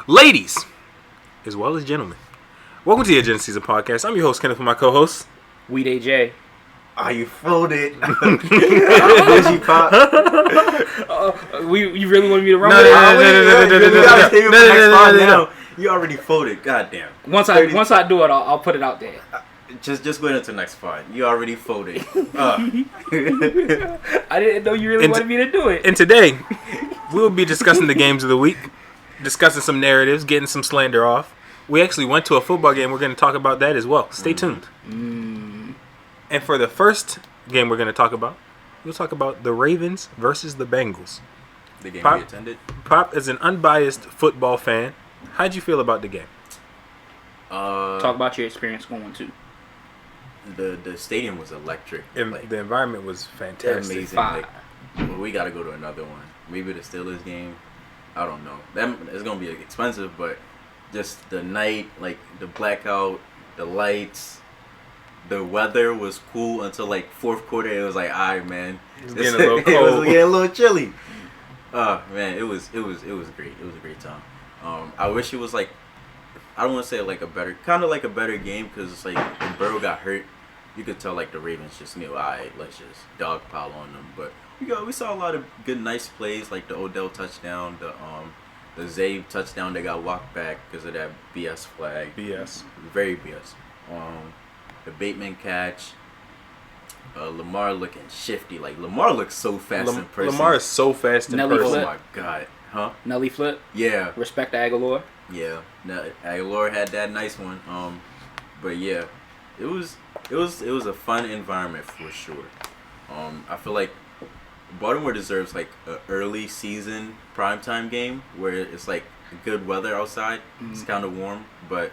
Ladies, as well as gentlemen, welcome to the Agenda Season Podcast. I'm your host, Kenneth, with my co-host. We DJ. Are you folded? Digi Pop. You really want me to run No. You already folded. Goddamn. Once I do it, I'll put it out there. Just go into the next part. You already folded. I didn't know you really wanted me to do it. And today, we'll be discussing the games of the week, discussing some narratives, getting some slander off. We actually went to a football game. We're going to talk about that as well. Stay tuned. And for the first game we're going to talk about, we'll talk about the Ravens versus the Bengals. The game we attended. Pape is an unbiased football fan. How'd you feel about the game? Talk about your experience going to. The stadium was electric. And the environment was fantastic. Amazing. We got to go to another one. Maybe the Steelers game. I don't know. It's going to be expensive, but just the night, like the blackout, the lights. The weather was cool until like fourth quarter. It was like, all right, man. It's getting a little cold. It was getting a little chilly. Man, it was great. It was a great time. I wish it was like, I don't want to say like a better game, because it's like when Burrow got hurt, you could tell like the Ravens just knew, all right, let's just dogpile on them. But we saw a lot of good, nice plays, like the Odell touchdown, the Zabe touchdown that got walked back because of that BS flag. BS. Very BS. The Bateman catch. Lamar looking shifty. Like, Lamar looks so fast in person. Lamar is so fast in Nelly person. flip. Oh, my God. Huh? Nelly flip. Yeah. Respect to Aguilar. Yeah. Aguilar had that nice one. But, yeah. It was a fun environment for sure. I feel like Baltimore deserves, like, an early season primetime game where it's, like, good weather outside. It's kind of warm, but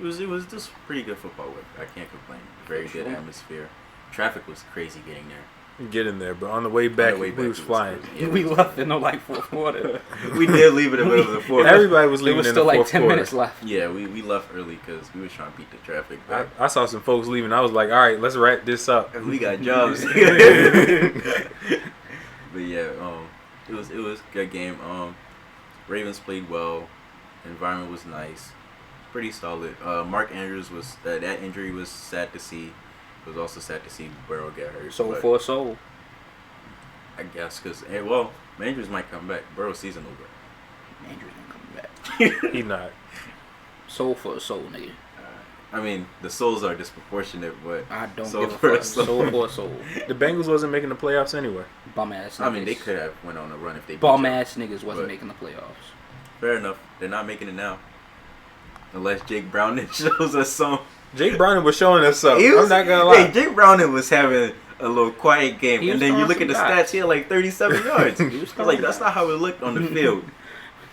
it was just pretty good football work. I can't complain. Very good atmosphere. Traffic was crazy getting there. Get in there, but on the way back, we was flying. Yeah, we left in like fourth quarter. We did leave it in the middle of the fourth. Everybody was leaving There was in the still fourth like 10 quarter. minutes left. Yeah, we left early because we were trying to beat the traffic. But I saw some folks leaving. I was like, all right, let's wrap this up. we got jobs. But yeah, it was a good game. Ravens played well. The environment was nice. Pretty solid. Mark Andrews was that injury was sad to see. It was also sad to see Burrow get hurt. Soul for a soul. I guess because Andrews might come back. Burrow's season over. Andrews ain't coming back. He not. Soul for a soul, nigga. I mean, the souls are disproportionate, but I don't soul give a for fuck. a soul. Soul for a soul. The Bengals wasn't making the playoffs anyway. Bum ass niggas. I mean, they could have went on a run if they Bum ass niggas wasn't but making the playoffs. Fair enough. They're not making it now. Unless Jake Browning shows us some. Jake Browning was showing us something. I'm not gonna lie. Hey, Jake Browning was having a little quiet game, He was and then you throwing look at the some stats. shots. He had like 37 yards. I was like, that's not how it looked on the field.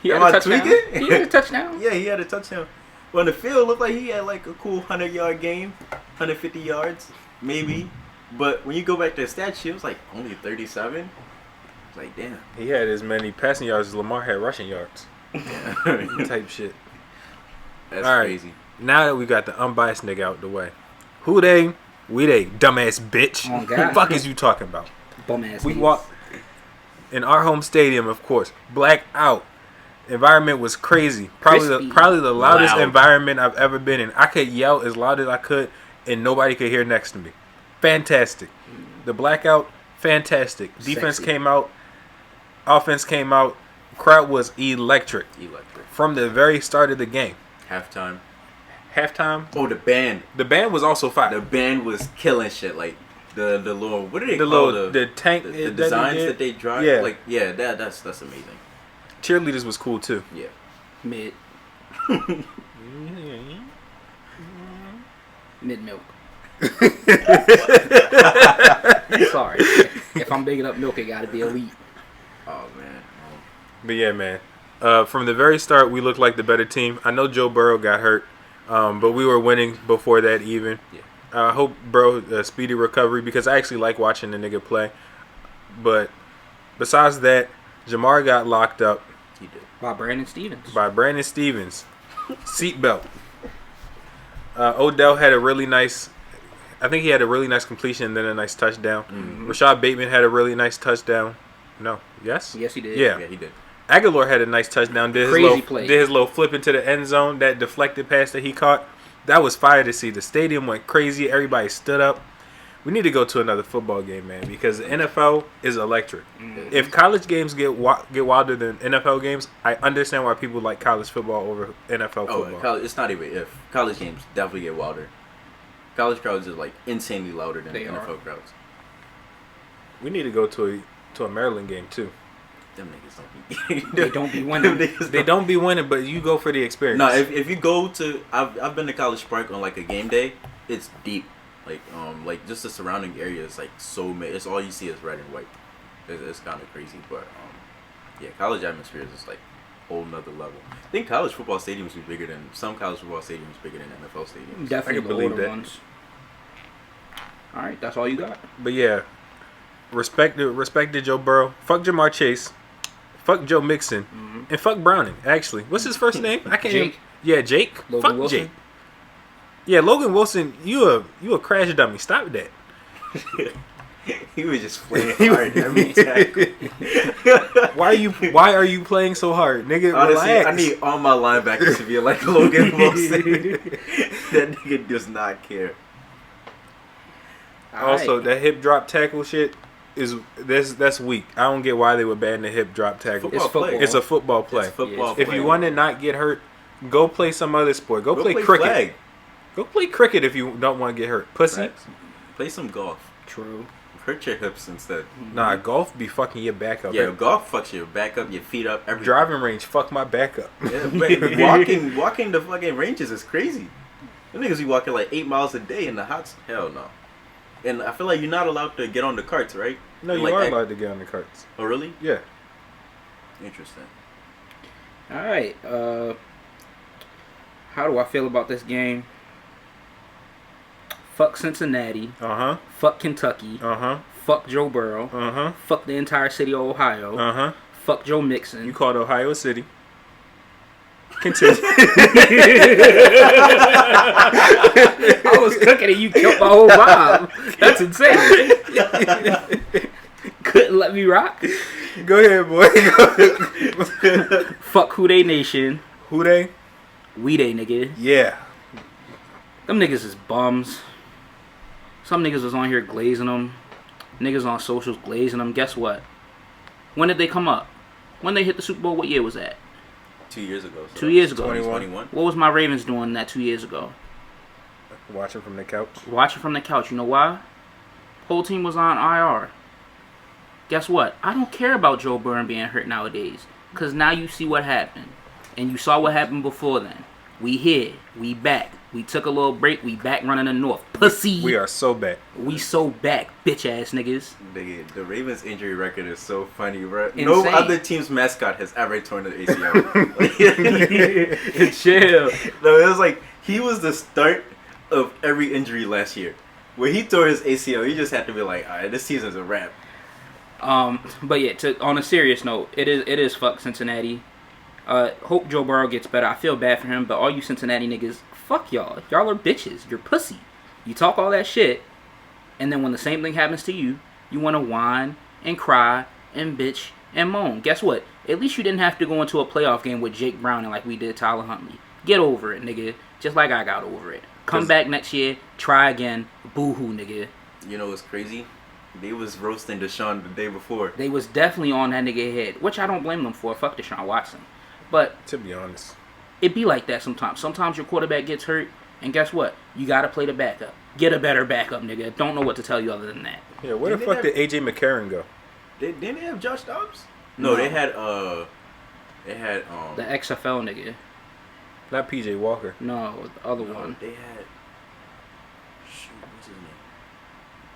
He had Am a I touchdown. tweaking? He had a touchdown. Yeah, he had a touchdown. Well, on the field, it looked like he had like a cool 100-yard game, 150 yards, maybe. But when you go back to the stat sheet, it was like only 37. It's like, damn. He had as many passing yards as Lamar had rushing yards. Yeah. Type shit. That's All right. crazy. Now that we got the unbiased nigga out the way, who they? We they, dumbass bitch. Oh, Who God. the fuck is you talking about? Bum ass We niggas. walked in our home stadium, of course. Black out. Environment was crazy. Probably Crispy. the loudest Loud. environment I've ever been in. I could yell as loud as I could, and nobody could hear next to me. Fantastic. The blackout, fantastic. Defense Sexy. came out. Offense came out. Crowd was electric from the very start of the game. Halftime. Halftime. Oh, the band. The band was also fire. The band was killing shit. Like the little, what do they The call little the tank the that designs they that did. they drive? Yeah. Like that's amazing. Cheerleaders was cool too. Yeah. Mid milk. Sorry. If I'm bigging up milk, it gotta be elite. Oh man. But yeah, man. From the very start, we looked like the better team. I know Joe Burrow got hurt, but we were winning before that even. Yeah. I hope Burrow a speedy recovery because I actually like watching the nigga play. But besides that, Jamar got locked up He did. By Brandon Stevens. by Brandon Stevens. Seatbelt. Odell had a really nice. I think he had a really nice completion and then a nice touchdown. Mm-hmm. Rashad Bateman had a really nice touchdown. No. Yes? Yes, he did. Yeah. Yeah, he did. Aguilar had a nice touchdown. Crazy play. Did his little flip into the end zone, that deflected pass that he caught. That was fire to see. The stadium went crazy. Everybody stood up. We need to go to another football game, man, because the NFL is electric. Mm-hmm. If college games get wilder than NFL games, I understand why people like college football over NFL football. It's not even if. College games definitely get wilder. College crowds are like insanely louder than NFL crowds. We need to go to a Maryland game too. Them niggas don't be. They don't be winning. They don't be winning, but you go for the experience. No, if you go to, I've been to College Park on like a game day. It's deep, like just the surrounding area is like so. It's all you see is red and white. It's kind of crazy, but yeah, college atmosphere is just like a whole nother level. I think college football stadiums be bigger than some college football stadiums bigger than NFL stadiums. Definitely I can believe older that. ones. All right, that's all you got. But yeah, respect to Joe Burrow. Fuck Jamar Chase. Fuck Joe Mixon. Mm-hmm. And fuck Browning. Actually, what's his first name? I can't. Jake. Even, yeah, Jake. Logan Fuck Wilson. Jake. Yeah, Logan Wilson. You a crash dummy. Stop that. He was just playing hard every tackle. Why are you playing so hard, nigga? Honestly, Relax. I need all my linebackers to be like Logan Wilson. That nigga does not care. Also, Alright. that hip drop tackle shit that's weak. I don't get why they would ban the hip drop tackle. Football play. It's a football play. It's football If play. you want to not get hurt, go play some other sport. Go play cricket. flag. Go play cricket if you don't want to get hurt. Pussy. Facts. Play some golf. True. Hurt your hips instead. Nah, golf be fucking your back up. Yeah, golf fucks your back up, your feet up, everything. Driving range fuck my back up. Yeah, but walking the fucking ranges is crazy. Them niggas be walking like 8 miles a day in the hot. Hell no. And I feel like you're not allowed to get on the carts, right? No, And you like are allowed to get on the carts. Oh, really? Yeah. Interesting. All right. How do I feel about this game? Fuck Cincinnati. Uh-huh. Fuck Kentucky. Uh-huh. Fuck Joe Burrow. Uh-huh. Fuck the entire city of Ohio. Uh-huh. Fuck Joe Mixon. You called Ohio City. Continue. I was cooking and you killed my whole vibe. That's insane. Couldn't let me rock. Go ahead, boy. Go ahead. Fuck Who They Nation. Who they? We They, nigga. Yeah. Them niggas is bums. Some niggas was on here glazing them. Niggas on socials glazing them. Guess what? When did they come up? When they hit the Super Bowl, what year was that? 2 years ago. So 2 years ago. 2021. What was my Ravens doing that 2 years ago? Watching from the couch. Watching from the couch. You know why? Whole team was on IR. Guess what? I don't care about Joe Burrow being hurt nowadays. Because now you see what happened. And you saw what happened before then. We here. We back. We took a little break. We back running the north. Pussy. We are so bad. We so back, bitch ass niggas. Nigga, the Ravens injury record is so funny, bro. Insane. No other team's mascot has ever torn an ACL. Chill. No, it was like he was the start of every injury last year. When he tore his ACL, he just had to be like, all right, this season's a wrap. But yeah, on a serious note, it is fuck Cincinnati. Hope Joe Burrow gets better. I feel bad for him, but all you Cincinnati niggas, fuck y'all. Y'all are bitches. You're pussy. You talk all that shit, and then when the same thing happens to you, you want to whine and cry and bitch and moan. Guess what? At least you didn't have to go into a playoff game with Jake Browning like we did Tyler Huntley. Get over it, nigga. Just like I got over it. Come back next year, try again. Boo-hoo, nigga. You know what's crazy? They was roasting Jashon the day before. They was definitely on that nigga head, which I don't blame them for. Fuck Deshaun Watson. But To be honest. it be like that sometimes. Sometimes your quarterback gets hurt, and guess what? You gotta play the backup. Get a better backup, nigga. Don't know what to tell you other than that. Yeah, where the Didn't fuck they did AJ McCarron go? Didn't they have Josh Dobbs? No. No, they had The XFL nigga. Not PJ Walker. No, the other no, one. they had shoot, what's his name?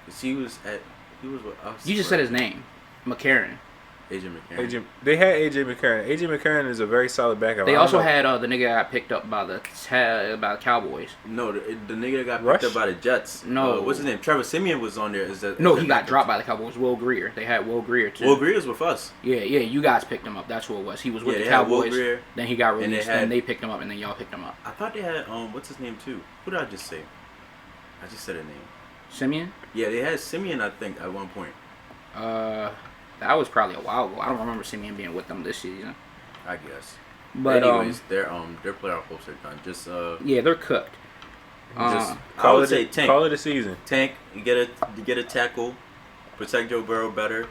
'Cause he was with us. You just said his name. McCarron. AJ McCarron. They had AJ McCarron. AJ McCarron is a very solid backup. They I don't also know. had the nigga that got picked up by the Cowboys. No, the nigga that got Rush? picked up by the Jets. No. What's his name? Trevor Simeon was on there. No, he got dropped by the Cowboys. Will Greer. They had Will Greer too. Will Greer's with us. Yeah, you guys picked him up. That's who it was. He was with Yeah, the they had Will Cowboys. Greer, Then he got and they released. had- Then they picked him up, and then y'all picked him up. I thought they had what's his name too? Who did I just say? I just said a name. Simeon? Yeah, they had Simeon, I think, at one point. That was probably a while ago. I don't remember Simeon being with them this season. I guess. But anyways, their playoff hopes are done. Just yeah, they're cooked. I Call would it say tank. Call it a season. Tank. You get a tackle. Protect Joe Burrow better.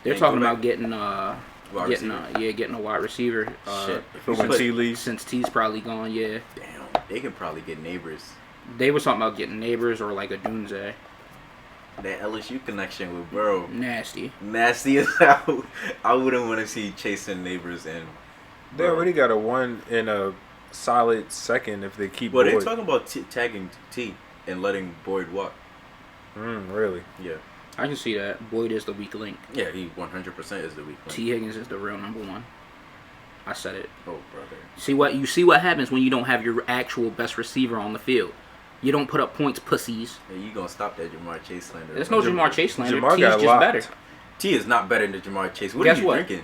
They're and talking go about back- getting Wide receiver. getting a wide receiver. Shit. For when T leaves. Since T's probably gone, yeah. Damn. They can probably get neighbors. They were talking about getting neighbors or like a Dunze. That LSU connection with Burrow. Nasty. Nasty as hell. I wouldn't want to see chasing neighbors and. They already got a 1 and a solid second if they keep. Well, Boyd. they're talking about tagging T and letting Boyd walk. Really? Yeah. I can see that. Boyd is the weak link. Yeah, he 100% is the weak link. T Higgins is the real number one. I said it. Oh, brother. See what happens when you don't have your actual best receiver on the field. You don't put up points, pussies. Hey, you gonna stop that Jamar Chase slander? There's no Jamar Chase slander. Jamar T got is just locked. better. T is not better than Jamar Chase. What Guess are you what? drinking?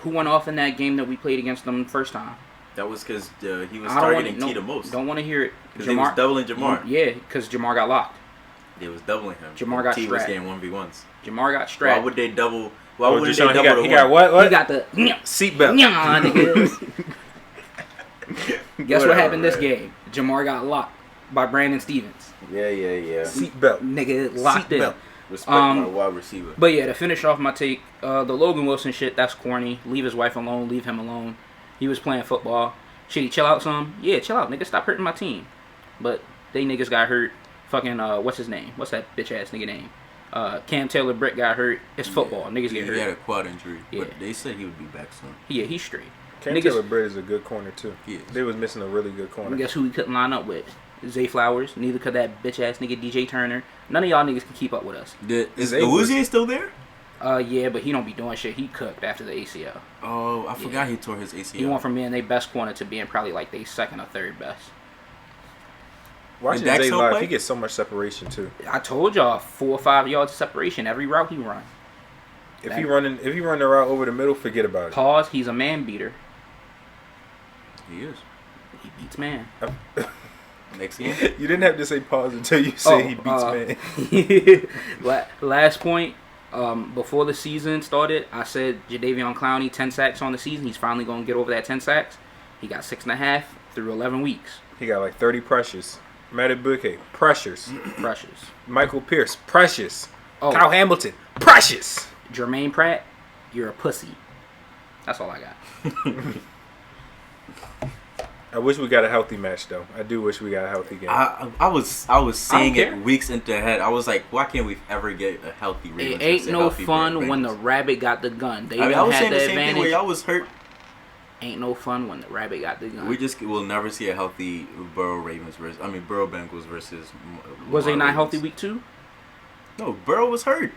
Who went off in that game that we played against them the first time? That was because he was I don't targeting wanna- T the most. Don't want to hear it. Because they was doubling Jamar. Yeah, because Jamar got locked. They was doubling him. Jamar got T was strapped. getting 1v1s. Jamar got Why strapped. would they double? Why Oh, would Jashon, they double the he got what? He got the Seatbelt. nigga. Guess what happened this man. game? Jamar got locked by Brandon Stevens. Yeah. Seatbelt. Nigga locked in. Seatbelt. Respect my wide receiver. But yeah, to finish off my take, the Logan Wilson shit, that's corny. Leave his wife alone. Leave him alone. He was playing football. Should he chill out some? Yeah, chill out, nigga. Stop hurting my team. But they niggas got hurt. Fucking, what's his name? What's that bitch ass nigga name? Cam Taylor Britt got hurt. It's football. Niggas get hurt. He had a quad injury. Yeah. But they said he would be back soon. Yeah, he's straight. Cam Taylor Britt is a good corner too. He is. They was missing a really good corner. Guess who we couldn't line up with? Zay Flowers. Neither could that bitch ass nigga DJ Turner. None of y'all niggas can keep up with us. Is Zay was- Uzi still there? Yeah, but he don't be doing shit. He cooked after the ACL. Oh, I forgot he tore his ACL. He went from being their best corner to being probably like their second or third best. Watching Dax Zay still live, play? he gets so much separation too. I told y'all 4 or 5 yards separation every route he run. If he running the route over the middle, forget about it. Pause. He's a man beater. He is. He beats man. Next game? You didn't have to say pause until you say he beats man. Last point. Before the season started, I said Jadeveon Clowney 10 sacks on the season. He's finally gonna get over that 10 sacks. He got 6.5 through 11 weeks. He got like 30 pressures. Matty Bouquet, pressures. Precious. Michael Pierce, precious. Oh. Kyle Hamilton, precious. Jermaine Pratt, you're a pussy. That's all I got. I wish we got a healthy match though. I do wish we got a healthy game. I was saying care. it weeks into head. I was like, why can't we ever get a healthy Ravens? It ain't versus no healthy fun when the Ravens? rabbit got the gun. They I don't was have saying the the same thing advantage. where y'all was hurt. Ain't no fun when the rabbit got the gun. We just will never see a healthy Burrow Burrow Bengals versus. Was they not Ravens. healthy week 2? No, Burrow was hurt.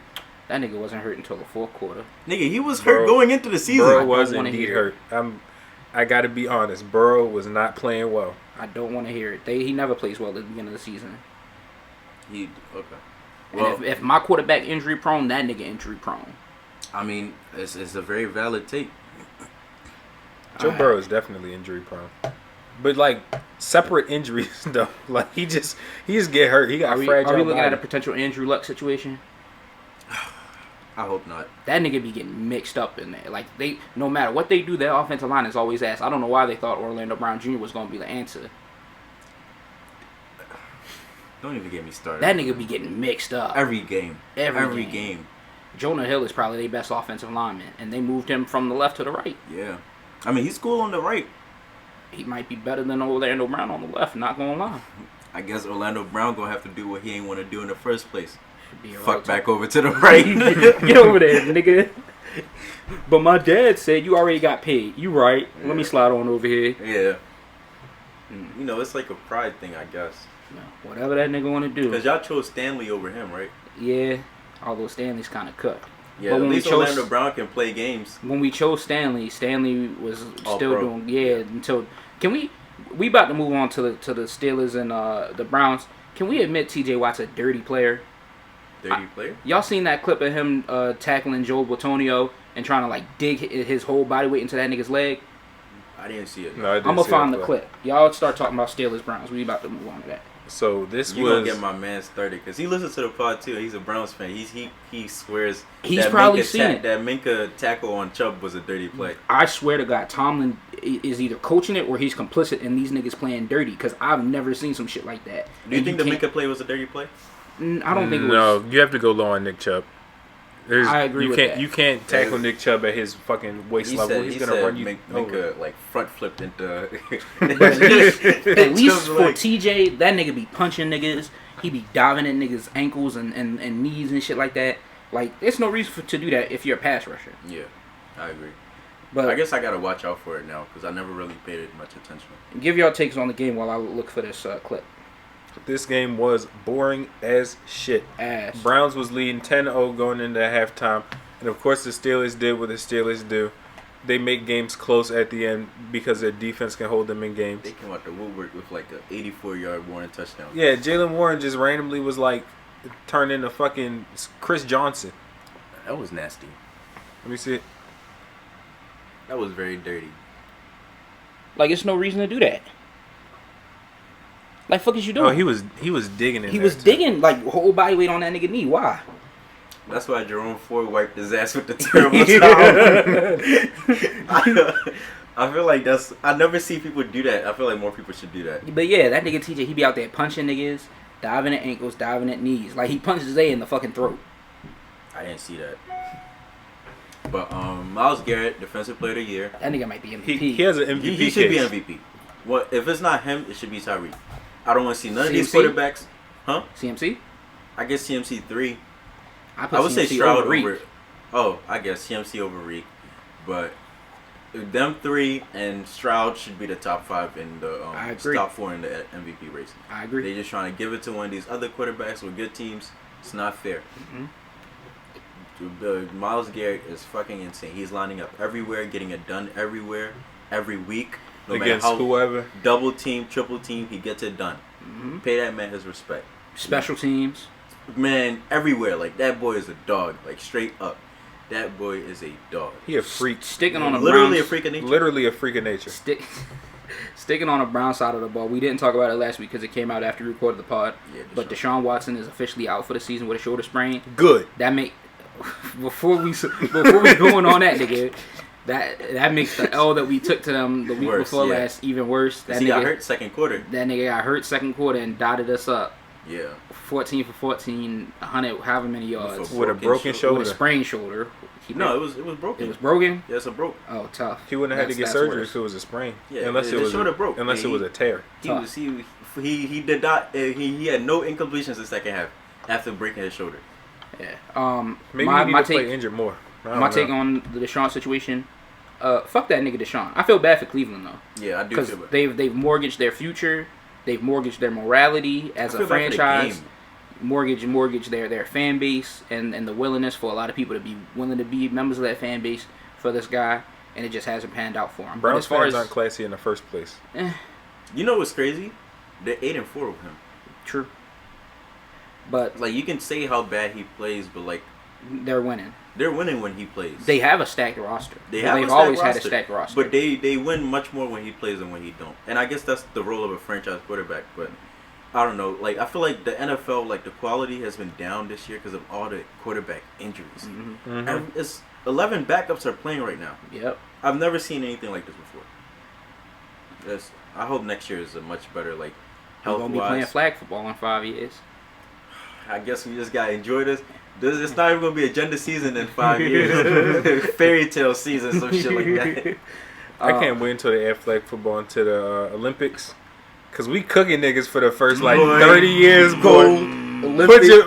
That nigga wasn't hurt until the 4th quarter. Nigga, he was Burrow- hurt going into the season. Burrow don't was wanna indeed hear hurt. I got to be honest. Burrow was not playing well. I don't want to hear it. He never plays well at the beginning of the season. Okay. And Well, if my quarterback injury prone, that nigga injury prone. I mean, it's a very valid take. Joe Burrow is definitely injury prone. But like separate injuries though. Like he just get hurt. He got Are we fragile looking at body. a potential Andrew Luck situation? I hope not. That nigga be getting mixed up in there. Like no matter what they do, their offensive line is always ass. I don't know why they thought Orlando Brown Jr. was gonna be the answer. Don't even get me started. That nigga be getting mixed up. Every game. Every game. Jonah Hill is probably their best offensive lineman, and they moved him from the left to the right. Yeah. I mean, he's cool on the right. He might be better than Orlando Brown on the left, not gonna lie. I guess Orlando Brown gonna have to do what he ain't want to do in the first place. Should be a Fuck right back over to the right. Get over there, nigga. But my dad said you already got paid. You right. Let me slide on over here. Yeah. You know, it's like a pride thing, I guess. Whatever that nigga want to do. Because y'all chose Stanley over him, right? Yeah, although Stanley's kind of cooked. Yeah, But at when least we chose- Orlando Brown can play games. When we chose Stanley was All still pro. doing until can we about to move on to the Steelers and the Browns. Can we admit T.J. Watt's a dirty player? Dirty player? Y'all seen that clip of him tackling Joe Botonio and trying to like dig his whole body weight into that nigga's leg? I didn't see it. No, I didn't I'm gonna see find that the play. clip. Y'all start talking about Steelers Browns. We about to move on to that. So this You was. gonna get my man started because he listens to the pod too. He's a Browns fan. He swears He's probably Minka seen it. that Minka tackle on Chubb was a dirty play. I swear to God, Tomlin is either coaching it or he's complicit in these niggas playing dirty. Because I've never seen some shit like that. Do you think the Minka play was a dirty play? I don't think it was. No, you have to go low on Nick Chubb. I agree with that. You can't tackle Nick Chubb at his fucking waist level. He's gonna run you Minka like front flipped into. At least for TJ, that nigga be punching niggas. He be diving at niggas' ankles and knees and shit like that. Like, there's no reason to do that if you're a pass rusher. Yeah, I agree. But I guess I gotta watch out for it now because I never really paid it much attention. give y'all takes on the game while I look for this clip. This game was boring as shit. Ass. Browns was leading 10-0 going into halftime. And of course the Steelers did what the Steelers do. They make games close at the end because their defense can hold them in games. They came out the woodwork with like a 84-yard Warren touchdown. Yeah, Jalen Warren just randomly was like turned into fucking Chris Johnson. That was nasty. Let me see it. That was very dirty. Like, it's no reason to do that. Like, fuck is you doing? Oh, he was digging in He there, was too. digging, like, whole body weight on that nigga knee. Why? That's why Jerome Ford wiped his ass with the terrible towel. I feel like I never see people do that. I feel like more people should do that. But yeah, that nigga TJ, he be out there punching niggas, diving at ankles, diving at knees. Like, he punched Zay in the fucking throat. I didn't see that. But Myles Garrett, Defensive Player of the Year. That nigga might be MVP. He has an MVP He should be case. MVP. What if it's not him? It should be Tyreek. I don't want to see none of these CMC? quarterbacks. Huh? CMC? I guess CMC 3. I I would say CMC Stroud Reek. over. Oh, I guess CMC over Reek, but them 3 and Stroud should be the top 5 in the I agree. top 4 in the MVP race. I agree. They're just trying to give it to one of these other quarterbacks with good teams. It's not fair. Myles Garrett is fucking insane. He's lining up everywhere, getting it done everywhere, every week. No Against matter how whoever. double team, triple team, he gets it done. Pay that man his respect. Special teams. Man, everywhere. Like, that boy is a dog. Like, straight up. That boy is a dog. He a freak. Sticking on a Literally Browns, a freak of nature. Literally a freak of nature. Sticking on a Brown side of the ball. We didn't talk about it last week because it came out after we recorded the pod. Yeah, But Deshaun Watson is officially out for the season with a shoulder sprain. Good. That make before we going on that nigga. That makes the L that we took to them the week Worse, before yeah. last even worse. That he nigga got hurt second quarter. That nigga got hurt second quarter and dotted us up. Yeah. 14 for 14, 100, however many yards. With a broken shoulder. With a sprained shoulder. No, it was broken. It was broken? Yeah, it's a broke. Oh, tough. He wouldn't have had to get That's surgery worse. if it was a sprain. Yeah, unless the it was shoulder broke. Unless Yeah, it was a tear. He did not. He had no incompletions the second half after breaking his shoulder. Yeah. Maybe my he need to take, play injured more. My take on the Deshaun situation. Fuck that nigga Deshaun. I feel bad for Cleveland though. Yeah, I do because feel bad. they've mortgaged their future. They've mortgaged their morality as a franchise. Mortgage their fan base and the willingness for a lot of people to be willing to be members of that fan base for this guy, and it just hasn't panned out for him. Browns as far fans as aren't classy in the first place. You know what's crazy? They're 8-4 with him. True. But Like, you can say how bad he plays, but like, they're winning. they're winning when he plays. They have a stacked roster. They've always had a stacked roster. But they win much more when he plays than when he don't. And I guess that's the role of a franchise quarterback. But I don't know. Like, I feel like the NFL, like, the quality has been down this year because of all the quarterback injuries. And it's 11 backups are playing right now. Yep. I've never seen anything like this before. I hope next year is a much better, like, We're gonna be playing health-wise. flag football in 5 years. I guess we just gotta enjoy this. It's not even gonna be agenda season in 5 years. Fairy tale season, some shit like that. I can't wait until they add flag football into the Olympics. Cause we cooking niggas for the first like 30 years, boy.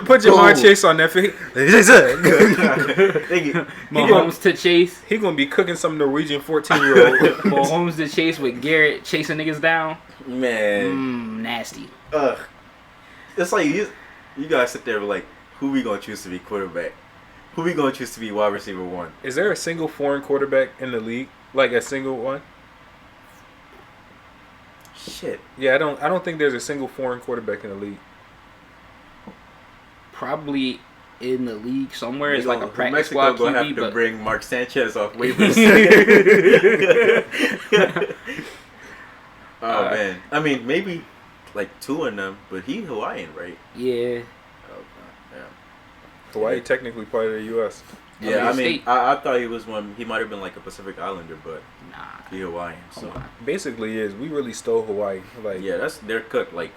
Put your Chase on that feet. Mahomes to Chase. He gonna be cooking some Norwegian 14-year-old. Mahomes to Chase with Garrett chasing niggas down. Man. Nasty. Ugh. It's like you guys sit there like, who we gonna choose to be quarterback? Who we gonna choose to be wide receiver 1? Is there a single foreign quarterback in the league? Like a single one? Shit. Yeah, I don't think there's a single foreign quarterback in the league. Probably in the league somewhere. It's like a practice Mexico squad gonna QB, have to but bring Mark Sanchez off waivers. Oh man. I mean, maybe like two in them, but he Hawaiian, right? Yeah. Yeah. Hawaii technically part of the U.S. Yeah, I mean, State. I thought he was one. He might have been like a Pacific Islander, but Nah. he Hawaiian. So Basically, is we really stole Hawaii. Like, yeah, they're cooked. Like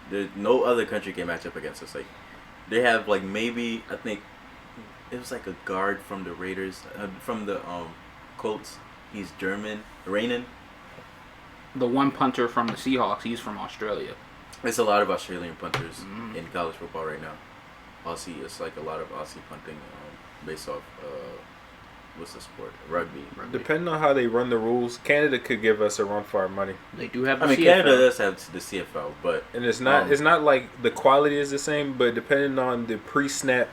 there's no other country can match up against us. Like they have like maybe I think it was like a guard from the Raiders, from the Colts. He's German, Rainen. The one punter from the Seahawks, he's from Australia. It's a lot of Australian punters in college football right now. Aussie, it's like a lot of Aussie punting based off what's the sport? Rugby. depending on how they run the rules, Canada could give us a run for our money. They do have the I mean, CFL. Canada does have the CFL, but And it's not like the quality is the same, but depending on the pre-snap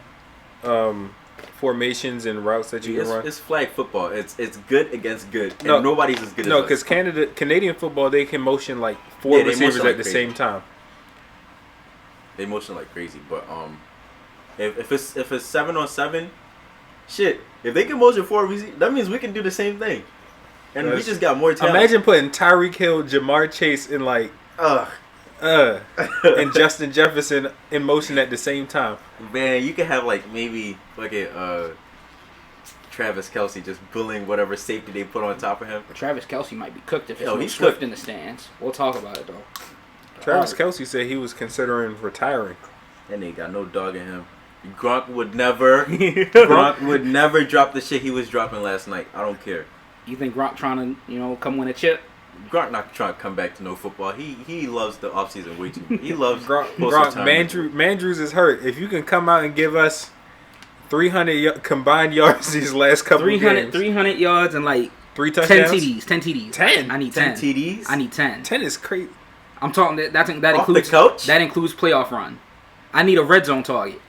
formations and routes that you can run. it's flag football. It's good against good, and No. nobody's as good No, as us. because Canadian football, they can motion like four Yeah, they receivers motion at like the crazy. same time. They motion like crazy, but if it's 7-on-7, shit. If they can motion four receivers, that means we can do the same thing, and we just got more talent. Imagine putting Tyreek Hill, Jamar Chase, and like and Justin Jefferson in motion at the same time. Man, you could have like maybe Travis Kelce just bullying whatever safety they put on top of him. Travis Kelce might be cooked if it's Yo, no he's Swift cooked. in the stands. We'll talk about it though. Travis Kelce said he was considering retiring. And they got no dog in him. Gronk would never drop the shit he was dropping last night. I don't care. You think Gronk trying to, come win a chip? Gronk not trying to come back to no football. He loves the offseason way too much. He loves Gronk, post-retirement. Mandrews is hurt. If you can come out and give us 300 combined yards these last couple of games. 300 yards and like 3 10 touchdowns. TDs. 10 TDs. 10? I need 10 10. TDs? I need 10. 10 is crazy. I'm talking that Off includes the coach? that includes playoff run. I need a red zone target.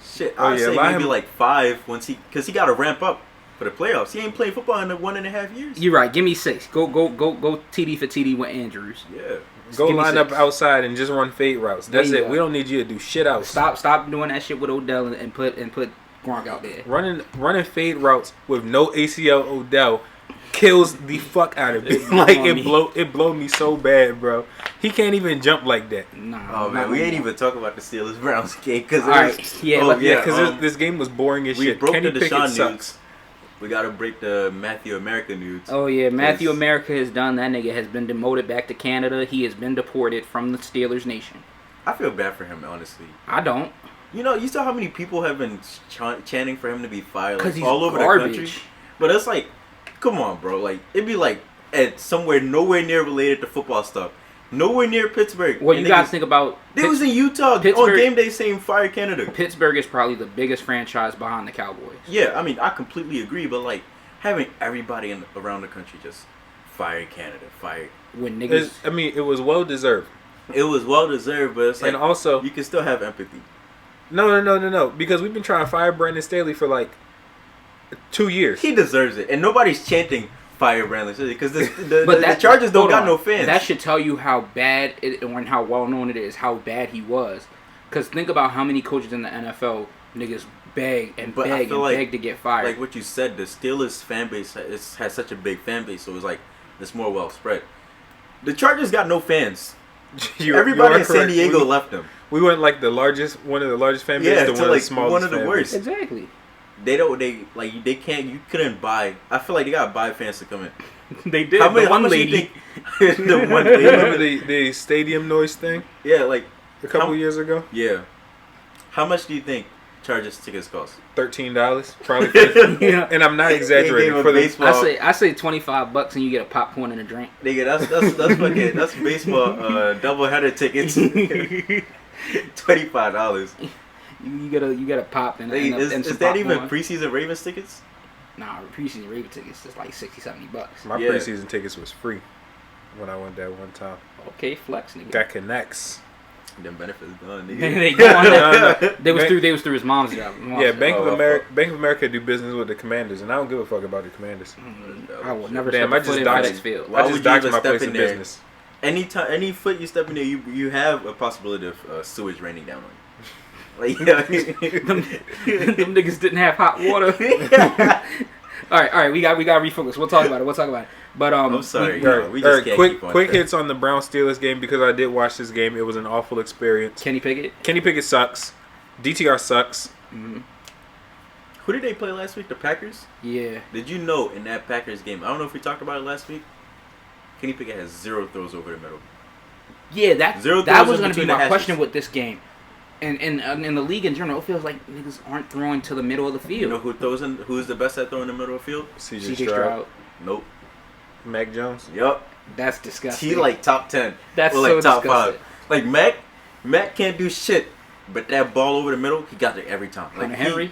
Shit, Oh, I'd yeah, say allow maybe him- like 5 because he got to ramp up for the playoffs. He ain't played football in 1.5 years. You're right. Give me 6. Go TD for TD with Andrews. Yeah. Go give me line 6. up outside and just run fade routes. That's There you it. go. We don't need you to do shit else. Stop doing that shit with Odell and put Gronk out there. Running fade routes with no ACL Odell kills the fuck out of me. Like it blow me so bad, bro. He can't even jump like that. Nah. Oh man, we ain't even talking about the Steelers Browns game because This game was boring as we shit. broke Kenny the Pickett Deshaun sucks. news. We gotta break the Matthew America news. Oh yeah, Matthew Yes. America has done. That nigga has been demoted back to Canada. He has been deported from the Steelers nation. I feel bad for him, honestly. I don't. You saw how many people have been chanting for him to be fired, Because he's all over garbage. the country. But it's like, come on, bro. Like it'd be like at somewhere nowhere near related to football stuff, nowhere near Pittsburgh. Well, And you guys think about they was in Utah on Pittsburgh- game day saying fire Canada. Pittsburgh is probably the biggest franchise behind the Cowboys. Yeah, I mean I completely agree, but like having everybody around the country just fire Canada, fire. When niggas, It was well deserved. It was well deserved, but it's like And also, you can still have empathy. no, because we've been trying to fire Brandon Staley for like 2 years. He deserves it, and nobody's chanting fire Brandon Staley because the that- Chargers don't hold got on. no fans. That should tell you how bad it, and how well known it is, how bad he was. Because think about how many coaches in the NFL niggas beg and But I beg feel and like- beg to get fired. Like what you said, the Steelers fan base has such a big fan base, so it's like it's more well spread. The Chargers got no fans. Everybody in San Diego left them. We went like one of the largest fan bases Yeah, to to one of like the smallest. one of the fan worst. bases. exactly. They can't. You couldn't buy. I feel like they gotta buy fans to come in. They did. How much do lady. you think? The one lady. Remember the stadium noise thing Yeah, like a couple years ago? yeah. How much do you think Chargers tickets cost? $13, probably. Yeah. And I'm not exaggerating. They For the baseball. I say $25 and you get a popcorn and a drink. Nigga, that's fucking that's baseball doubleheader tickets. $25. You get a pop and, Is some that even popcorn. preseason Ravens tickets? Nah, preseason Raven tickets is like $60-$70. My Yeah. preseason tickets was free when I went that one time. Okay, flex nigga. That connects. Them benefits done, nigga. They go on that. No. They was through his mom's job. Yeah, Bank of Oh, America. Bank of America do business with the Commanders, and I don't give a fuck about the Commanders. I will never Damn, step I a just foot in dodged- FedEx Field. Why I would just you dodged even my step place in of there? business. Any foot you step in there, you have a possibility of sewage raining down on you. Like, yeah. them niggas didn't have hot water. All right, we got to refocus. We'll talk about it. But I'm sorry. Alright, We just can't keep on quick track. hits on the Brown Steelers game because I did watch this game. It was an awful experience. Kenny Pickett. Kenny Pickett sucks. DTR sucks. Who did they play last week? The Packers? Yeah. Did you know in that Packers game, I don't know if we talked about it last week, Kenny Pickett has 0 throws over the middle. Yeah, that Zero that throws was in going to be between the my hashes. question with this game. And in the league in general, it feels like niggas aren't throwing to the middle of the field. You know who's the best at throwing in the middle of the field? CJ CJ Stroud. Stroud. Nope. Mac Jones. Yup. That's disgusting. He like top 10. That's or like so top disgusting. 5. Like Mac can't do shit. But that ball over the middle, he got there every time. Like Hunter Henry.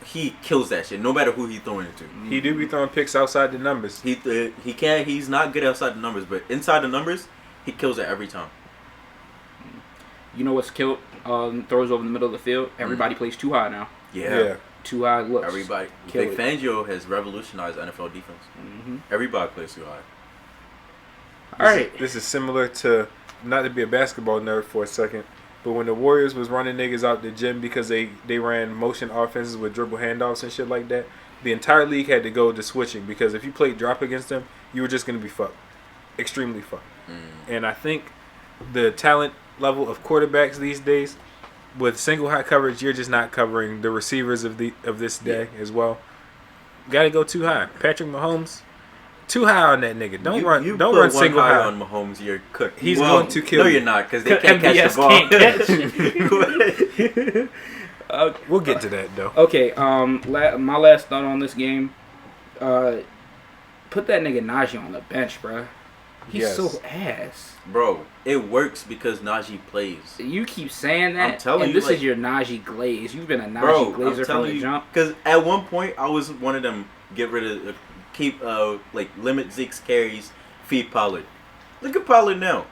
He kills that shit, no matter who he's throwing it to. He do be throwing picks outside the numbers. He can't. He's not good outside the numbers, but inside the numbers, he kills it every time. You know what's killed? Throws over the middle of the field. Everybody plays too high now. Yeah. Too high looks. Everybody. Kill Big Fangio has revolutionized NFL defense. Everybody plays too high. All right. This is similar to, not to be a basketball nerd for a second, but when the Warriors was running niggas out the gym because they ran motion offenses with dribble handoffs and shit like that, the entire league had to go to switching because if you played drop against them, you were just going to be fucked. Extremely fucked. And I think the talent level of quarterbacks these days, with single high coverage, you're just not covering the receivers of this day as well. Got to go too high. Patrick Mahomes, too high on that nigga. Don't run single high on Mahomes. You're cooked. He's going to kill No, you. you're not, because they can't catch MVS the ball. can't catch. We'll get to that though. Okay. My last thought on this game. Put that nigga Najee on the bench, bruh. He's Yes. so ass. Bro, it works because Najee plays. You keep saying that, I'm telling and you, this like- is your Najee glaze. You've been a Najee Bro, glazer I'm from telling the you, jump. because at one point I was one of them. Get rid of, limit Zeke's carries, feed Pollard. Look at Pollard now.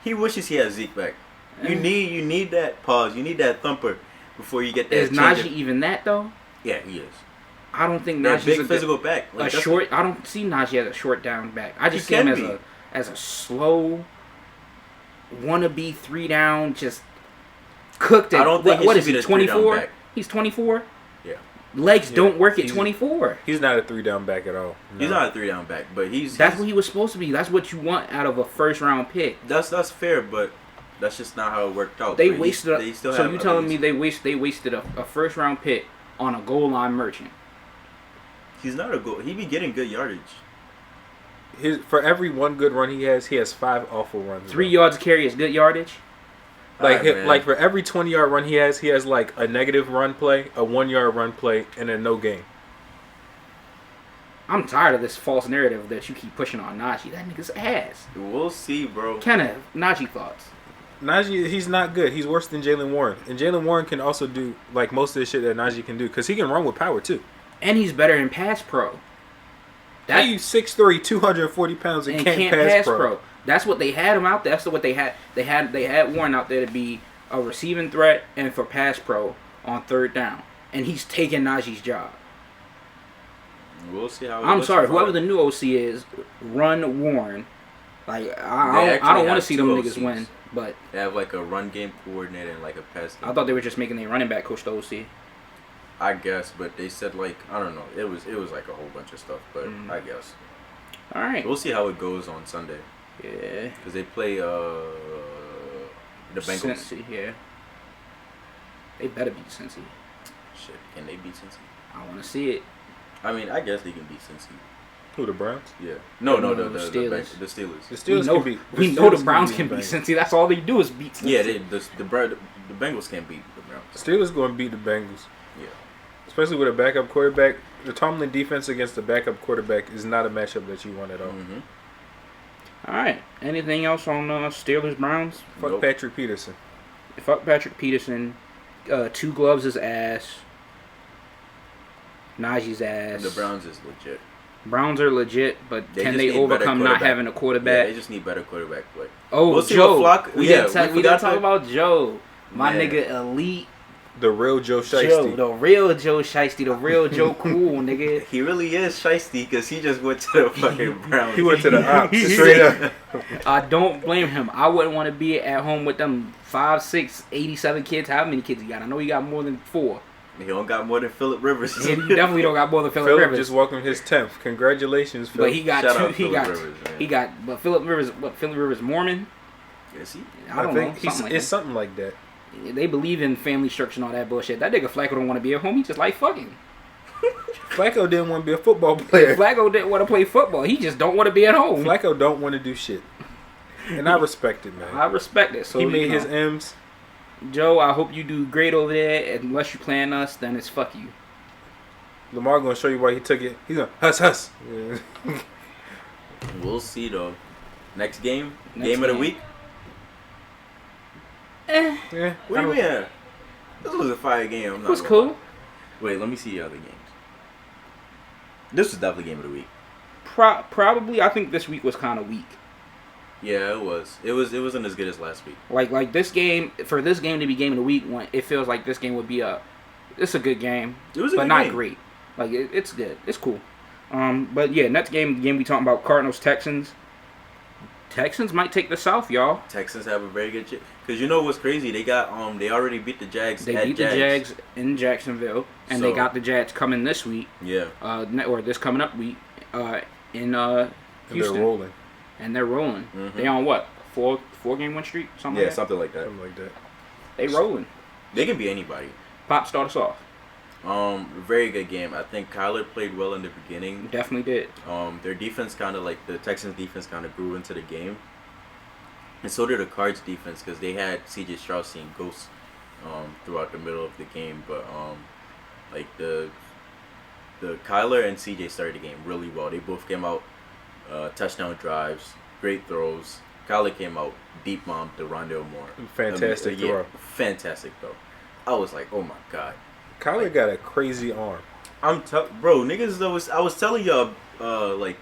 He wishes he had Zeke back. You need that pause. You need that thumper before you get that. Is change Najee even that though? Yeah, he is. I don't think That Najee's big a physical back. Like, that's short. I don't see Najee as a short down back. I just He see him can as a slow, wannabe 3 down, just cooked at. I don't think he what should is be he? the 3 down 24. back. He's 24. Yeah. Legs don't work at he's- 24. He's not a 3 down back at all. No. He's not a 3 down back, but That's what he was supposed to be. That's what you want out of a first round pick. That's fair, but that's just not how it worked out. They But wasted. they still So have you telling me abilities. they wasted a first round pick on a goal line merchant? He's not a goal. He be getting good yardage. For every one good run he has 5 awful runs. 3 yards a carry is good yardage. Like Alright, man. like for every 20-yard run he has like a negative run play, a 1-yard run play, and a no gain. I'm tired of this false narrative that you keep pushing on Najee. That nigga's ass. We'll see, bro. Kenneth, Najee thoughts. Najee, he's not good. He's worse than Jalen Warren. And Jalen Warren can also do like most of the shit that Najee can do because he can run with power too. And he's better in pass pro. How you 6'3", 240 pounds and can't pass pro? That's what they had him out there. That's what they had. They had Warren out there to be a receiving threat and for pass pro on 3rd down. And he's taking Najee's job. We'll see how. I'm sorry, whoever the new OC is, run Warren. Like I don't want to see them niggas win, but They have like a run game coordinator and like a pass game. I thought they were just making their running back coach the OC. I guess, but they said like I don't know. It was like a whole bunch of stuff, but I guess All right. we'll see how it goes on Sunday Yeah. because they play the Bengals. Cincy, yeah. They better beat Cincy. Shit, can they beat Cincy? I want to see it. I mean, I guess they can beat Cincy. Who, the Browns? Yeah. No, No, the Steelers. Steelers. The We Steelers know, can beat. we know the Browns can beat Cincy. That's all they do is beat Cincy. Yeah, the Bengals can't beat the Browns. The Steelers going to beat the Bengals. Yeah. Especially with a backup quarterback. The Tomlin defense against the backup quarterback is not a matchup that you want at all. Mm-hmm. All right. Anything else on Steelers Browns? Fuck Nope. Patrick Peterson. Fuck Patrick Peterson. 2 gloves is ass. Najee's ass. The Browns is legit. Browns are legit, but They can just they need better overcome not quarterback. having a Yeah, quarterback? they just need better quarterback play. Oh, We'll see Joe. what Flock- we yeah, didn't we talk forgot about Joe. My Yeah. nigga Elite The real Joe Joe. Shiesty. The real Joe Shiesty. The real Joe Cool, nigga. He really is shiesty because he just went to the fucking Browns. He went to the ops straight up. I don't blame him. I wouldn't want to be at home with them 5, 6, 87 kids. How many kids he got? I know he got more than 4. He don't got more than Phillip Rivers. He definitely don't got more than Phillip Phillip Rivers. just welcomed his 10th. Congratulations, Phil. But he got Shout two. out Phillip Rivers, man. But Phillip Rivers. What Phillip Rivers Mormon? Is he? I don't know. It's something like that. They believe in family structure and all that bullshit. That nigga Flacco don't want to be at home. He just like fucking. Flacco didn't want to be a football player. Flacco didn't want to play football. He just don't want to be at home. Flacco don't want to do shit. And I respect it, man. I respect it. So he made his M's. Joe, I hope you do great over there. And unless you playing us, then it's fuck you. Lamar gonna show you why he took it. He's gonna huss. Yeah. We'll see though. Next game of the game. week. Yeah. What do you mean? This was a fire game. It was cool. Wait, let me see the other games. This was definitely game of the week. Probably, I think this week was kind of weak. Yeah, it was. It wasn't as good as last week. Like this game, for this game to be game of the week, when it feels like this game would be it's a good game. It was a but good not game. great. Like it's good. It's cool. But yeah, next game we talking about Cardinals Texans. Texans might take the South, y'all. Texans have a very good chance. Because you know what's crazy? They got they already beat the Jags. They beat the Jags in Jacksonville, and they got the Jags coming this week. Yeah. Or this coming up week. In Houston. And they're rolling. Mm-hmm. They on what? Four game win streak? Something like that? something like that. Something like that. They rolling. They can be anybody. Pop, start us off. Very good game. I think Kyler played well in the beginning. Definitely did. Their defense kind of the Texans defense kind of grew into the game, and so did the Cards defense because they had C.J. Stroud seeing ghosts throughout the middle of the game. But the Kyler and C.J. started the game really well. They both came out touchdown drives, great throws. Kyler came out deep bomb to Rondale Moore. Fantastic throw. Fantastic throw. I was like, oh my god. Kyler got a crazy arm. Bro, niggas. I was telling y'all, like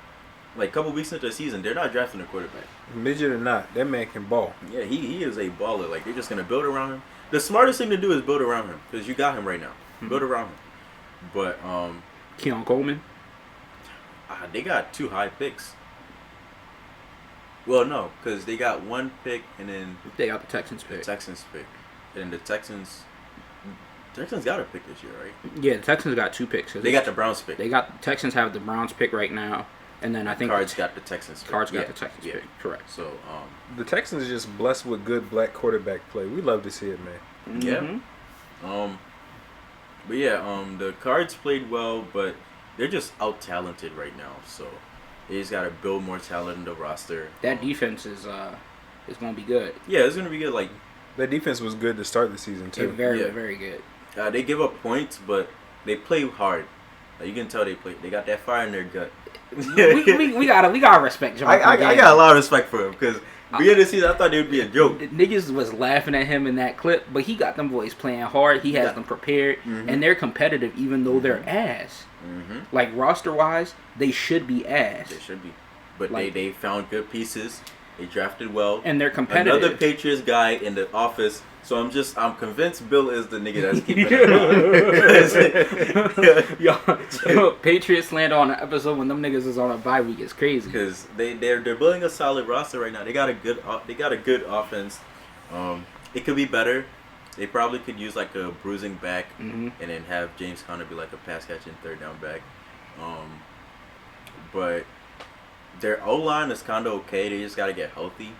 a couple weeks into the season, they're not drafting a quarterback. Midget or not, that man can ball. Yeah, he is a baller. Like they're just gonna build around him. The smartest thing to do is build around him because you got him right now. Mm-hmm. Build around him. But Keon Coleman. They got 2 high picks. Well, no, because they got 1 pick and then they got the Texans pick. And the Texans got a pick this year, right? Yeah, the Texans got 2 picks. They got the Browns pick. Texans have the Browns pick right now, and then I think Cards got the Texans pick. Got the Texans pick. Correct. So the Texans are just blessed with good black quarterback play. We love to see it, man. Yeah. But yeah, the Cards played well, but they're just out talented right now. So they just gotta build more talent in the roster. That defense is gonna be good. Yeah, it's gonna be good. Like that defense was good to start the season too. Very good. They give up points, but they play hard. Like, you can tell they got that fire in their gut. we gotta respect John. I got a lot of respect for him because beginning of the season I thought they would be a joke. Niggas was laughing at him in that clip, but he got them boys playing hard. He has them prepared, and they're competitive even though they're ass. Mm-hmm. Like roster wise, they should be ass. They should be, but they found good pieces. They drafted well, and they're competitive. Another Patriots guy in the office. So I'm convinced Bill is the nigga that's keeping it. Yo, Patriots land on an episode when them niggas is on a bye week is crazy. Because they're building a solid roster right now. They got a good offense. It could be better. They probably could use like a bruising back and then have James Conner be like a pass catching third down back. But their O-line is kind of okay. They just got to get healthy.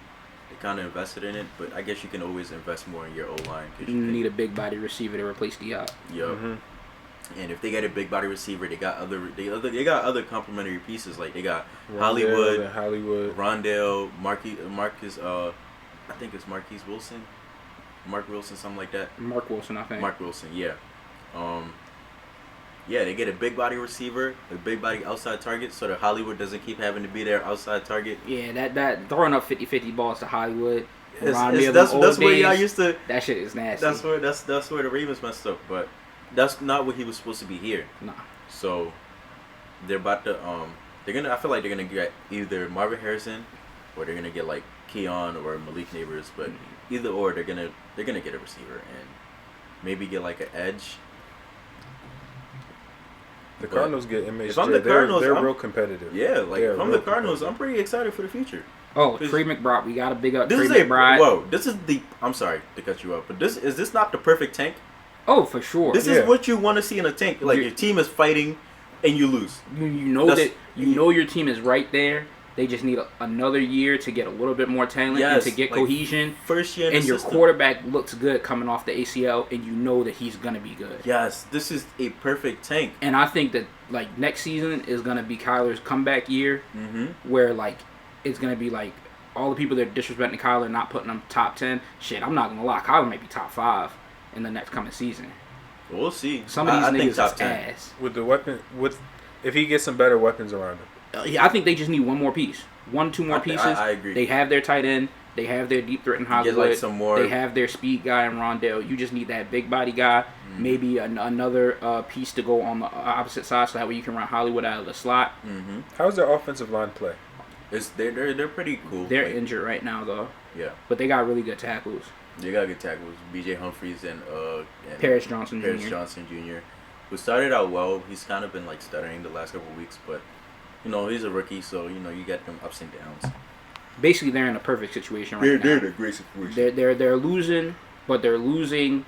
They kind of invested in it, but I guess you can always invest more in your O-line. You need a big body receiver to replace Diop. Yep. Mm-hmm. And if they get a big body receiver, they got other complementary pieces. Like they got Hollywood, Rondale, Marcus. I think it's Marquise Wilson, Mark Wilson, something like that. Mark Wilson, I think. Mark Wilson, yeah. Yeah, they get a big body receiver, a big body outside target, so that Hollywood doesn't keep having to be their outside target. Yeah, that throwing up 50-50 balls to Hollywood. That's where y'all used to. That shit is nasty. That's where the Ravens messed up, but that's not what he was supposed to be here. Nah. So they're about to I feel like they're gonna get either Marvin Harrison or they're gonna get like Keon or Malik Neighbors, but either or they're gonna get a receiver and maybe get like an edge. The Cardinals get MHJ. If I'm the Cardinals, they're real competitive. Yeah, like if I'm the Cardinals, I'm pretty excited for the future. Oh, Trey McBride, we gotta big up This Trey is McBride. Whoa, this is the. I'm sorry to cut you off, but is this not the perfect tank? Oh, for sure. This is what you want to see in a tank. Like your team is fighting, and you lose. You know your team is right there. They just need another year to get a little bit more talent and to get cohesion. First year in and the your system. Quarterback looks good coming off the ACL, and you know that he's gonna be good. Yes, this is a perfect tank. And I think that like next season is gonna be Kyler's comeback year, where like it's gonna be like all the people that are disrespecting Kyler, not putting him top 10. Shit, I'm not gonna lie, Kyler might be top 5 in the next coming season. We'll see. Some of these niggas top is 10. ass. With the weapon, if he gets some better weapons around him. Yeah, I think they just need one more piece. 1-2 more pieces. I agree. They have their tight end. They have their deep threat in Hollywood. Get like some more. They have their speed guy in Rondale. You just need that big body guy. Maybe another piece to go on the opposite side, so that way you can run Hollywood out of the slot. How's their offensive line play? They're pretty cool. They're injured right now though. Yeah. But they got really good tackles. They got good tackles. B.J. Humphries and Paris Johnson Jr. Who started out well. He's kind of been like stuttering the last couple of weeks, but you know he's a rookie, so you know you get them ups and downs. Basically, they're in a perfect situation right now. They're in a great situation. They're losing, but they're losing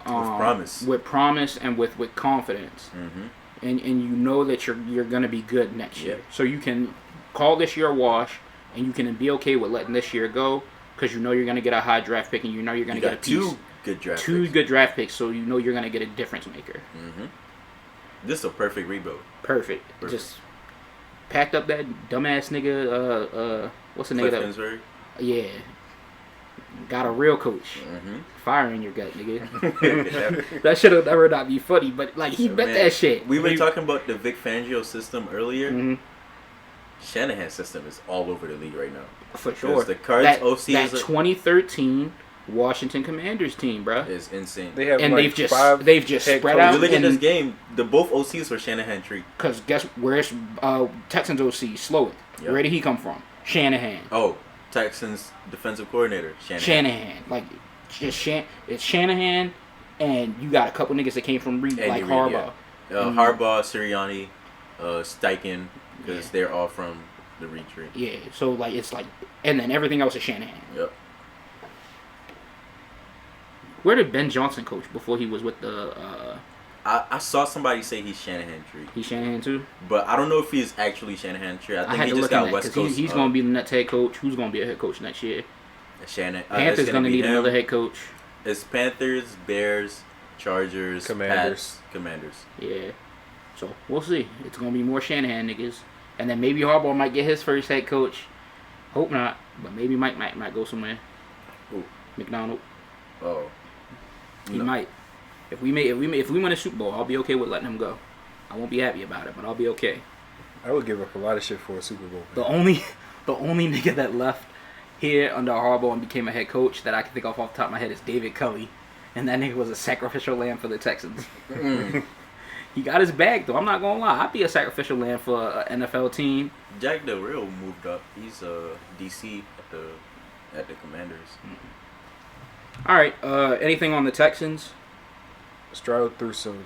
with promise and with confidence. And you know that you're gonna be good next year, so you can call this year a wash, and you can be okay with letting this year go because you know you're gonna get a high draft pick, and you know you're gonna get a piece. Two good draft picks, so you know you're gonna get a difference maker. This is a perfect rebuild. Perfect. Just packed up that dumbass nigga. What's the nigga Finsbury? Yeah. Got a real coach. Fire in your gut, nigga. That should have never not be funny, but like he bet that shit. We were talking about the Vic Fangio system earlier. Shanahan's system is all over the league right now. For sure. The Cards OC that 2013 Washington Commanders team, bro, is insane. They have and like they've just spread out. You look at this game, both OCs were Shanahan tree. Because guess where's Texans OC? Slow it. Yep. Where did he come from? Shanahan. Oh, Texans defensive coordinator Shanahan. Like it's Shanahan, and you got a couple niggas that came from Reed, like Harbaugh. Harbaugh, Sirianni, Steichen, because they're all from the Reed tree. Yeah, so like it's like, and then everything else is Shanahan. Yep. Where did Ben Johnson coach before he was with the? I saw somebody say he's Shanahan tree. He's Shanahan too. But I don't know if he's actually Shanahan tree. I think he just got West Coast. He's going to be the next head coach. Who's going to be a head coach next year? Panthers going to need another head coach. It's Panthers, Bears, Chargers, Commanders. Pats, Commanders. Yeah. So we'll see. It's going to be more Shanahan niggas, and then maybe Harbaugh might get his first head coach. Hope not, but maybe Mike might go somewhere. Who? McDonald. Oh. He might. If we win a Super Bowl, I'll be okay with letting him go. I won't be happy about it, but I'll be okay. I would give up a lot of shit for a Super Bowl. The only nigga that left here under Harbaugh and became a head coach that I can think of off the top of my head is David Culley, and that nigga was a sacrificial lamb for the Texans. He got his bag though. I'm not gonna lie. I'd be a sacrificial lamb for an NFL team. Jack Del Rio moved up. He's DC at the Commanders. All right. Anything on the Texans? Stroud threw some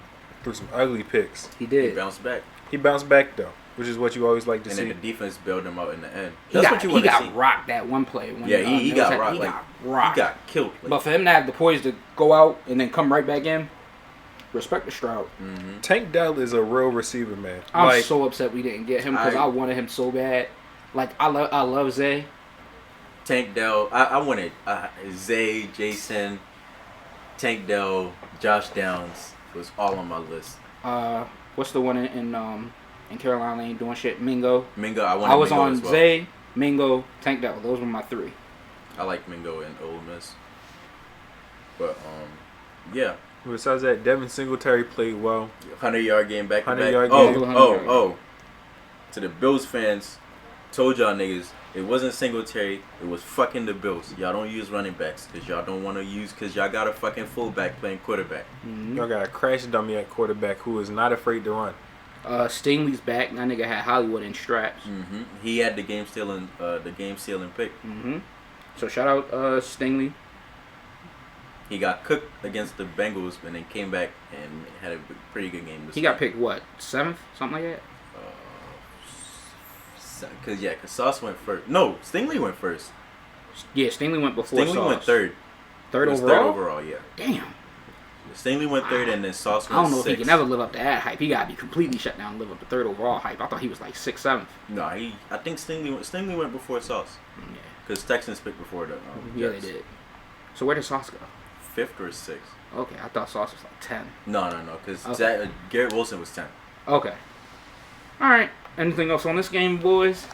ugly picks. He did. He bounced back though, which is what you always like to see. And then the defense bailed him out in the end. That's what you want to see. He got rocked that one play. When, he got rocked. He got killed. But for him to have the poise to go out and then come right back in, respect to Stroud. Tank Dell is a real receiver, man. I'm so upset we didn't get him because I wanted him so bad. Like I love Zay. Tank Dell. I wanted Zay, Jason, Tank Dell, Josh Downs was all on my list. What's the one in Carolina ain't doing shit? Mingo. I was Mingo on as well. Zay, Mingo, Tank Dell. Those were my 3. I like Mingo and Ole Miss. But yeah. Besides that, Devin Singletary played well. 100-yard game back to back. 100-yard Oh. To the Bills fans, told y'all niggas, it wasn't Singletary, it was fucking the Bills. Y'all don't use running backs because y'all don't want to use, because y'all got a fucking fullback playing quarterback. Y'all got a crash dummy at quarterback who is not afraid to run. Stingley's back. That nigga had Hollywood in straps. He had the game stealing pick. So shout out Stingley. He got cooked against the Bengals and then came back and had a pretty good game. He got picked what, 7th, something like that. Because Sauce went first. No, Stingley went first. Yeah, Stingley went before Stingley Sauce. went third. Third overall? Third overall, yeah. Damn. Stingley went third, and then Sauce I don't went know if he sixth. can ever live up to that hype. He gotta be completely shut down and live up to third overall hype. I thought he was like 6th, 7th. No, I think Stingley went before Sauce. Yeah. Because Texans picked before the Yeah, they Jets. did. So where did Sauce go? 5th or 6th. Okay, I thought Sauce was like 10. No, because Okay. Garrett Wilson was 10. Okay. All right. Anything else on this game, boys?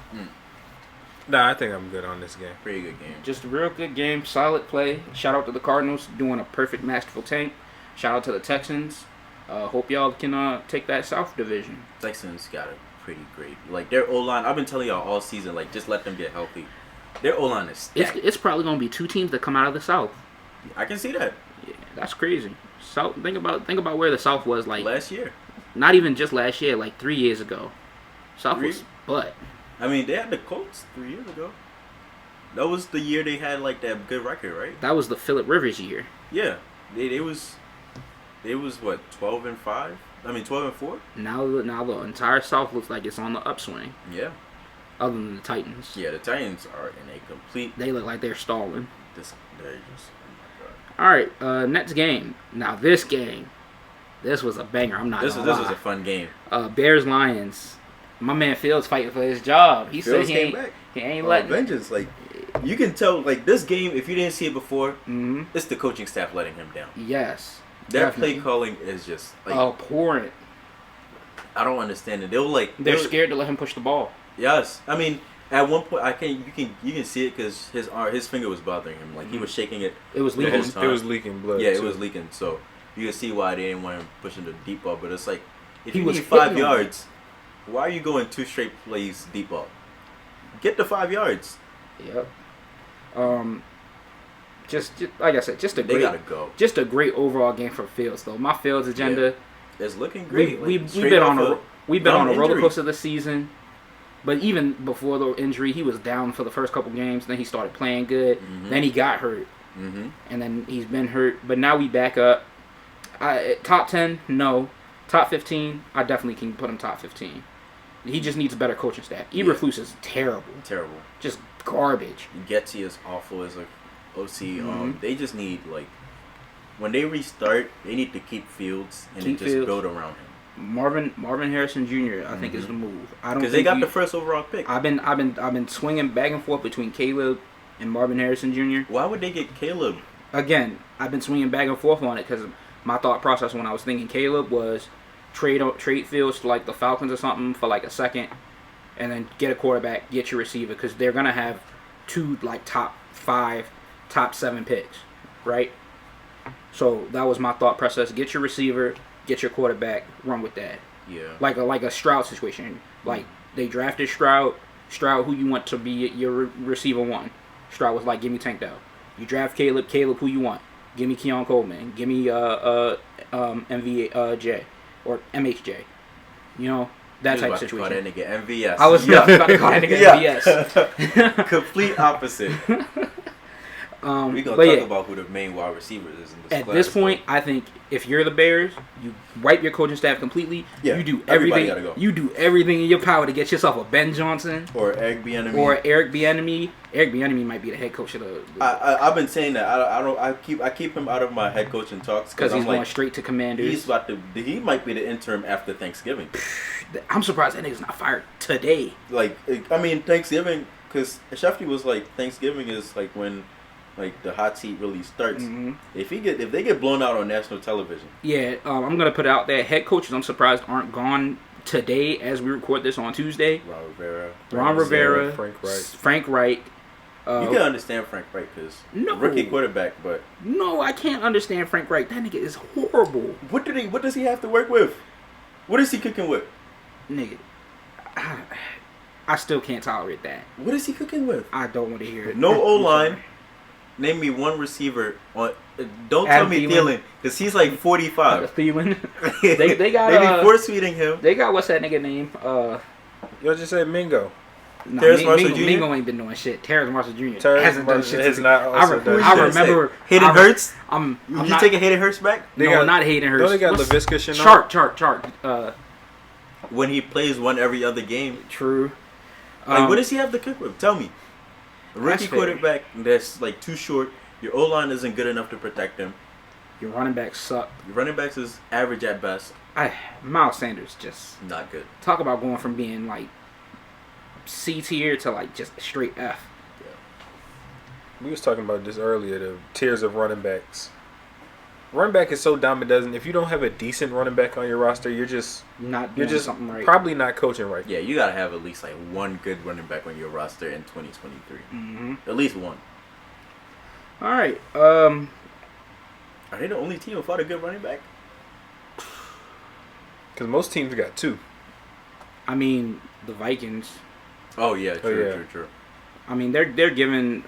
Nah, I think I'm good on this game. Pretty good game. Just a real good game, solid play. Shout out to the Cardinals doing a perfect masterful tank. Shout out to the Texans. Hope y'all can take that South division. Texans got a pretty great. Like, their O-line, I've been telling y'all all season, like, just let them get healthy. Their O-line is stacked. It's probably gonna be 2 teams that come out of the South. I can see that. Yeah, that's crazy. South. Think about where the South was like Last year. not even just last year, like 3 years ago. South was butt. I mean, they had the Colts 3 years ago. That was the year they had, like, that good record, right? That was the Phillip Rivers year. Yeah. They was what, 12-5? I mean, 12-4? Now the entire South looks like it's on the upswing. Yeah. Other than the Titans. Yeah, the Titans are in a complete... They look like they're stalling. They're just... Oh, All right, next game. Now this game, this was a banger. I'm not my God. gonna This lie. was a fun game. Bears Lions. My man Fields fighting for his job. He Fields said came back. he ain't letting. Vengeance, like, you can tell, like, this game, if you didn't see it before, Mm-hmm. it's the coaching staff letting him down. Yes. Their definitely. play calling is just, like, Abhorrent. I don't understand it. They were like... They're scared to let him push the ball. Yes. I mean, at one point, you can see it because his finger was bothering him. Like, he was shaking it. It was the leaking. whole time. It was leaking blood. Yeah, it too. was leaking. So you can see why they didn't want him pushing the deep ball. But it's like, if He you was need 5 hitting him. yards, why are you going 2 straight plays deep ball? Get the 5 yards. Yep. Just like I said, They gotta go. just a great overall game for Fields though. My Fields agenda. It's looking great. We've straight been off we've been on a roller injury. coaster this season. But even before the injury, he was down for the first couple games. Then he started playing good. Then he got hurt, and then he's been hurt. But now we back up. Top 10, no. Top 15, I definitely can put him top 15. He just needs a better coaching staff. Eberflus is terrible. Terrible. Just garbage. Getty is awful as a OC. They just need, like, when they restart, they need to keep Fields and then just build around him. Marvin Harrison Jr. I think is the move. I don't Because think they got the first overall pick. I've been swinging back and forth between Caleb and Marvin Harrison Jr. Why would they get Caleb? Again, I've been swinging back and forth on it because my thought process when I was thinking Caleb was trade Fields to like the Falcons or something for like a second, and then get a quarterback, get your receiver because they're gonna have 2 like top 5, top 7 picks, right? So that was my thought process: get your receiver, get your quarterback, run with that. Yeah. Like a Stroud situation. Like they drafted Stroud, who you want to be your receiver 1. Stroud was like, give me Tank Dell. You draft Caleb, who you want? Give me Keon Coleman. Give me MVJ or MHJ. You know, that type of situation. That nigga MVS. I was about to call that nigga MVS. Complete opposite. We're but gonna talk about who the main wide receivers is in this At class. this point, I think if you're the Bears, you wipe your coaching staff completely. Yeah, You do everybody everything. gotta go. You do everything in your power to get yourself a Ben Johnson or Eric Bieniemy. or Eric Bieniemy. Eric Bieniemy might be the head coach of the. I've been saying that. I keep him out of my head coaching talks because he's I'm going like, straight to Commanders. he might be the interim after Thanksgiving. I'm surprised that nigga's not fired today. Like, I mean, Thanksgiving, because Shefty was like, Thanksgiving is like when, like, the hot seat really starts. If they get blown out on national television. Yeah, I'm gonna put out there. Head coaches, I'm surprised aren't gone today as we record this on Tuesday. Ron Rivera, Frank Reich. you can understand Frank Reich because rookie quarterback, but no, I can't understand Frank Reich. That nigga is horrible. What does he have to work with? What is he cooking with? Nigga, I still can't tolerate that. What is he cooking with? I don't want to hear it. No O-line. Name me one receiver on. Don't tell me Thielen, because he's like 45. Thielen. they got. They be force feeding him. They got what's that nigga name? Y'all just said Mingo. No, Terrace Marshall Jr.? Mingo ain't been doing shit. Terrace Marshall Jr. hasn't done shit. I remember. Hayden Hurts. I'm You not taking Hayden Hurts back? not Hayden Hurts. Don't they got Laviska Shenault? Chark. When he plays one every other game. True. Like, what does he have to cook with? Tell me. A rookie That's fair. quarterback that's like too short. Your O-line isn't good enough to protect him. Your running backs suck. Your running backs is average at best. Miles Sanders just Not good. talk about going from being like C tier to like just straight F. We was talking about this earlier, the tiers of running backs. Running back is so dumb it doesn't. If you don't have a decent running back on your roster, you're just Something right. probably not coaching right. Yeah, you gotta have at least like one good running back on your roster in 2023. Mm-hmm. At least one. All right. Are they the only team without a good running back? Because most teams got two. I mean, the Vikings. Oh yeah, true. I mean, they're giving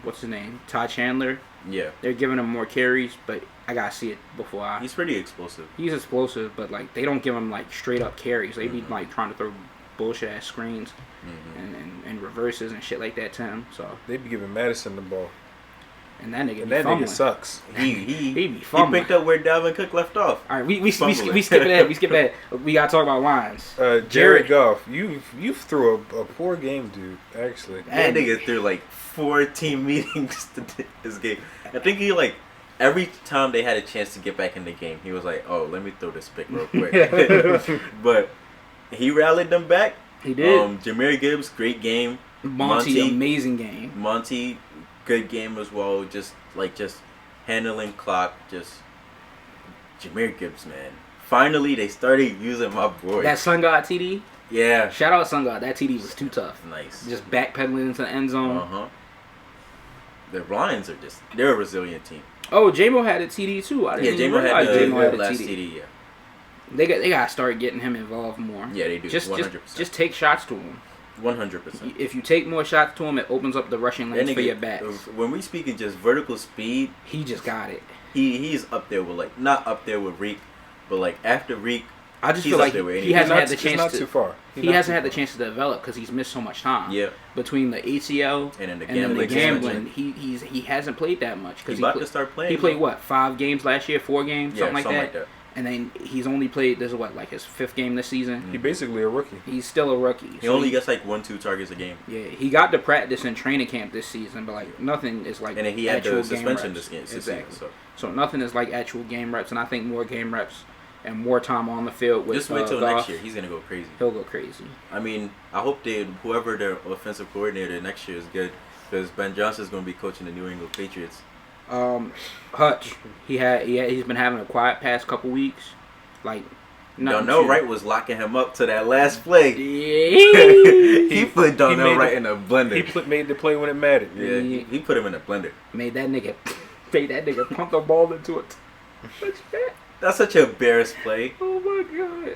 what's his name, Ty Chandler. Yeah, They're giving him more carries, but I gotta see it before I. he's pretty explosive. He's explosive, but like they don't give him like straight up carries. They be like trying to throw bullshit ass screens and reverses and shit like that to him. So They be giving Madison the ball. and that nigga And be that fumbling. nigga sucks. He be He fumbling. picked up where Dalvin Cook left off. All right, we skip Fumbling. that. We skip that. We gotta talk about Lions. Jared Goff, you threw a poor game, dude. Actually, That nigga threw like 4 team meetings to this game. I think he like every time they had a chance to get back in the game, he was like, "Oh, let me throw this pick real quick." But he rallied them back. He did. Jahmyr Gibbs, great game. Monty, amazing game. Monty, good game as well. Just handling clock. Just Jahmyr Gibbs, man. Finally, they started using my boy. That Sun God TD. Yeah. Shout out Sun God. That TD was too tough. Nice. Just backpedaling into the end zone. The Lions are they're a resilient team. Oh, J-Mo had a TD too. I Yeah, didn't even J-Mo realize had J-Mo had the a last TD. TD, yeah. They got to start getting him involved more. Yeah, they do. Just 100%. just take shots to him. 100%. If you take more shots to him, it opens up the rushing lanes for your backs. When we speak of just vertical speed, He just got it. he's up there with like not up there with Reek, but like after Reek, I just he's feel up like there with he hasn't had the He's chance not to. too far. He hasn't had the chance to develop because he's missed so much time. Yeah. Between the ACL And then the the gambling. he hasn't played that much because He's about to start playing. He played what 5 games last year, 4 games, Yeah, something like that. And then he's only played this is what like his 5th game this season. He basically a rookie. He's still a rookie. He only gets like 1-2 targets a game. Yeah, he got to practice in training camp this season, but like nothing is like And then he had actual the game suspension reps. this Exactly. season. So nothing is like actual game reps, and I think more game reps and more time on the field with Just wait till Goff, next year. He's gonna go crazy. He'll go crazy. I mean, I hope whoever their offensive coordinator next year is good, because Ben Johnson's gonna be coaching the New England Patriots. Hutch, he's been having a quiet past couple weeks. Like, Darnell Wright was locking him up to that last play. Yeah. He put Darnell Wright in a blender. He made the play when it mattered. Yeah, he put him in a blender. made that nigga pump the ball into it. That's such a Bears play. Oh my god.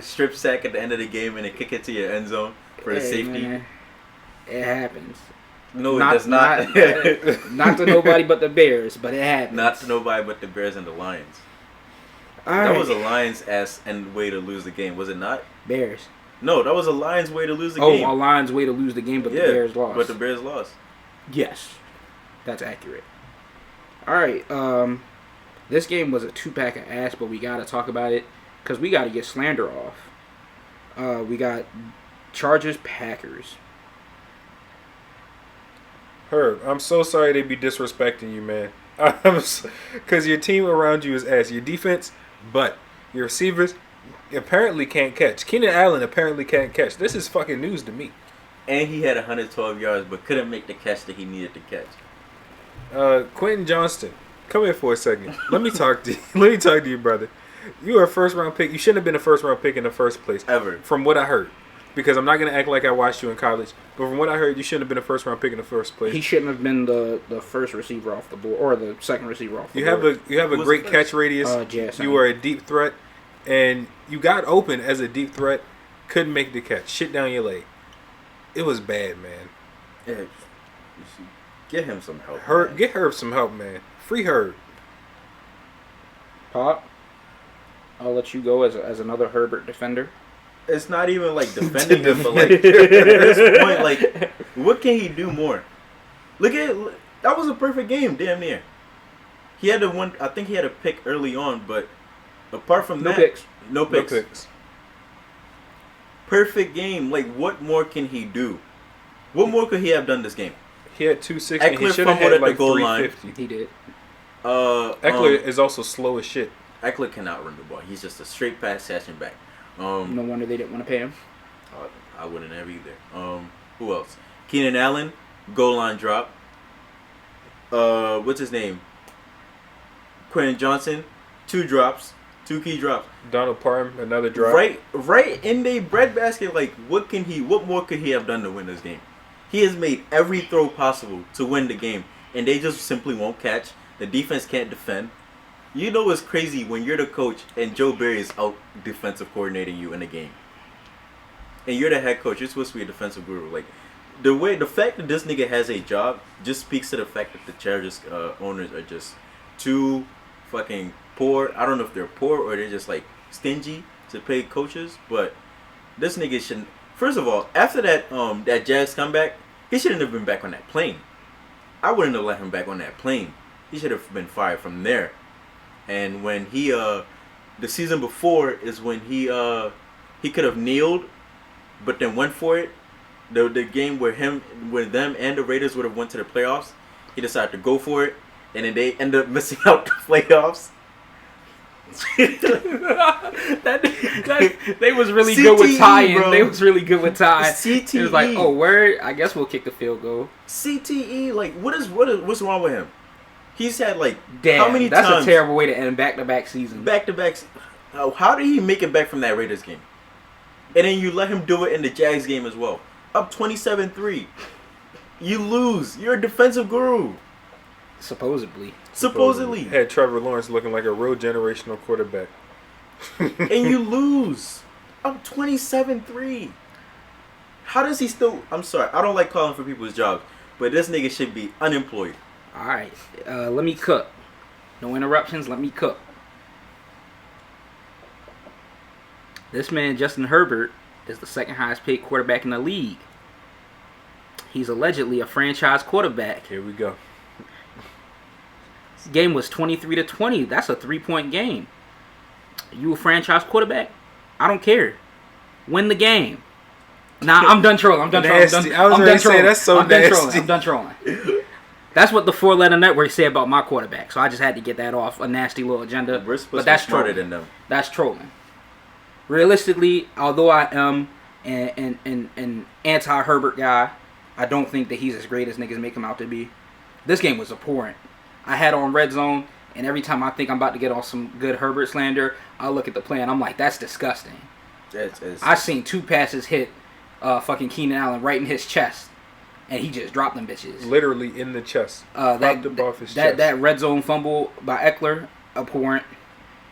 Strip sack at the end of the game and then kick it to your end zone for a safety. Man, it happens. No, it does not. Not to nobody but the Bears, but it happens. Not to nobody but the Bears and the Lions. All That right. was a Lions ass and way to lose the game, was it not? Bears. No, that was a Lions way to lose the game. Oh, a Lions way to lose the game, but the Bears lost. But the Bears lost. Yes, that's accurate. All right, this game was a 2-pack of ass, but we gotta talk about it because we gotta get slander off. We got Chargers Packers. Herb, I'm so sorry they be disrespecting you, man. Because your team around you is ass. Your defense, but your receivers apparently can't catch. Keenan Allen apparently can't catch. This is fucking news to me. And he had 112 yards, but couldn't make the catch that he needed to catch. Quentin Johnston, come here for a second. Let me talk to you. Let me talk to you, brother. You are a first-round pick. You shouldn't have been a first-round pick in the first place. Ever. From what I heard. Because I'm not going to act like I watched you in college. But from what I heard, you shouldn't have been a first-round pick in the first place. He shouldn't have been the first receiver off the board or the second receiver off the board. You have a Who was great the catch radius. Jashon. You are a deep threat. And you got open as a deep threat. Couldn't make the catch. Shit down your leg. It was bad, man. Yeah, you should get him some help. man. Get Herb some help, man. Free Herb. Pop, I'll let you go as another Herbert defender. It's not even like defending him, but like at this point, like what can he do more? Look that was a perfect game, damn near. He had I think he had a pick early on, but apart from No that, picks. no picks. No picks. Perfect game. Like what more can he do? What more could he have done this game? He had 260. He Eckler should have fumbled had at the like goal line. 350. He did. Eckler is also slow as shit. Eckler cannot run the ball. He's just a straight pass catching back. No wonder they didn't want to pay him. I wouldn't have either. Who else? Keenan Allen, goal line drop. What's his name? Quentin Johnson, 2 drops, 2 key drops. Donald Parham, another drop. Right in the breadbasket. Like, what more could he have done to win this game? He has made every throw possible to win the game, and they just simply won't catch. The defense can't defend. You know what's crazy when you're the coach and Joe Barry is out defensive coordinating you in the game, and you're the head coach. You're supposed to be a defensive guru. Like, the fact that this nigga has a job just speaks to the fact that the Chargers owners are just too fucking poor. I don't know if they're poor or they're just like stingy to pay coaches, but this nigga shouldn't. First of all, after that Jags comeback, he shouldn't have been back on that plane. I wouldn't have let him back on that plane. He should have been fired from there. And when he the season before is when he could have kneeled, but then went for it. The game where them and the Raiders would have went to the playoffs, he decided to go for it, and then they ended up missing out the playoffs. They was really CTE, good with tying. bro. They was really good with tying. CTE. It was like, oh word, I guess we'll kick the field goal. CTE, like what's wrong with him? He's had like Damn, how many that's times? a terrible way to end back-to-back season. Back-to-back. How did he make it back from that Raiders game? And then you let him do it in the Jags game as well. Up 27-3. You lose. You're a defensive guru. Supposedly. Had Trevor Lawrence looking like a real generational quarterback. And you lose. Up 27-3. How does he still... I'm sorry. I don't like calling for people's jobs. But this nigga should be unemployed. Alright. Let me cook. No interruptions. Let me cook. This man, Justin Herbert, is the second highest paid quarterback in the league. He's allegedly a franchise quarterback. Here we go. This game was 23-20. That's a 3-point game. You a franchise quarterback? I don't care. Win the game. Nah, I'm done trolling. I'm done trolling. That's so nasty. I'm done trolling. That's what the 4-letter network said about my quarterback. So I just had to get that off a nasty little agenda. We're supposed but that's to be smarter trolling. than them. That's trolling. Realistically, although I am an anti-Herbert guy, I don't think that he's as great as niggas make him out to be. This game was abhorrent. I had on Red Zone, and every time I think I'm about to get on some good Herbert slander, I look at the play and I'm like, that's disgusting. I seen 2 passes hit fucking Keenan Allen right in his chest, and he just dropped them bitches. Literally in the chest. Dropped him off his chest. That Red Zone fumble by Eckler, abhorrent.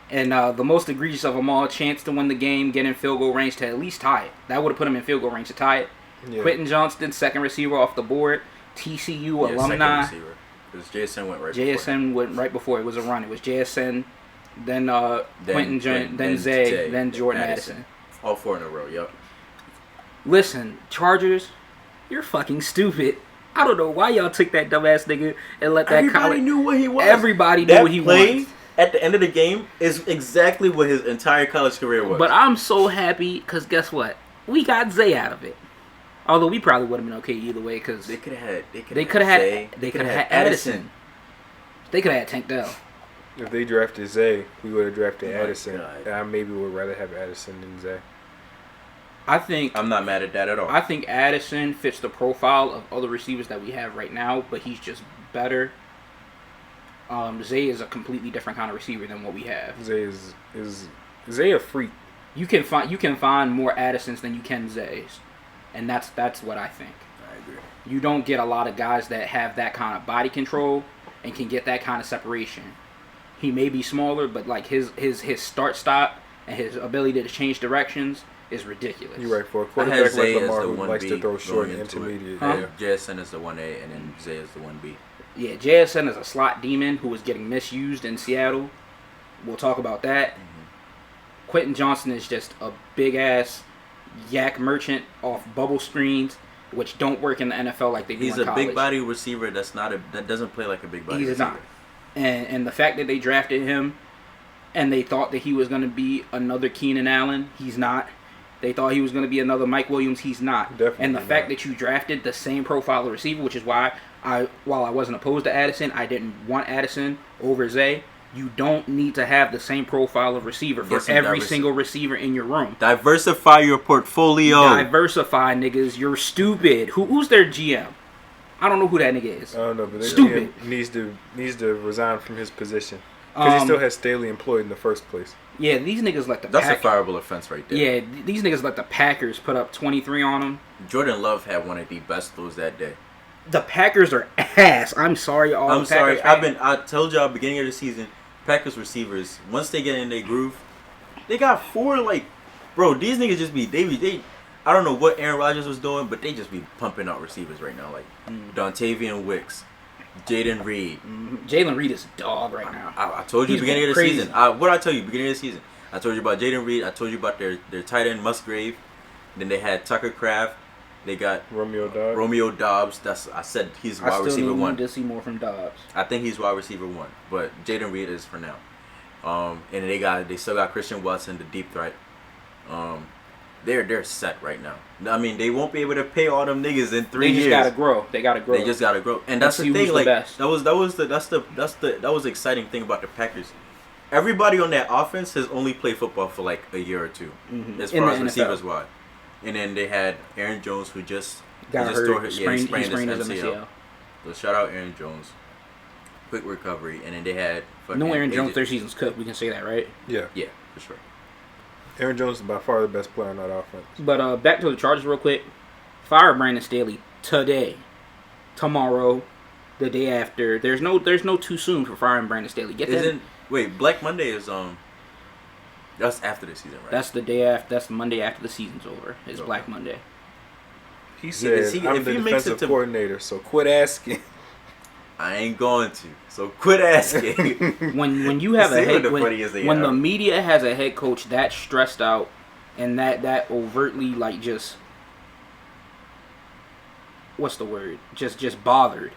And the most egregious of them all, chance to win the game, get in field goal range to at least tie it. That would have put him in field goal range to tie it. Yeah. Quentin Johnston, second receiver off the board. TCU alumni. Second receiver. Because JSN went right JSN went right before. It was a run. It was JSN, then Quentin, then Zay, then Jordan Addison. All 4 in a row, yep. Listen, Chargers, you're fucking stupid. I don't know why y'all took that dumbass nigga and let that Everybody knew what he was. Everybody knew what he was. At the end of the game is exactly what his entire college career was. But I'm so happy because guess what? We got Zay out of it. Although we probably would have been okay either way because they could have had Addison. They could have had Tank Dell. If they drafted Zay, we would have drafted Oh Addison. I maybe would rather have Addison than Zay. I'm not mad at that at all. I think Addison fits the profile of other receivers that we have right now, but he's just better. Zay is a completely different kind of receiver than what we have. Zay is Zay a freak. You can find more Addisons than you can Zays, and that's what I think. I agree. You don't get a lot of guys that have that kind of body control and can get that kind of separation. He may be smaller, but like his start stop and his ability to change directions is ridiculous. You're right. For a quarterback like Lamar who likes to throw short and intermediate. Yeah. JSN is the 1A and then Zay is the 1B. Yeah, JSN is a slot demon who was getting misused in Seattle. We'll talk about that. Mm-hmm. Quentin Johnston is just a big-ass yak merchant off bubble screens, which don't work in the NFL like they do in college. He's a big-body receiver that doesn't play like a big-body receiver. He's not. And the fact that they drafted him and they thought that he was going to be another Keenan Allen, he's not. They thought he was going to be another Mike Williams, he's not. Definitely and the not. fact that you drafted the same profile of receiver, which is why While I wasn't opposed to Addison, I didn't want Addison over Zay. You don't need to have the same profile of receiver for every single receiver in your room. Diversify your portfolio. Diversify, niggas. You're stupid. Who's their GM? I don't know who that nigga is. I don't know, but stupid. GM needs to resign from his position because he still has Staley employed in the first place. Yeah, these niggas let the That's a fireable offense right there. Yeah, these niggas let the Packers put up 23 on them. Jordan Love had one of the best throws that day. The Packers are ass. I'm sorry, all I'm the Packers sorry. fans. I told y'all beginning of the season, Packers receivers, once they get in their groove, they got 4 bro, these niggas just they I don't know what Aaron Rodgers was doing, but they just be pumping out receivers right now, like Dontavian Wicks, Jaden Reed. Jalen Reed is a dog right now. I told you beginning of the season. What did I tell you beginning of the season? I told you about Jaden Reed. I told you about their tight end Musgrave. Then they had Tucker Kraft. They got Romeo Dobbs. I said he's wide receiver 1. I still need to see more from Dobbs. I think he's wide receiver 1, but Jaden Reed is for now. And they still got Christian Watson, the deep threat. They're set right now. I mean, they won't be able to pay all them niggas in 3 years. They just gotta grow. They just gotta grow. And that's the thing. Like that was the exciting thing about the Packers. Everybody on that offense has only played football for like a year or two, as far as receivers wise. And then they had Aaron Jones, who just got hurt. He sprained his MCL. So shout out Aaron Jones. Quick recovery. And then they had no Aaron Jones. Their season's cooked. We can say that, right? Yeah, for sure. Aaron Jones is by far the best player on that offense. But back to the Chargers real quick. Fire Brandon Staley today, tomorrow, the day after. There's no too soon for firing Brandon Staley. Wait, Black Monday is that's after the season, right? That's the day after. That's the Monday after the season's over. It's okay. Black Monday. He said, "I'm the defensive coordinator, so quit asking." I ain't going to. So quit asking. when you have when the media has a head coach that stressed out and that overtly just what's the word? Just bothered.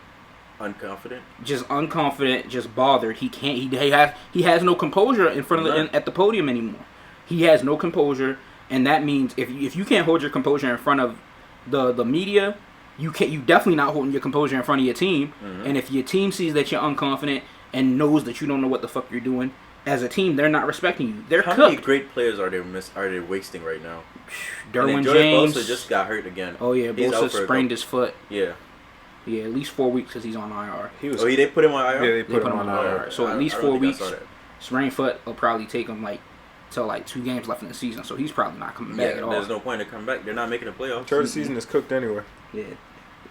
Unconfident. Just unconfident. Just bothered. He can't. He has no composure in front of at the podium anymore. He has no composure, and that means if you can't hold your composure in front of the media. You definitely not holding your composure in front of your team. And if your team sees that you're unconfident and knows that you don't know what the fuck you're doing, as a team, they're not respecting you. They're cooked. How many great players are they wasting right now? Derwin James Bosa just got hurt again. Oh yeah, Bosa sprained his foot. Yeah, at least 4 weeks because he's on IR. They put him on IR. Yeah, they put him on IR. So at least 4 weeks. Sprained foot will probably take him till 2 games left in the season. So he's probably not coming back at all. There's no point to come back. They're not making the playoffs. Third season is cooked anyway. Yeah.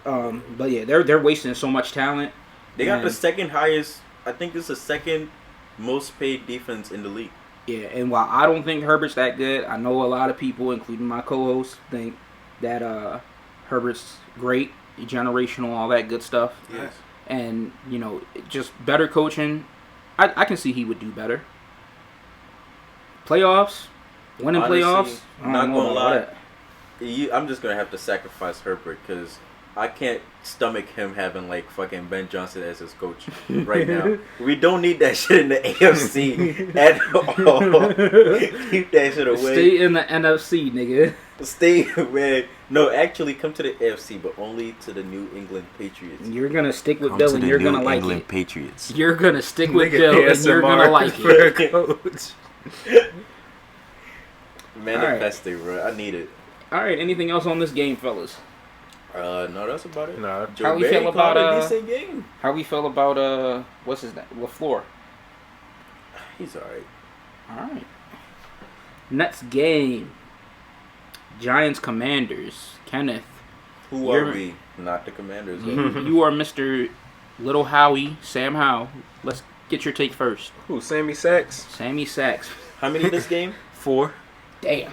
But yeah, they're wasting so much talent. They got the second highest. I think it's the second most paid defense in the league. Yeah, and while I don't think Herbert's that good, I know a lot of people, including my co-hosts, think that Herbert's great, generational, all that good stuff. Yes. And just better coaching. I can see he would do better. Playoffs, winning playoffs. Not gonna lie. I'm just gonna have to sacrifice Herbert because I can't stomach him having fucking Ben Johnson as his coach right now. We don't need that shit in the AFC at all. Keep that shit away. Stay in the NFC, nigga. Stay away. No, actually come to the AFC, but only to the New England Patriots. You're gonna stick with Bill, and you're gonna like it. New England Patriots. You're gonna stick with Bill, and you're gonna like it. Coach. Manifesting, right. Bro. I need it. All right. Anything else on this game, fellas? No, that's about it. Nah. How we feel about a decent game? How we feel about what's his name? LaFleur. He's alright. All right. Next game. Giants Commanders. Kenneth. Who are we? Not the Commanders. You are Mr. Little Howie, Sam Howe. Let's get your take first. Who? Sammy Sacks. Sammy Sacks. How many in this game? 4. Damn.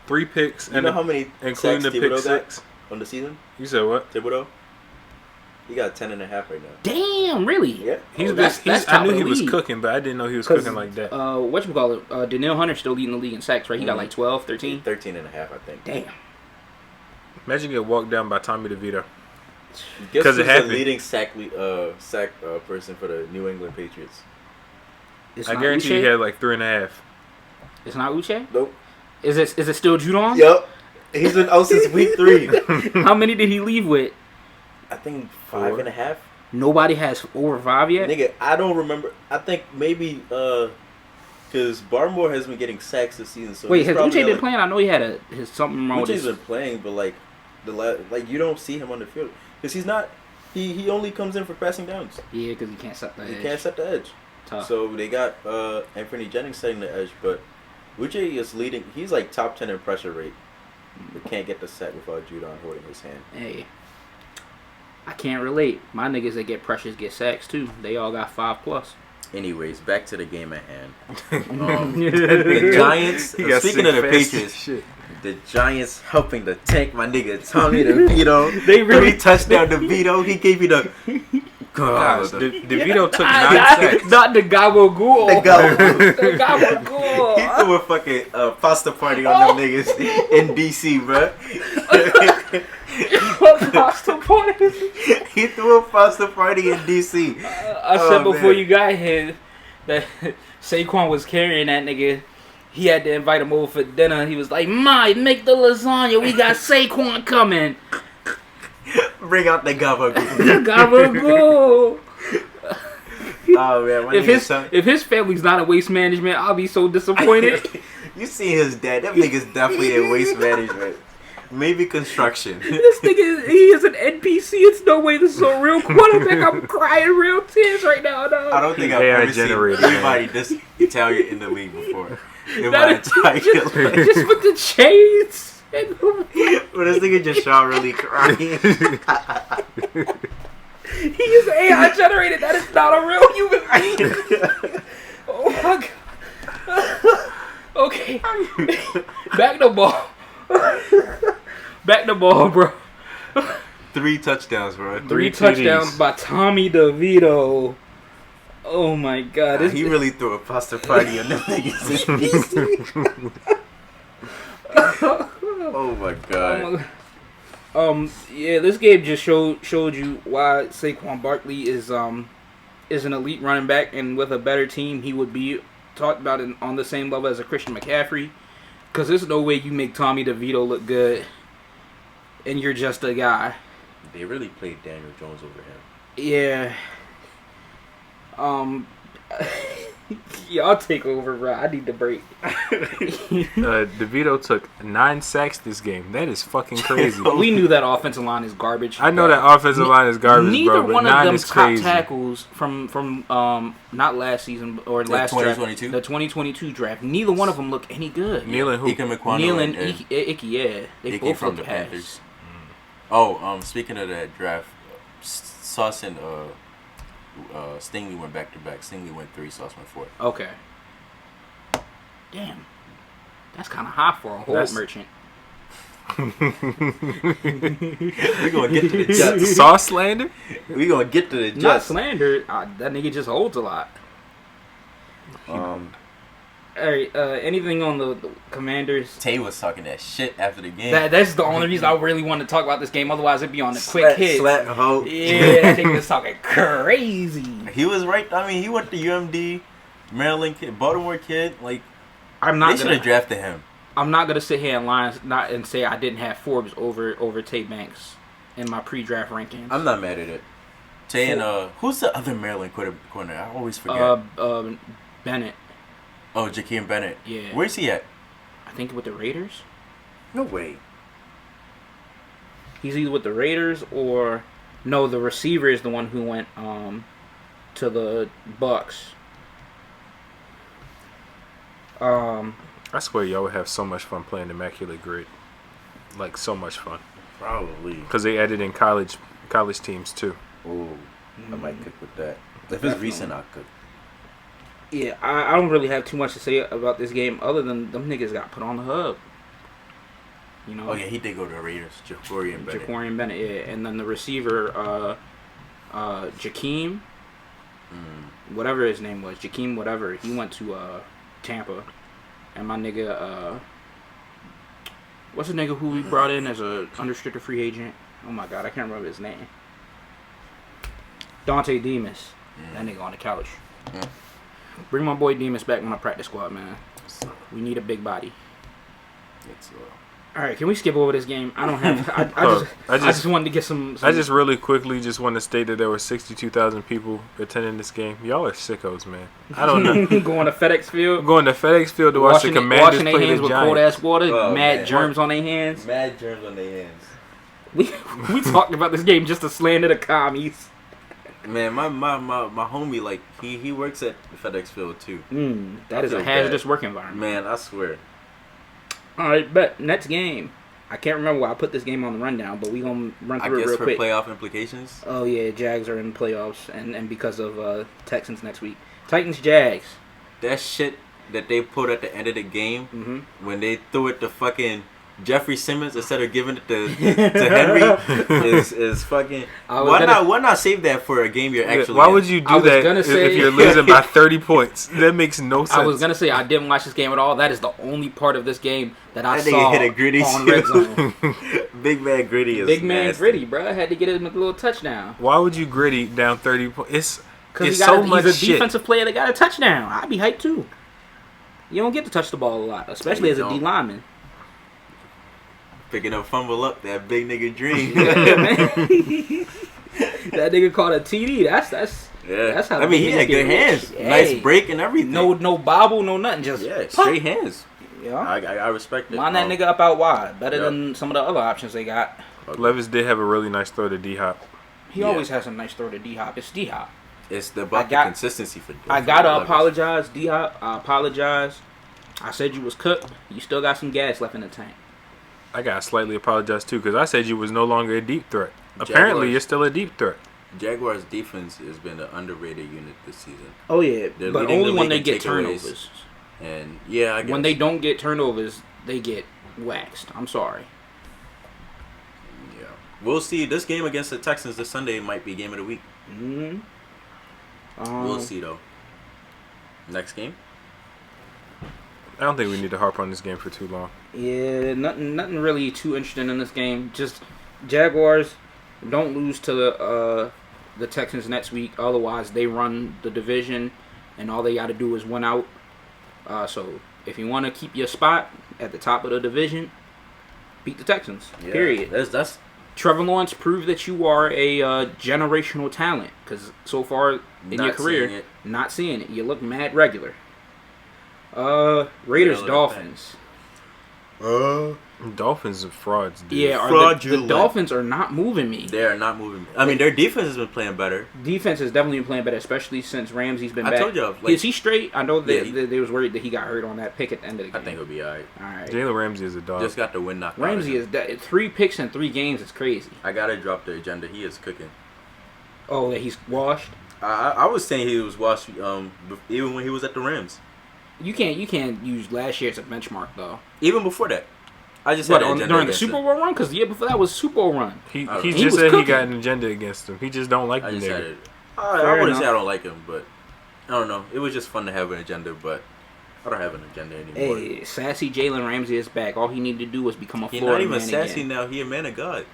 3 picks. You know how many including the pick 6 on the season? You said what? Thibodeau? He got 10.5 right now. Damn, really? Yeah. I knew he was cooking, but I didn't know he was cooking like that. Whatchamacallit? Danielle Hunter's still leading the league in sacks, right? He got 12, 13? 13.5, I think. Damn. Imagine you get walked down by Tommy DeVito. Guess who's the leading sack person for the New England Patriots? I guarantee Uche? He had 3.5. It's not Uche? Nope. Is it still Judon? Yep. He's been out since week 3. How many did he leave with? I think 5.5. Nobody has over 5 yet? Nigga, I don't remember. I think maybe because Barmore has been getting sacks this season. So wait, has Uche been playing? I know he had his something wrong with his... Uche's been playing, but like you don't see him on the field because he's not. He only comes in for passing downs. Yeah, because he can't set the edge. He can't set the edge. Tough. So they got Anthony Jennings setting the edge, but Uche is leading. He's like top 10 in pressure rate. But can't get the sack without Judon holding his hand. Hey, I can't relate. My niggas that get pressures get sacks too. They all got 5+. Anyways, back to the game at hand. The Giants. Speaking of the Patriots, the Giants helping to tank my nigga Tommy DeVito. They really 3 touchdown DeVito. He gave you the. Gosh, DeVito took 9 sacks. Not the gabagool. The gabagool. He threw a fucking pasta party on them niggas in DC, bro. Pasta party. He threw a pasta party in DC. I said before you got here that Saquon was carrying that nigga. He had to invite him over for dinner. He was like, make the lasagna. We got Saquon coming. Bring out the gabagool. The gabagool. Oh man, if his family's not in waste management, I'll be so disappointed. You see his dad. That nigga's definitely in waste management. Maybe construction. This nigga, he is an NPC. It's no way this is a real quarterback. I'm crying real tears right now. No. I don't think I've ever seen anybody this Italian in the league before. In my entire life. Just with the chains. Well, this nigga Jashon really crying. He is AI generated. That is not a real human being. Oh my god. Okay. Back the ball. Back the ball, bro. 3 touchdowns, bro. 3 touchdowns by Tommy DeVito. Oh my god. He really threw a pasta party on them niggas. Oh my god. Yeah, this game just showed you why Saquon Barkley is an elite running back, and with a better team, he would be talked about on the same level as a Christian McCaffrey. Because there's no way you make Tommy DeVito look good, and you're just a guy. They really played Daniel Jones over him. Yeah. Y'all take over, bro. I need the break. DeVito took 9 sacks this game. That is fucking crazy. We knew that offensive line is garbage. I know that offensive line is garbage, neither bro, but one 9 of them is top crazy. tackles from not last season or last 2022? draft, the 2022 draft. Neither one of them look any good. Neil and who? Neil and Icky, yeah. They both from look the ass. Panthers. Oh, speaking of that draft, Sauce and Stingley went back to back. Stingley went 3, Sauce went 4. Okay. Damn. That's kind of hot for a whole merchant. We're gonna get to the Jets. Sauce slander? We're gonna get to the Jets. Not slander. That nigga just holds a lot. Alright, anything on the Commanders? Tay was talking that shit after the game. That's the only reason I really want to talk about this game. Otherwise, it'd be on the quick hit. Slat hoe. Yeah, that nigga was talking crazy. He was right. I mean, he went to UMD, Maryland kid, Baltimore kid. Like, they should have drafted him. I'm not gonna sit here and lie and say I didn't have Forbes over Tay Banks in my pre-draft rankings. I'm not mad at it. Tay and who's the other Maryland corner? I always forget. Bennett. Oh, Jakeem Bennett. Yeah. Where's he at? I think with the Raiders. No way. He's either with the Raiders or no. The receiver is the one who went to the Bucks. I swear y'all would have so much fun playing Immaculate Grid. Like, so much fun. Probably. Because they added in college teams, too. Oh, I might cook with that. If it's recent, I'll cook. Yeah, I don't really have too much to say about this game other than them niggas got put on the hub. You know? Oh, yeah, he did go to the Raiders. Jacorian Bennett, yeah. And then the receiver, Jakeem, whatever his name was, Jakeem whatever, he went to Tampa. And my nigga, what's the nigga who we brought in as a unrestricted free agent? Oh my god, I can't remember his name. Dante Demas. That nigga on the couch. Bring my boy Demas back on the practice squad, man. We need a big body. All right, can we skip over this game? I don't have. I just wanted to get some. I just really quickly just want to state that there were 62,000 people attending this game. Y'all are sickos, man. I don't know. Going to FedEx Field. Going to FedEx Field to watch the Commanders play the Giants. With cold ass water, mad germs on their hands. Mad germs on their hands. We talked about this game just to slander the commies. Man, my homie, like he works at FedEx Field too. That is a hazardous work environment. Man, I swear. All right, but next game. I can't remember why I put this game on the rundown, but we gonna run through it real quick. I guess for playoff implications. Oh yeah, Jags are in playoffs, and because of Texans next week. Titans Jags. That shit that they put at the end of the game when they threw it to fucking Jeffrey Simmons instead of giving it to Henry is fucking. Why not save that for a game you're actually? Why would you do that if you're losing by 30 points? That makes no sense. I was gonna say I didn't watch this game at all. That is the only part of this game that I saw hit a gritty on Red Zone. Big man gritty is big man nasty. gritty, bro. I had to get him a little touchdown. Why would you gritty down 30 points? It's because so much he's a shit. defensive player that got a touchdown. I'd be hyped too. You don't get to touch the ball a lot, especially as a D lineman. Picking up fumble up that big nigga dream. That nigga caught a TD. That's how. I mean, he had good hands. Hey, nice break and everything. No bobble, no nothing. Just straight hands. Yeah, I respect it. Line that nigga up out wide. Better than some of the other options they got. Levis did have a really nice throw to D-Hop. He always has a nice throw to D-Hop. It's D-Hop. It's about the consistency for I gotta apologize, D-Hop. I apologize. I said you was cooked. You still got some gas left in the tank. I gotta slightly apologize too because I said you was no longer a deep threat. Apparently, you're still a deep threat. Jaguars' defense has been an underrated unit this season. Oh yeah, but only when they get turnovers. And yeah, I guess. When they don't get turnovers, they get waxed. I'm sorry. Yeah, we'll see. This game against the Texans this Sunday might be game of the week. We'll see though. Next game. I don't think we need to harp on this game for too long. Yeah, nothing really too interesting in this game. Just Jaguars don't lose to the Texans next week. Otherwise, they run the division, and all they got to do is win out. So if you want to keep your spot at the top of the division, beat the Texans. Yeah, period. That's Trevor Lawrence proved that you are a generational talent because so far in your career, not seeing it. You look mad regular. Raiders Dolphins. Dolphins are frauds, dude. Yeah, the Dolphins are not moving me. They are not moving me. I mean, their defense has been playing better. Defense has definitely been playing better, especially since Ramsey's been back. I told y'all. Is he straight? I know they was worried that he got hurt on that pick at the end of the game. I think he'll be all right. All right. Jalen Ramsey is a dog. Just got the win knocked out. Ramsey is 3 picks in 3 games. It's crazy. I gotta drop the agenda. He is cooking. Oh, that he's washed? I was saying he was washed even when he was at the Rams. You can't use last year as a benchmark though. Even before that, I just had an agenda during the Super Bowl run because the year before that was Super Bowl run. He just said cooking. He got an agenda against him. He just don't like the nigga. I wouldn't say I don't like him, but I don't know. It was just fun to have an agenda, but I don't have an agenda anymore. Hey, sassy Jalen Ramsey is back. All he needed to do was become a Florida man again. He's not even sassy now. He a man of God.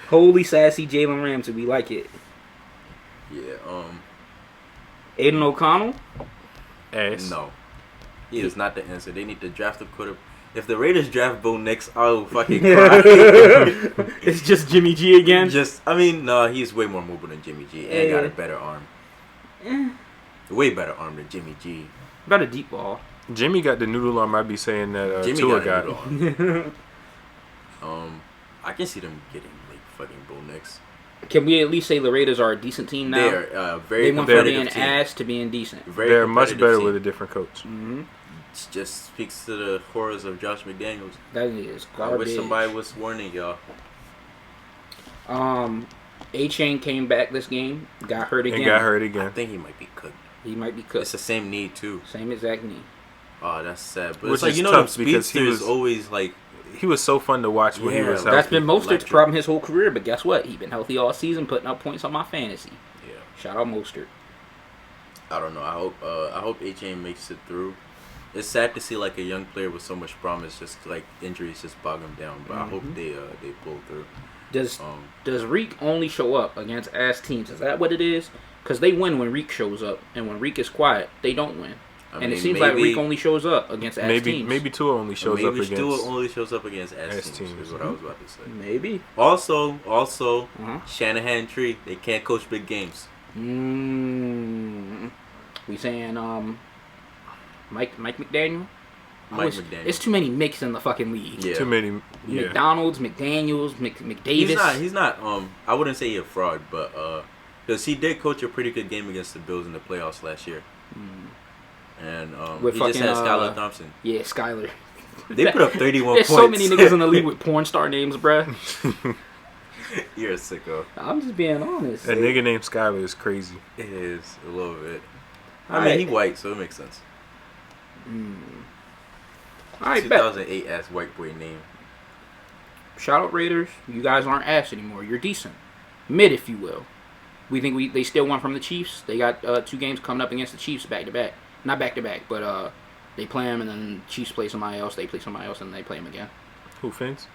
Holy sassy Jalen Ramsey. We like it. Yeah. Aiden O'Connell? Ass. No. He is not the answer. They need to draft a quarterback. If the Raiders draft Bo Nix, I'll fucking cry. It's just Jimmy G again? No, he's way more mobile than Jimmy G and got a better arm. Way better arm than Jimmy G. About a deep ball. Jimmy got the noodle arm. I'd be saying that Jimmy Tua got it. I can see them getting like fucking Bo Nix. Can we at least say the Raiders are a decent team now? They went from being ass to being decent. They're much better with a different coach. Mm-hmm. It just speaks to the horrors of Josh McDaniels. That is garbage. I wish somebody was warning y'all. A-Chain came back this game, got hurt again. I think he might be cooked. He might be cooked. It's the same knee too. Same exact knee. Oh, that's sad. But which it's like, is tough because he was always like. He was so fun to watch when he was healthy. That's been Mostert's problem his whole career, but guess what? He's been healthy all season, putting up points on my fantasy. Yeah. Shout out Mostert. I don't know. I hope A-Chain makes it through. It's sad to see like a young player with so much promise, just like injuries just bog him down. But I hope they pull through. Does Reek only show up against ass teams? Is that what it is? Because they win when Reek shows up, and when Reek is quiet, they don't win. And it seems like Reek only shows up against ass teams. Maybe Tua only shows up against. Maybe Tua only shows up against ass teams. Is what I was about to say. Maybe. Also, Shanahan tree. They can't coach big games. We saying Mike McDaniel. McDaniel. It's too many Micks in the fucking league. Yeah. Too many. Yeah. McDonald's, McDaniels, McDavis. He's not. I wouldn't say he's a fraud, but because he did coach a pretty good game against the Bills in the playoffs last year. And With he fucking, just had Skylar Thompson. Yeah, Skylar. They put up 31 There's points. so many niggas in the league with porn star names, bruh. You're a sicko. I'm just being honest. A nigga named Skylar is crazy. It is a little bit. All I mean, right. he white, so it makes sense. All right, bet. 2008 ass white boy name. Shout out Raiders. You guys aren't ass anymore. You're decent. Mid, if you will. We think they still won from the Chiefs. They got 2 games coming up against the Chiefs back to back. Not back to back, but they play them and then Chiefs play somebody else. They play somebody else and they play them again. Who, Fins?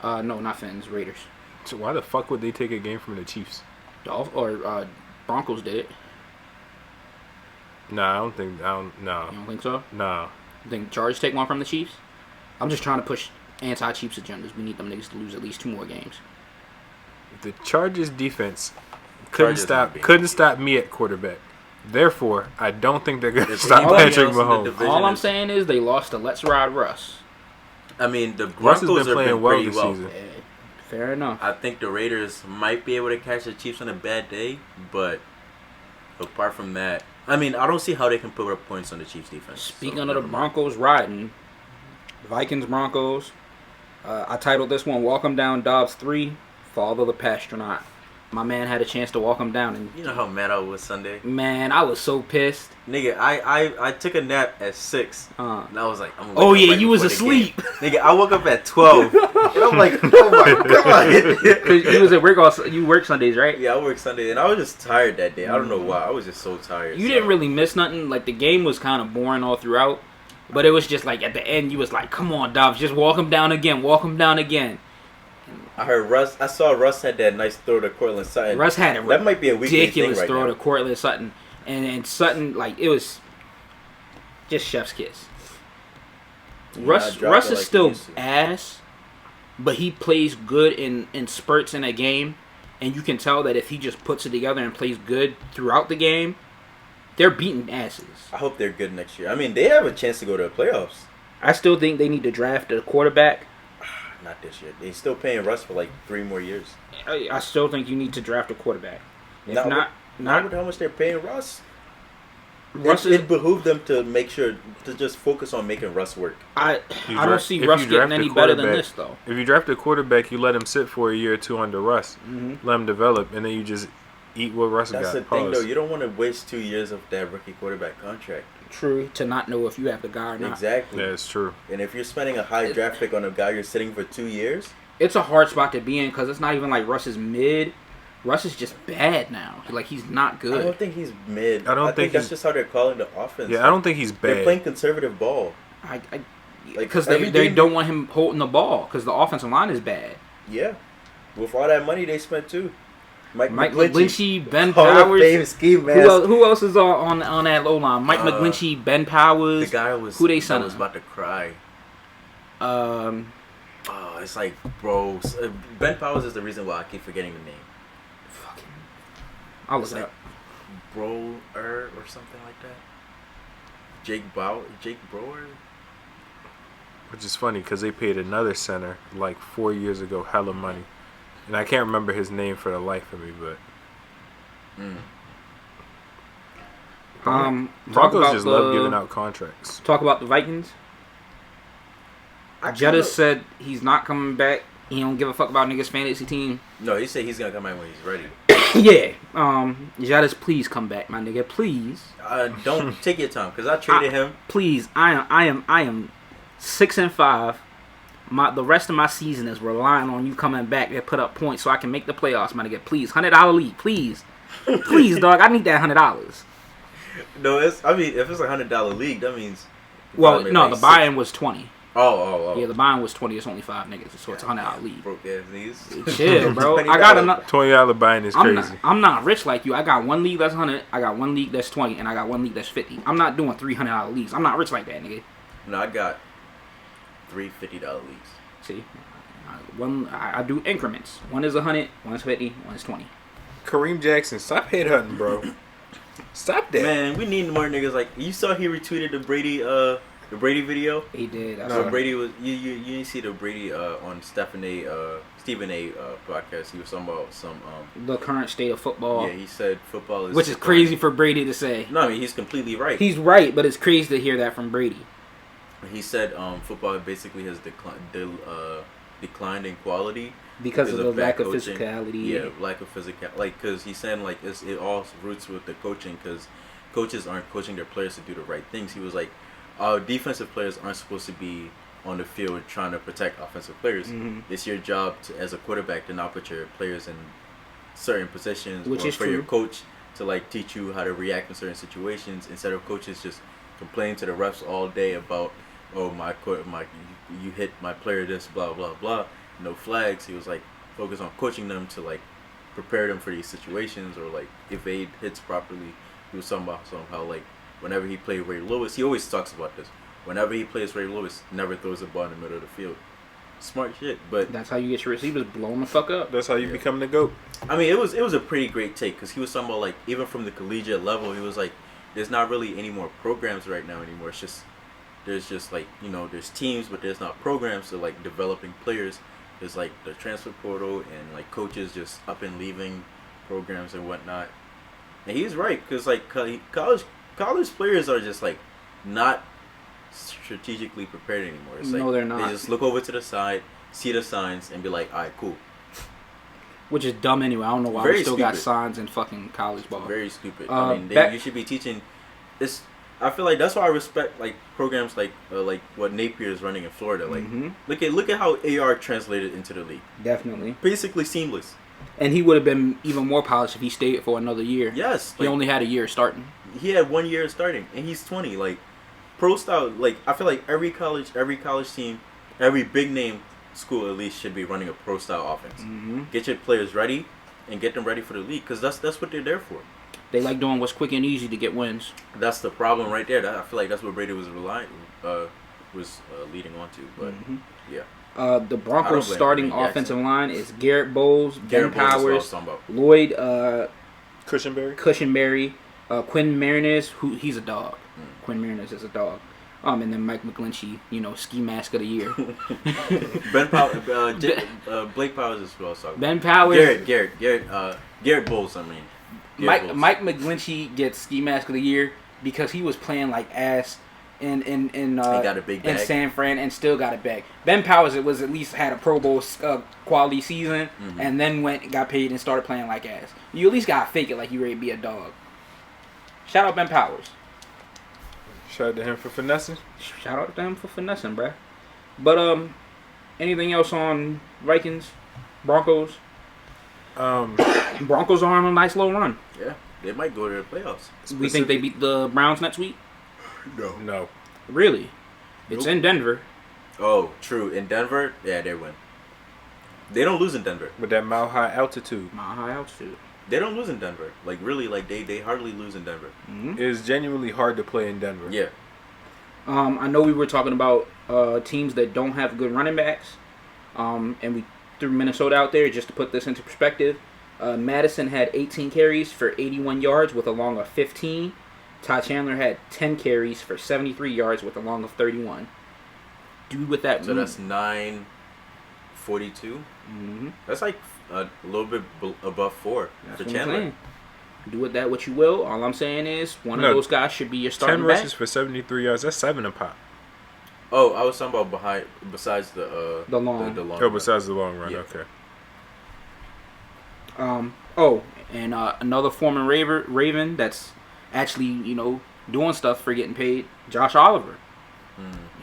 No, not Fins. Raiders. So why the fuck would they take a game from the Chiefs? Broncos did it. Nah, I don't. You don't think so? Nah. You think Chargers take one from the Chiefs? I'm just trying to push anti-Chiefs agendas. We need them niggas to lose at least 2 more games. The Chargers defense couldn't stop me at quarterback. Therefore, I don't think they're gonna stop Patrick Mahomes. All I'm saying is they lost to Let's Ride Russ. I mean, the Russ has Broncos been playing well this season. Yeah, fair enough. I think the Raiders might be able to catch the Chiefs on a bad day, but apart from that, I mean, I don't see how they can put up points on the Chiefs defense. Speaking of the Broncos riding, Vikings Broncos. I titled this one "Walk 'em Down Dobbs 3, Father the Pastronaut." My man had a chance to walk him down, and you know how mad I was Sunday. Man, I was so pissed. Nigga, I took a nap at 6, and I was like, I'm gonna oh wake up yeah, right you was before the asleep. game. Nigga, I woke up at 12, and I'm like, oh my god. You was at work you work Sundays, right? Yeah, I work Sunday, and I was just tired that day. I don't know why. I was just so tired. You didn't really miss nothing. Like the game was kind of boring all throughout, but it was just like at the end, you was like, come on, Dobbs, just walk him down again, walk him down again. I heard Russ. I saw Russ had that nice throw to Cortland Sutton. Russ had a that might be a ridiculous thing right throw now. to Cortland Sutton, and Sutton, like, it was just chef's kiss. Russ is like still ass, but he plays good in spurts in a game, and you can tell that if he just puts it together and plays good throughout the game, they're beating asses. I hope they're good next year. I mean, they have a chance to go to the playoffs. I still think they need to draft a quarterback. Not this year. They're still paying Russ for like 3 more years. I still think you need to draft a quarterback. If not with how much they're paying Russ. Russ It behooved them to make sure to just focus on making Russ work. I don't see Russ getting any better than this though. If you draft a quarterback, you let him sit for a year or 2 under Russ, let him develop, and then you just eat what Russ got. That's the thing though. You don't want to waste 2 years of that rookie quarterback contract. True, to not know if you have the guy or not. Exactly. That's true. And if you're spending a high draft pick on a guy you're sitting for 2 years, it's a hard spot to be in because it's not even like Russ is mid. Russ is just bad now. Like, he's not good. I don't think he's mid. I think that's just how they're calling the offense. Yeah, I don't think he's bad. They're playing conservative ball. Because they don't want him holding the ball because the offensive line is bad. Yeah. With all that money they spent too. Mike McGlinchey, Ben Hall of Powers. Fame ski mask. Who else is on that low line? Mike McGlinchey, Ben Powers. The guy was who they signed? was about to cry. Oh, it's like, bro. Ben Powers is the reason why I keep forgetting the name. Fucking. I'll look it up. Broer or something like that. Jake Broer. Which is funny because they paid another center like 4 years ago hella money. And I can't remember his name for the life of me, but Broncos just love giving out contracts. Talk about the Vikings. Jetta said he's not coming back. He don't give a fuck about niggas' fantasy team. No, he said he's gonna come back when he's ready. Yeah. Jettas, please come back, my nigga. Please. Don't take your time, because I traded him. Please, I am 6-5. The rest of my season is relying on you coming back to put up points so I can make the playoffs, my nigga. Please, $100 league, please, please, dog. I need that $100. No, if it's $100 league, that means. Well, no, the buy-in was $20. Oh. Yeah, the buying was 20. It's only 5 niggas, so it's $100 league. Broke ass niggas. Chill, bro. I got enough. $20 buying is crazy. I'm not rich like you. I got one league that's 100. I got one league that's 20, and I got one league that's 50. I'm not doing $300 leagues. I'm not rich like that, nigga. No, I got 3 $50 leagues. See, I do increments. One is 100, one is 50, one is 20. Kareem Jackson, stop headhunting, bro. Stop that. Man, we need more niggas like you saw. He retweeted the Brady video. He did. So Brady was you didn't see the Brady on Stephen A. podcast. He was talking about some the current state of football. Yeah, he said football is, which is crazy for Brady to say. No, I mean he's completely right. He's right, but it's crazy to hear that from Brady. He said football basically has declined in quality because of the lack of coaching. physicality. Yeah, lack of physicality. Like, because he's saying like it all roots with the coaching, because coaches aren't coaching their players to do the right things. He was like, defensive players aren't supposed to be on the field trying to protect offensive players. Mm-hmm. It's your job as a quarterback to not put your players in certain positions, which is for true. Your coach to like teach you how to react in certain situations, instead of coaches just complaining to the refs all day about, oh you hit my player this, blah blah blah, no flags. He was like focus on coaching them to like prepare them for these situations, or like evade hits properly. He was talking about somehow like whenever he played Ray Lewis, he always talks about this. Whenever he plays Ray Lewis, never throws the ball in the middle of the field. Smart shit, but that's how you get your receivers blown the fuck up. That's how you become the GOAT. I mean, it was a pretty great take, because he was talking about like even from the collegiate level, he was like, there's not really any more programs right now anymore. It's just there's just like, you know, there's teams, but there's not programs. So like developing players, there's like the transfer portal and like coaches just up and leaving programs and whatnot. And he's right, because like college players are just like not strategically prepared anymore. It's like, no, they're not. They just look over to the side, see the signs, and be like, all right, cool. Which is dumb anyway. I don't know why we still got signs in fucking college ball. Very stupid. I mean, you should be teaching. I feel like that's why I respect like programs like what Napier is running in Florida. Like, look at how AR translated into the league. Definitely. Basically seamless. And he would have been even more polished if he stayed for another year. Yes. He only had a year starting. He had 1 year starting, and he's 20. Like, pro style. Like, I feel like every college team, every big name school at least should be running a pro style offense. Mm-hmm. Get your players ready and get them ready for the league, because that's what they're there for. They like doing what's quick and easy to get wins. That's the problem right there. I feel like that's what Brady was leading on to. But yeah. The Broncos starting offensive line is Garrett Bowles, Ben Powers, Lloyd Cushenberry, Quinn Mariners, he's a dog. Quinn Mariners is a dog. And then Mike McGlinchey, ski mask of the year. Blake Powers is who I was talking about. Ben Powers. Garrett Bowles, I mean. Mike McGlinchey gets ski mask of the year because he was playing like ass in got a big bag. in San Fran and still got a bag. Ben Powers was at least had a Pro Bowl quality season, and then got paid and started playing like ass. You at least gotta fake it like you ready to be a dog. Shout out Ben Powers. Shout out to him for finessing. Shout out to him for finessing, bruh. But anything else on Vikings, Broncos? Broncos are on a nice low run. Yeah, they might go to the playoffs. We think they beat the Browns next week? No. Really? It's in Denver. Oh, true. In Denver, yeah, they win. They don't lose in Denver. With that mile high altitude. They don't lose in Denver. Like, really, like they hardly lose in Denver. Mm-hmm. It's genuinely hard to play in Denver. Yeah. I know we were talking about teams that don't have good running backs. And we threw Minnesota out there just to put this into perspective. Madison had 18 carries for 81 yards with a long of 15. Todd Chandler had 10 carries for 73 yards with a long of 31. Dude with that. So that's 9:42. That's like a little bit above 4 for Chandler. Do with that what you will. All I'm saying is one of those guys should be your starting 10 rushes for 73 yards. That's 7 a pop. Oh, I was talking about besides the long. Oh, besides the long run. Yeah. Okay. And another former Raven that's actually doing stuff for getting paid. Josh Oliver.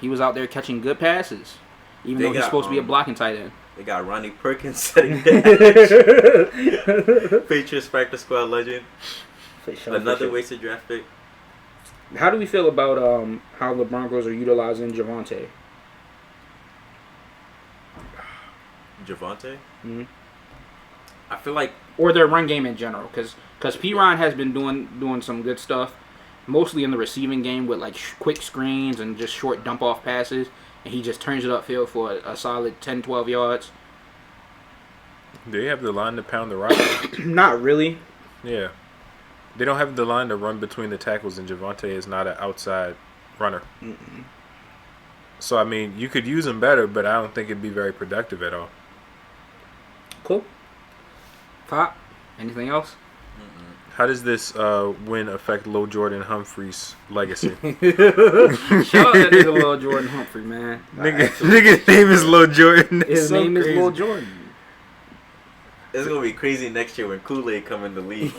He was out there catching good passes, even though he's supposed to be a blocking tight end. They got Ronnie Perkins setting the Patriots practice squad legend. Another wasted draft pick. How do we feel about how the Broncos are utilizing Javonte? Javonte. Mm-hmm. I feel like, or their run game in general, because Piron has been doing some good stuff, mostly in the receiving game with like quick screens and just short dump off passes, and he just turns it upfield for a solid 10, 12 yards. Do they have the line to pound the rock? Not really. Yeah. They don't have the line to run between the tackles, and Javonte is not an outside runner. Mm-mm. So, I mean, you could use him better, but I don't think it'd be very productive at all. Cool. Pop, anything else? How does this win affect Lil Jordan Humphrey's legacy? Shout out that nigga Lil Jordan Humphrey, man. Nigga's name is Lil Jordan. His name is Lil Jordan. it's gonna be crazy next year when Kool-Aid come in the league.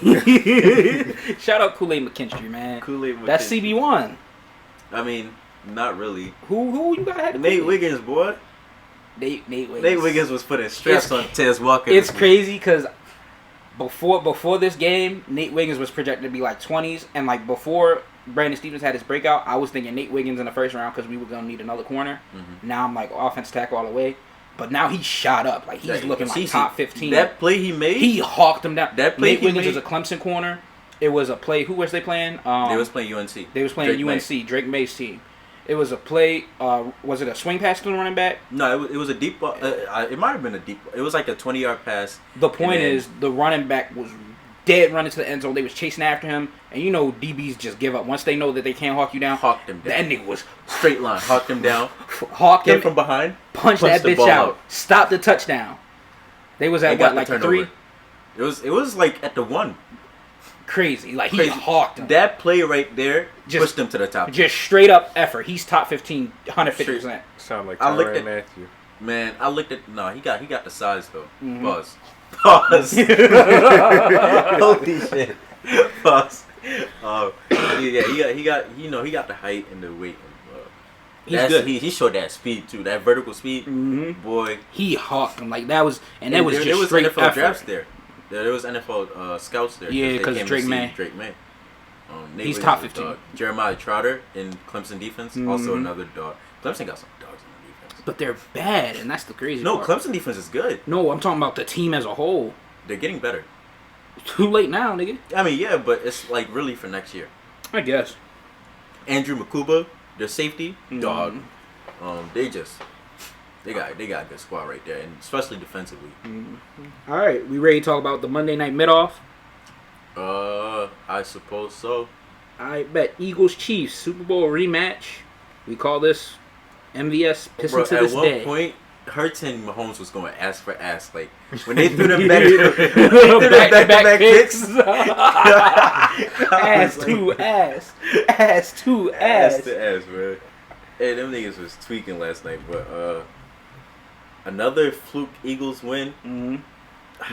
Shout out Kool-Aid McKinstry, man. Kool-Aid. That's CB1. I mean, not really. Who you got ahead? Nate Wiggins, boy. Nate Wiggins. Nate Wiggins was putting stress on Tez Walker. It's crazy because before this game, Nate Wiggins was projected to be like 20s, and like before Brandon Stevens had his breakout, I was thinking Nate Wiggins in the first round because we were gonna need another corner. Mm-hmm. Now I'm like offense tackle all the way, but now he's shot up. Like he's looking like top 15. That play he made, he hawked him down. That play Nate Wiggins is a Clemson corner. It was a play. Who was they playing? They was playing UNC. They was playing UNC. Drake May's team. It was a play. Was it a swing pass to the running back? No, it was a deep ball. It might have been a deep. It was like a 20-yard pass. The point is, the running back was dead running to the end zone. They was chasing after him, and you know DBs just give up once they know that they can't hawk you down. Hawked him down. That nigga was straight line. Hawked him down. Hawked him from behind. Punched that bitch out. Stopped the touchdown. They was at what, like 3? It was like at the 1. Crazy. Like he hawked him. That play right there pushed him to the top. Just straight up effort. He's top 15, 150%. Sound like Tyrann Mathieu. Man, I looked at he got the size though. Mm-hmm. Pause. Holy shit. Pause. Yeah, he got the height and the weight. He's good. He showed that speed too. That vertical speed, boy. He hawked him like that was, and that was just there was straight NFL effort. drafts there. There was NFL scouts there. Yeah, because Drake May. He's top 15. Jeremiah Trotter in Clemson defense, also another dog. Clemson got some dogs in the defense. But they're bad, and that's the crazy part. Clemson defense is good. No, I'm talking about the team as a whole. They're getting better. Too late now, nigga. I mean, yeah, but it's like really for next year. I guess. Andrew Makuba, their safety, dog. They got a good squad right there, and especially defensively. All right, we ready to talk about the Monday Night Mid-Off? I suppose so. I bet Eagles Chiefs Super Bowl rematch. We call this MVS pissing to this day. At one point, Hurts and Mahomes was going ass for ass. Like when they threw them back kicks. Ass to ass, ass to ass, ass to ass, bro. Hey, them niggas was tweaking last night, but another fluke Eagles win. Mm-hmm.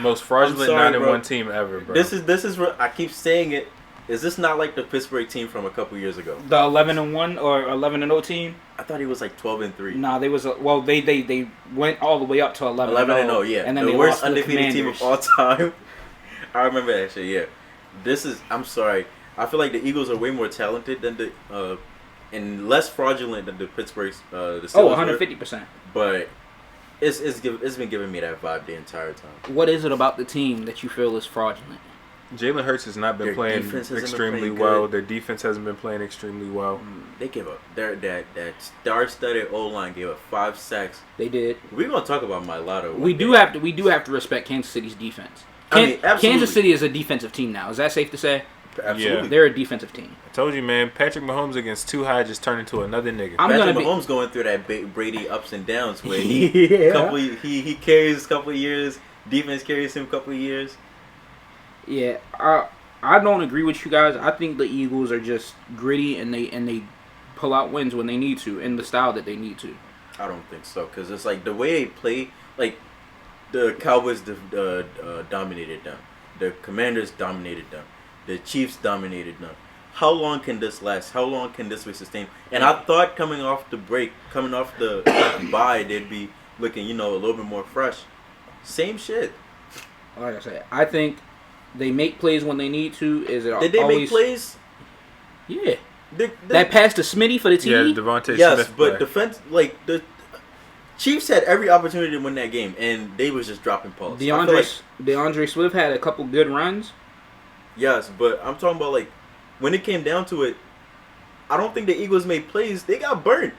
Most fraudulent 9-1 team ever, bro. This is what I keep saying it. Is this not like the Pittsburgh team from a couple years ago? The 11-1 or 11-0 team? I thought he was like 12-3. Nah, they was they went all the way up to 11-0. 11-0, yeah. And then the they worst lost undefeated team of all time. I remember that shit. Yeah, I'm sorry. I feel like the Eagles are way more talented than the and less fraudulent than the Pittsburgh's. The Steelers 150%. But it's been giving me that vibe the entire time. What is it about the team that you feel is fraudulent? Jalen Hurts has not been playing extremely well. Their defense hasn't been playing extremely well. They gave up. That star-studded O-line gave up 5 sacks. They did. We're gonna talk about Mylato. We do have to respect Kansas City's defense. Kansas City is a defensive team now. Is that safe to say? Absolutely. Yeah. They're a defensive team. I told you, man. Patrick Mahomes against Too High just turned into another nigga. Patrick Mahomes going through that Brady ups and downs where he carries a couple of years, defense carries him a couple of years. Yeah, I don't agree with you guys. I think the Eagles are just gritty and they pull out wins when they need to in the style that they need to. I don't think so because it's like the way they play. Like the Cowboys dominated them, the Commanders dominated them, the Chiefs dominated them. How long can this last? How long can this be sustained? And I thought coming off the bye, they'd be looking a little bit more fresh. Same shit. Like I said, I think. They make plays when they need to. Did they make plays? Yeah. That pass to Smitty for the team. Yeah, Devontae Yes, Smith but play. defense Chiefs had every opportunity to win that game, and they was just dropping balls. DeAndre Swift had a couple good runs. Yes, but I'm talking about like when it came down to it, I don't think the Eagles made plays. They got burnt.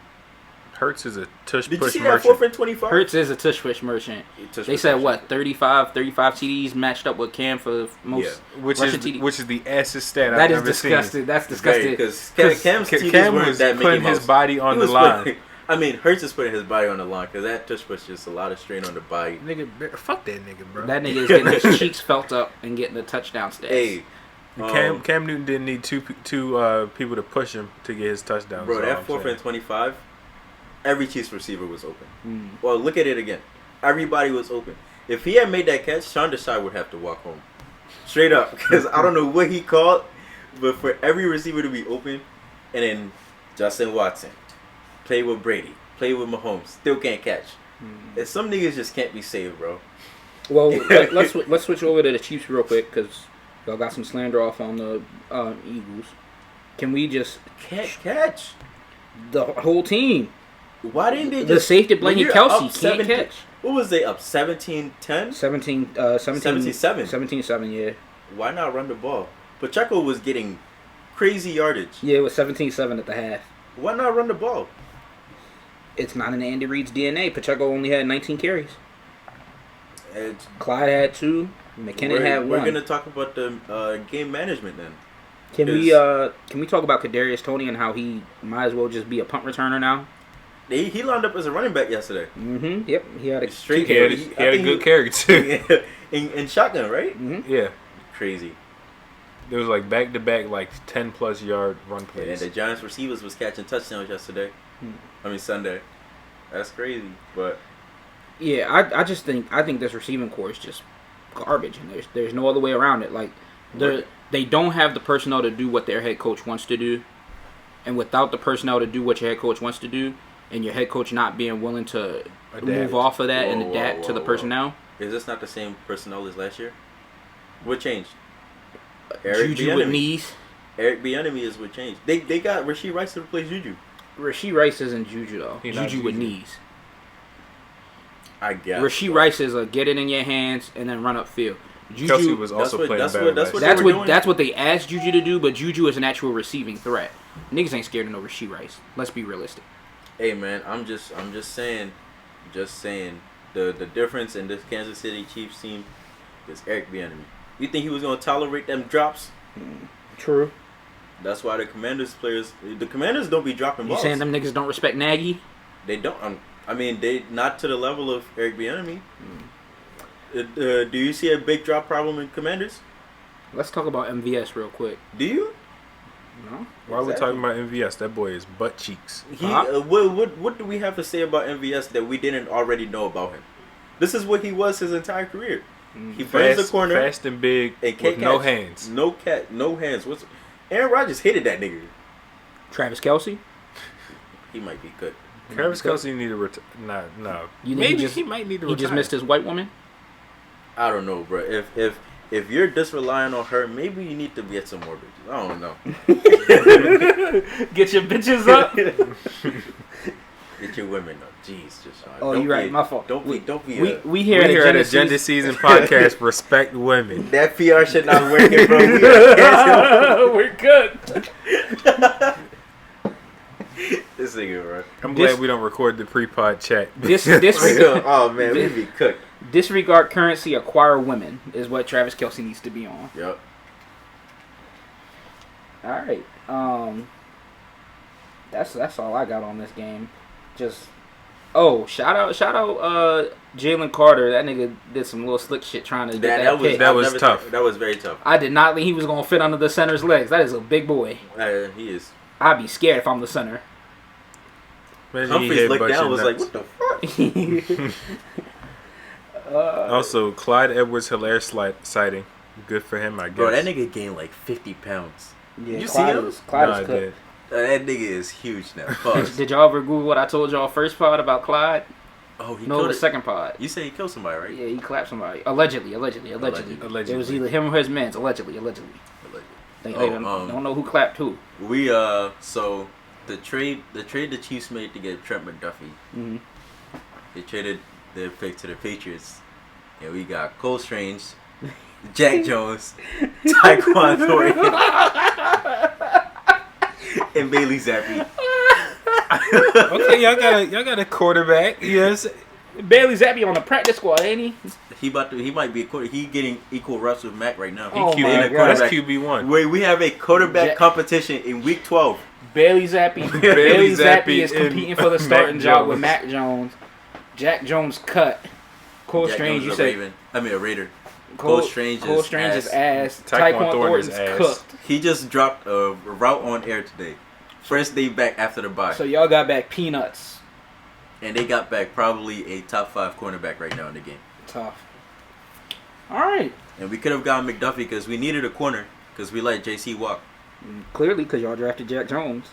Hurts is a tush Did push you see that merchant. 4th and 25? Hurts is a tush push merchant. They said what 35 TDs matched up with Cam for most which rushing is TDs. which is the assest stat That I've is ever disgusting. seen. That's disgusting. Because Cam Cam was putting his body on the line. I mean, Hurts is putting his body on the line because that tush push is a lot of strain on the body. Nigga, fuck that nigga, bro. That nigga is getting his cheeks felt up and getting the touchdown stats. Hey, Cam Newton didn't need two people to push him to get his touchdown. bro, that 4th and 25, every Chiefs receiver was open. Mm. Well, look at it again. Everybody was open. If he had made that catch, Sean Desai would have to walk home. Straight up. Because I don't know what he called, but for every receiver to be open, and then Justin Watson, play with Brady, play with Mahomes, still can't catch. And some niggas just can't be saved, bro. Well, let's switch over to the Chiefs real quick because y'all got some slander off on the Eagles. Can we just Can't catch. the whole team? Why didn't they just... The safety blanket when you're Kelsey up can't 17 catch. What was they up, 17-10? 17-7. 17-7, yeah. Why not run the ball? Pacheco was getting crazy yardage. Yeah, it was 17-7 at the half. Why not run the ball? It's not in Andy Reid's DNA. Pacheco only had 19 carries. And Clyde had 2. McKinnon had 1. We're going to talk about the game management then. Can we talk about Kadarius Toney and how he might as well just be a punt returner now? He lined up as a running back yesterday. Mm-hmm. Yep. He had a Straight He had a good carry too. in shotgun, right? Mm-hmm. Yeah. Crazy. There was like back-to-back like 10+ yard run And plays. the Giants receivers was catching touchdowns yesterday. Sunday. That's crazy, but Yeah, I think this receiving core is just garbage, and there's no other way around it. Like they don't have the personnel to do what their head coach wants to do, and without the personnel to do what your head coach wants to do, and your head coach not being willing to move off of that and adapt to the personnel. Is this not the same personnel as last year? What changed? Juju with knees. Eric Bieniemy is what changed. They got Rashee Rice to replace Juju. Rashee Rice isn't Juju though. He's not Juju with Juju. knees. I guess. Rashee Rice is a get it in your hands and then run upfield. Juju Kelsey was also playing better. That's what they asked Juju to do, but Juju is an actual receiving threat. Niggas ain't scared of no Rashee Rice. Let's be realistic. Hey man, I'm just saying, the difference in this Kansas City Chiefs team is Eric Bieniemy. You think he was gonna tolerate them drops? True. That's why the Commanders don't be dropping You balls. saying them niggas don't respect Nagy? They don't. I mean, they not to the level of Eric Bieniemy. Do you see a big drop problem in Commanders? Let's talk about MVS real quick. Do you? No. Why are we talking about MVS? That boy is butt cheeks. What do we have to say about MVS that we didn't already know about him? This is what he was his entire career. He burns the corner, fast and big, and with no hands. No hands. Aaron Rodgers hated that nigga. Travis Kelsey? He might be good. Travis Kelsey need to retire. No. You think Maybe he might need to retire. He just missed his white woman? I don't know, bro. If you're just relying on her, maybe you need to get some more bitches. I don't know. Get your bitches up. Get your women up. Jeez, just oh, you're right. My fault. Don't be. We here at Agenda Season Podcast. Respect women. That PR shit not working, bro. We're good. This nigga, bro. I'm glad we don't record the pre-pod chat. Oh man, we'd be cooked. Disregard currency, acquire women is what Travis Kelsey needs to be on. Yep. All right. That's all I got on this game. Just shout out Jalen Carter. That nigga did some little slick shit trying to get that pick. That was tough. That was very tough. I did not think he was gonna fit under the center's legs. That is a big boy. He is. I'd be scared if I'm the center. Humphries looked down, was like, "What the fuck?" Also, Clyde Edwards-Helaire sighting. Good for him, I guess. Bro, that nigga gained like 50 pounds. Yeah, you see him? Clyde is cooked. That nigga is huge now. Did y'all ever Google what I told y'all first pod about Clyde? Oh, he killed the second pod. You say he killed somebody, right? Yeah, he clapped somebody. Allegedly. It was either him or his mans. Allegedly. They don't know who clapped who. So the trade the Chiefs made to get Trent McDuffie. Mm-hmm. They traded their pick to the Patriots. And we got Cole Strange, Jack Jones, Tyquan Thornton, and Bailey Zappi. Okay, y'all got a quarterback. Yes. Bailey Zappi on the practice squad, ain't he? He might be a quarterback. He getting equal reps with Mac right now. Oh my God. That's QB1. Wait, we have a quarterback competition in week 12. Bailey Zappi. Bailey Zappi is competing for the starting job with Mac Jones. Jack Jones cut. Cole Jack Strange, Jones you a said. Raven. I mean a Raider. Cole Strange's ass. Tyquan Tyquan Thornton's ass. cooked. He just dropped a route on air today. First day back after the bye. So y'all got back peanuts. And they got back probably a top 5 cornerback right now in the game. Tough. All right. And we could have gotten McDuffie because we needed a corner because we let J.C. walk. Clearly, because y'all drafted Jack Jones.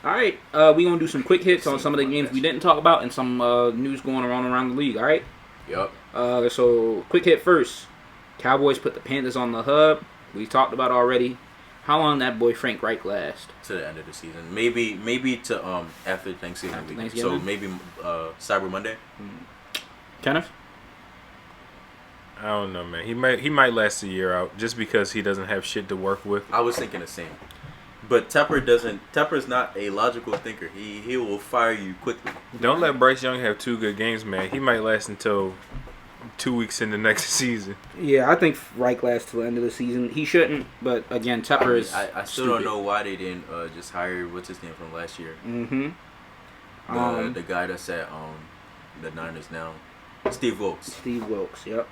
All right. We going to do some quick hits on some of the games we didn't talk about and some news going around the league. All right? Yup. So, quick hit first. Cowboys put the Panthers on the hub. We talked about already. How long that boy Frank Reich last? To the end of the season. Maybe to after Thanksgiving After weekend. Thanksgiving? So maybe Cyber Monday. Kenneth? I don't know, man. He might last a year out just because he doesn't have shit to work with. I was thinking the same. But Tepper's not a logical thinker. He will fire you quickly. Don't let Bryce Young have 2 good games, man. He might last until 2 weeks in the next season. Yeah, I think Reich lasts till the end of the season. He shouldn't, but again, Tepper is. I still don't know why they didn't just hire what's his name from last year. Mm-hmm. The guy that's at the Niners now, Steve Wilkes. Steve Wilkes, yep.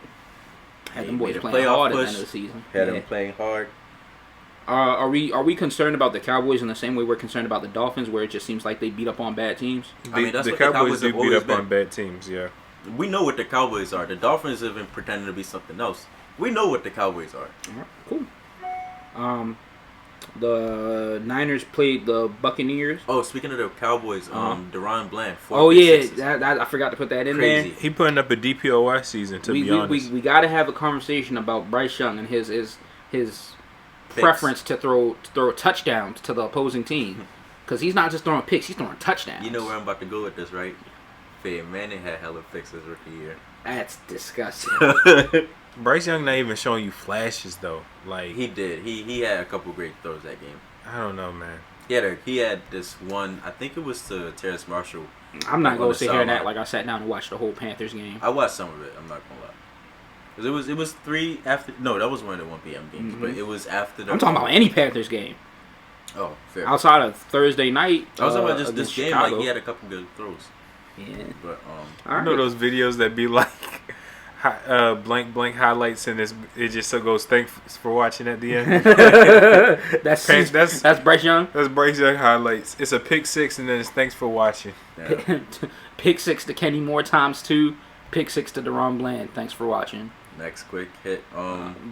Had He them boys made a playing playoff hard at the push. end of the season. Had Yeah. him playing hard. Are we concerned about the Cowboys in the same way we're concerned about the Dolphins, where it just seems like they beat up on bad teams? I mean, that's the what the Cowboys Cowboys do have beat always up on been. bad teams, yeah. We know what the Cowboys are. The Dolphins have been pretending to be something else. We know what the Cowboys are. All right, cool. The Niners played the Buccaneers. Oh, speaking of the Cowboys, Deron Bland. Oh yeah, I forgot to put that in Crazy. there. He putting up a DPOY season, to be honest. We got to have a conversation about Bryce Young and his preference to throw touchdowns to the opposing team, because he's not just throwing picks, he's throwing touchdowns. You know where I'm about to go with this, right? Peyton Manning had hella picks his rookie year. That's disgusting. Bryce Young not even showing you flashes though. Like He did. He had a couple great throws that game. I don't know, man. He had this one. I think it was to Terrace Marshall. I'm not On gonna the sit here and act sideline. like I sat down and watched the whole Panthers game. I watched some of it. I'm not gonna lie. 'Cause it was 3 after. No, that was one of the 1 p.m. games. But it was after the. I'm talking about any Panthers game Oh, fair. outside of Thursday night. I was talking about just this against game. Chicago. Like he had a couple good throws. Yeah. But All You know right. those videos that be like blank highlights and it just so goes thanks for watching at the end. That's Bryce Young. That's Bryce Young highlights. It's a pick 6 and then it's thanks for watching. yeah. Pick 6 to Kenny Moore ×2. Pick 6 to Deron Bland. Thanks for watching. Next quick hit.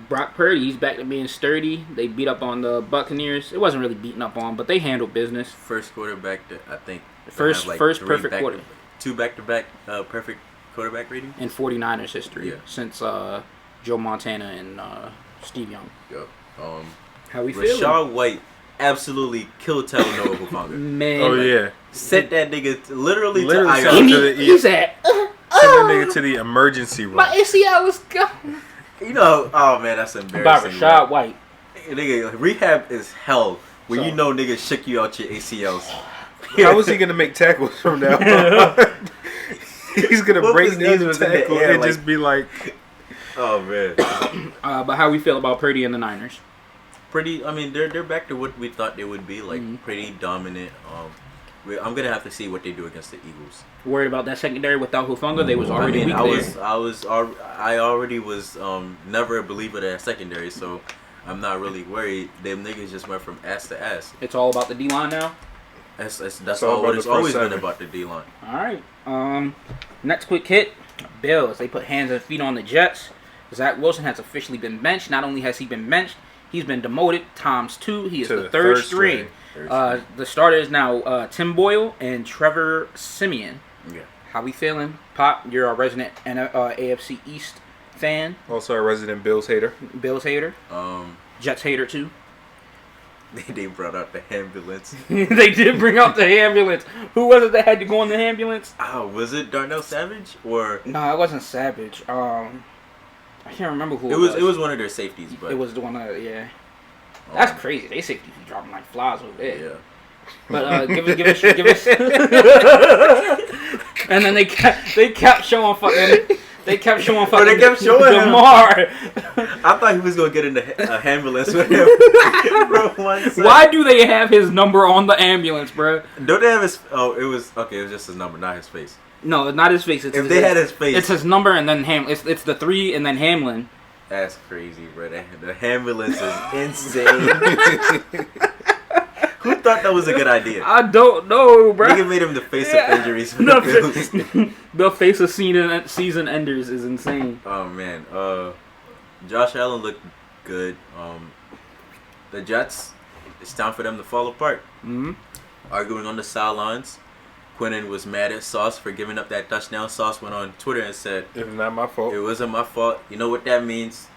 Brock Purdy, he's back to being sturdy. They beat up on the Buccaneers. It wasn't really beaten up on, but they handled business. First quarterback that I think. First have, like, first 3 perfect quarter 2 back-to-back perfect quarterback rating. in 49ers history Yeah. since Joe Montana and Steve Young. Yep. How we feeling? Rashad White absolutely killed Talanoa Hufanga. Man. Oh yeah. Sent that nigga literally to Literally IR. sent him to the He's at. Send that nigga to the emergency room. My ACL was gone. You know, oh man, that's By embarrassing. Rashad White. Nigga, rehab is hell when So- you know niggas shook you out your ACLs. How was he gonna make tackles from now on? He's gonna Both break his knees down was the in the tackle air, and like- just be like, Oh man, But how we feel about Purdy and the Niners? pretty. I mean, they're back to what we thought they would be, like pretty dominant. I'm gonna have to see what they do against the Eagles. Worried about that secondary without Hufanga? They was already weak there. I already was never a believer of that secondary, so I'm not really worried. Them niggas just went from ass to ass. It's all about the D-line now? That's all all about what the it's front always been seven. about the D line. All right. Next quick hit. Bills. They put hands and feet on the Jets. Zach Wilson has officially been benched. Not only has he been benched, he's been demoted ×2. He is To the the third third string. string. The starter is now Tim Boyle and Trevor Simeon. Yeah. How we feeling? Pop, you're a resident AFC East fan. also a resident Bills hater. Bills hater. Jets hater too. They brought out the ambulance. They did bring out the ambulance. Who was it that had to go in the ambulance? Oh, was it Darnell Savage or? No, it wasn't Savage. I can't remember who it was. It was one of their safeties, but it was the one that That's crazy. They safeties be dropping like flies over there. Yeah. But give us. And then they kept showing fucking. They kept showing fucking. They kept showing Demar. I thought he was gonna get in a ambulance with him. Bro, why do they have his number on the ambulance, bro? Don't they have his? Oh, it was okay. It was just his number, not his face. No, not his face. It's if they had his face, it's his number and then It's the 3 and then Hamlin. That's crazy, bro. The ambulance is insane. Who thought that was a good idea? I don't know, bro. Nigga made him the face of injuries. The face of season enders is insane. Oh man, Josh Allen looked good. The Jets, it's time for them to fall apart. Mm-hmm. Arguing on the sidelines. Quinnen was mad at Sauce for giving up that touchdown. Sauce went on Twitter and said, "It was not my fault. It wasn't my fault." You know what that means?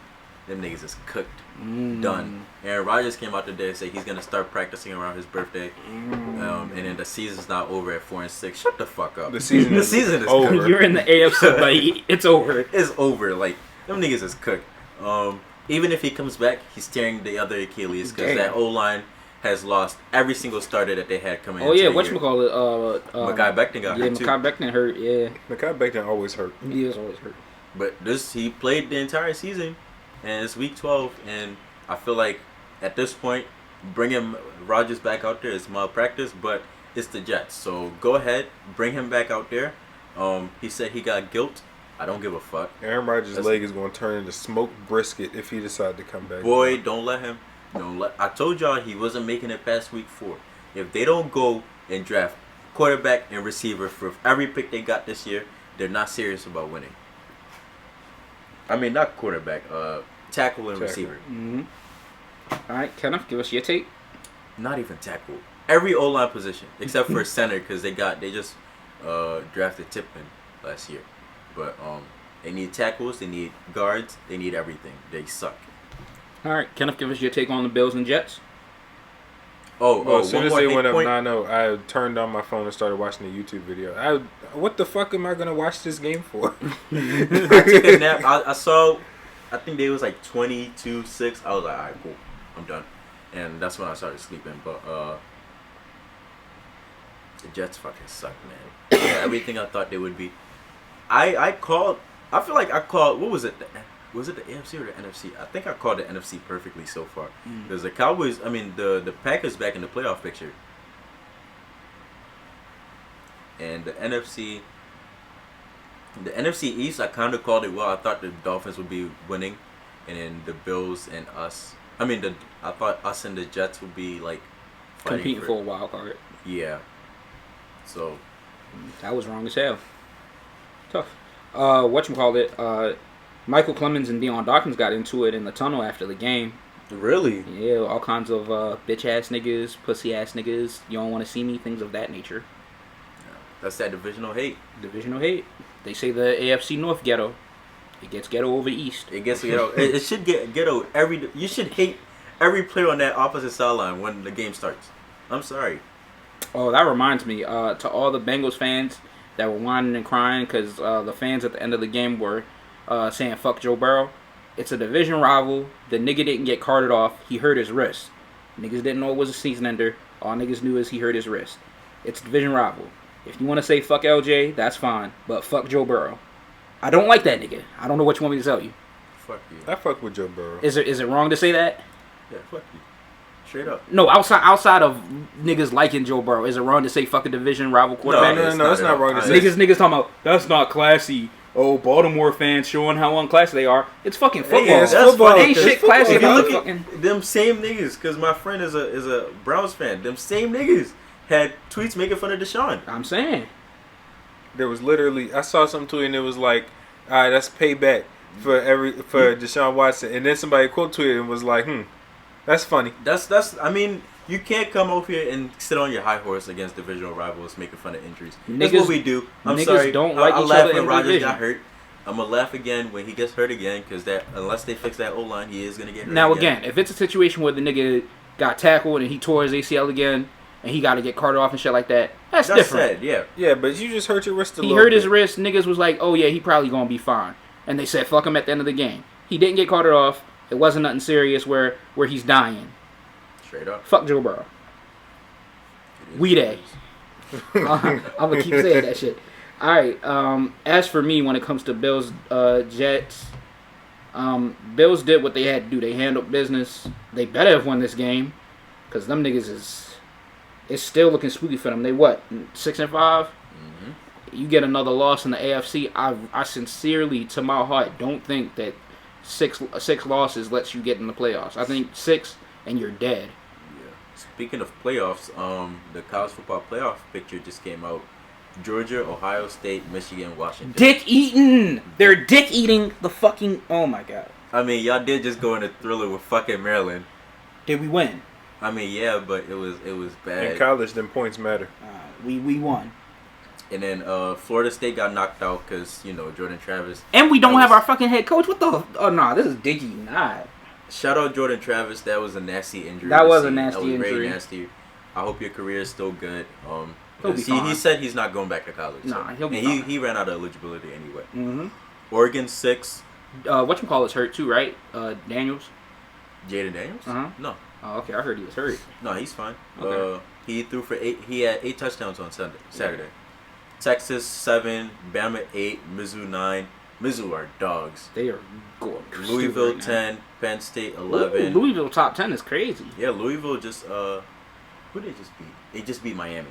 Them niggas is cooked. Done. Aaron Rodgers came out today and said he's gonna start practicing around his birthday. And then the season's not over at 4-6. Shut the fuck up. The season is over. cooked. You're in the AFC, but it's over. It's over. Like them niggas is cooked. Even if he comes back, he's tearing the other Achilles because that O-line has lost every single starter that they had coming. Oh yeah, whatchamacallit? Mekhi Becton got hurt too. Mekhi Becton hurt. Yeah, Mekhi Becton always hurt. He is always hurt. But he played the entire season, and it's week 12, and I feel like at this point, bringing Rodgers back out there is malpractice, but it's the Jets, so go ahead, bring him back out there. He said he got guilt. I don't give a fuck. Aaron Rodgers' leg is going to turn into smoked brisket if he decides to come back. Boy, don't let him. I told y'all he wasn't making it past week 4. If they don't go and draft quarterback and receiver for every pick they got this year, they're not serious about winning. I mean, not quarterback, tackle and receiver. Mm-hmm. All right, Kenneth, give us your take. Not even tackle. Every O-line position except for center because they just drafted Tipman last year. But they need tackles, they need guards, they need everything. They suck. All right, Kenneth, give us your take on the Bills and Jets. As soon as they went up 9-0, I turned on my phone and started watching the YouTube video. What the fuck am I gonna watch this game for? I took a nap. I saw, I think they was like 22-6. I was like, all right, cool, I'm done, and that's when I started sleeping. But the Jets fucking suck, man. Yeah, everything I thought they would be. I called. I feel like I called. What was it? Was it the AFC or the NFC? I think I called the NFC perfectly so far. Because the Cowboys, the Packers back in the playoff picture. And the NFC East, I kind of called it well. I thought the Dolphins would be winning. And then the Bills and us. I thought us and the Jets would be like competing for a wild card. Yeah. So. That was wrong as hell. Tough. Whatchamacallit? Michael Clemens and Deion Dawkins got into it in the tunnel after the game. Really? Yeah, all kinds of bitch ass niggas, pussy ass niggas, you don't want to see me, things of that nature. Yeah, that's that divisional hate. Divisional hate. They say the AFC North ghetto. It gets ghetto over East. It gets ghetto. It should get ghetto you should hate every player on that opposite sideline when the game starts. I'm sorry. Oh, that reminds me. To all the Bengals fans that were whining and crying because the fans at the end of the game were saying fuck Joe Burrow. It's a division rival. The nigga didn't get carted off. He hurt his wrist. Niggas didn't know it was a season ender. All niggas knew is he hurt his wrist. It's a division rival. If you want to say fuck LJ, that's fine. But fuck Joe Burrow. I don't like that nigga. I don't know what you want me to tell you. Fuck you. I fuck with Joe Burrow. Is it wrong to say that? Yeah, fuck you. Straight up. No, outside of niggas liking Joe Burrow, is it wrong to say fuck a division rival quarterback? No, that's not wrong to say. Niggas talking about that's not classy. Oh, Baltimore fans showing how unclassy they are. It's fucking football. Yeah, that's football. Ain't shit classy about fucking them same niggas. Because my friend is a Browns fan. Them same niggas had tweets making fun of Jashon. I'm saying. There was literally, I saw some tweet and it was like, all right, that's payback for Deshaun Watson. And then somebody quote tweeted and was like, that's funny. I mean, you can't come over here and sit on your high horse against divisional rivals making fun of injuries. That's what we do. I'm sorry. Don't like I each laugh other when in Rodgers division. got hurt. I'm going to laugh again when he gets hurt again because unless they fix that O-line, he is going to get hurt Now, again, if it's a situation where the nigga got tackled and he tore his ACL again, and he got to get carted off and shit like that. That's different. Sad, yeah. Yeah, but you just hurt your wrist a He little hurt bit. his wrist. Niggas was like, oh yeah, he probably gonna be fine. And they said, fuck him at the end of the game. He didn't get carted off. It wasn't nothing serious where he's dying. Straight up. Fuck Joe Burrow. We day. I'm gonna keep saying that shit. All right. As for me, when it comes to Bills, Jets, Bills did what they had to do. They handled business. They better have won this game, cause them niggas it's still looking spooky for them. They what 6-5? Mm-hmm. You get another loss in the AFC. I sincerely, to my heart, don't think that six losses lets you get in the playoffs. I think 6 and you're dead. Speaking of playoffs, the college football playoff picture just came out. Georgia, Ohio State, Michigan, Washington. Dick eating. They're dick eating the fucking. Oh my god. I mean, y'all did just go in a thriller with fucking Maryland. Did we win? I mean, yeah, but it was bad. In college, then points matter. We won. And then Florida State got knocked out because Jordan Travis. And we don't have our fucking head coach. What the? Oh no, this is dick eating. Alright. Shout out Jordan Travis. That was a nasty injury. That was a nasty injury. Very nasty. I hope your career is still good. He'll be fine. He said he's not going back to college. Nah, so. he'll be and fine. he ran out of eligibility anyway. Mm-hmm. Oregon 6. Whatchamacallit's hurt too, right? Daniels. Jaden Daniels? Uh-huh. No. Oh, okay. I heard he was hurt. No, he's fine. Okay. He threw for 8. He had 8 touchdowns on Saturday. Texas 7, Bama 8, Mizzou 9. Mizzou are dogs. They are going. Louisville right 10, Penn State 11. Ooh, Louisville top 10 is crazy. Yeah, Louisville just who did they just beat? They just beat Miami.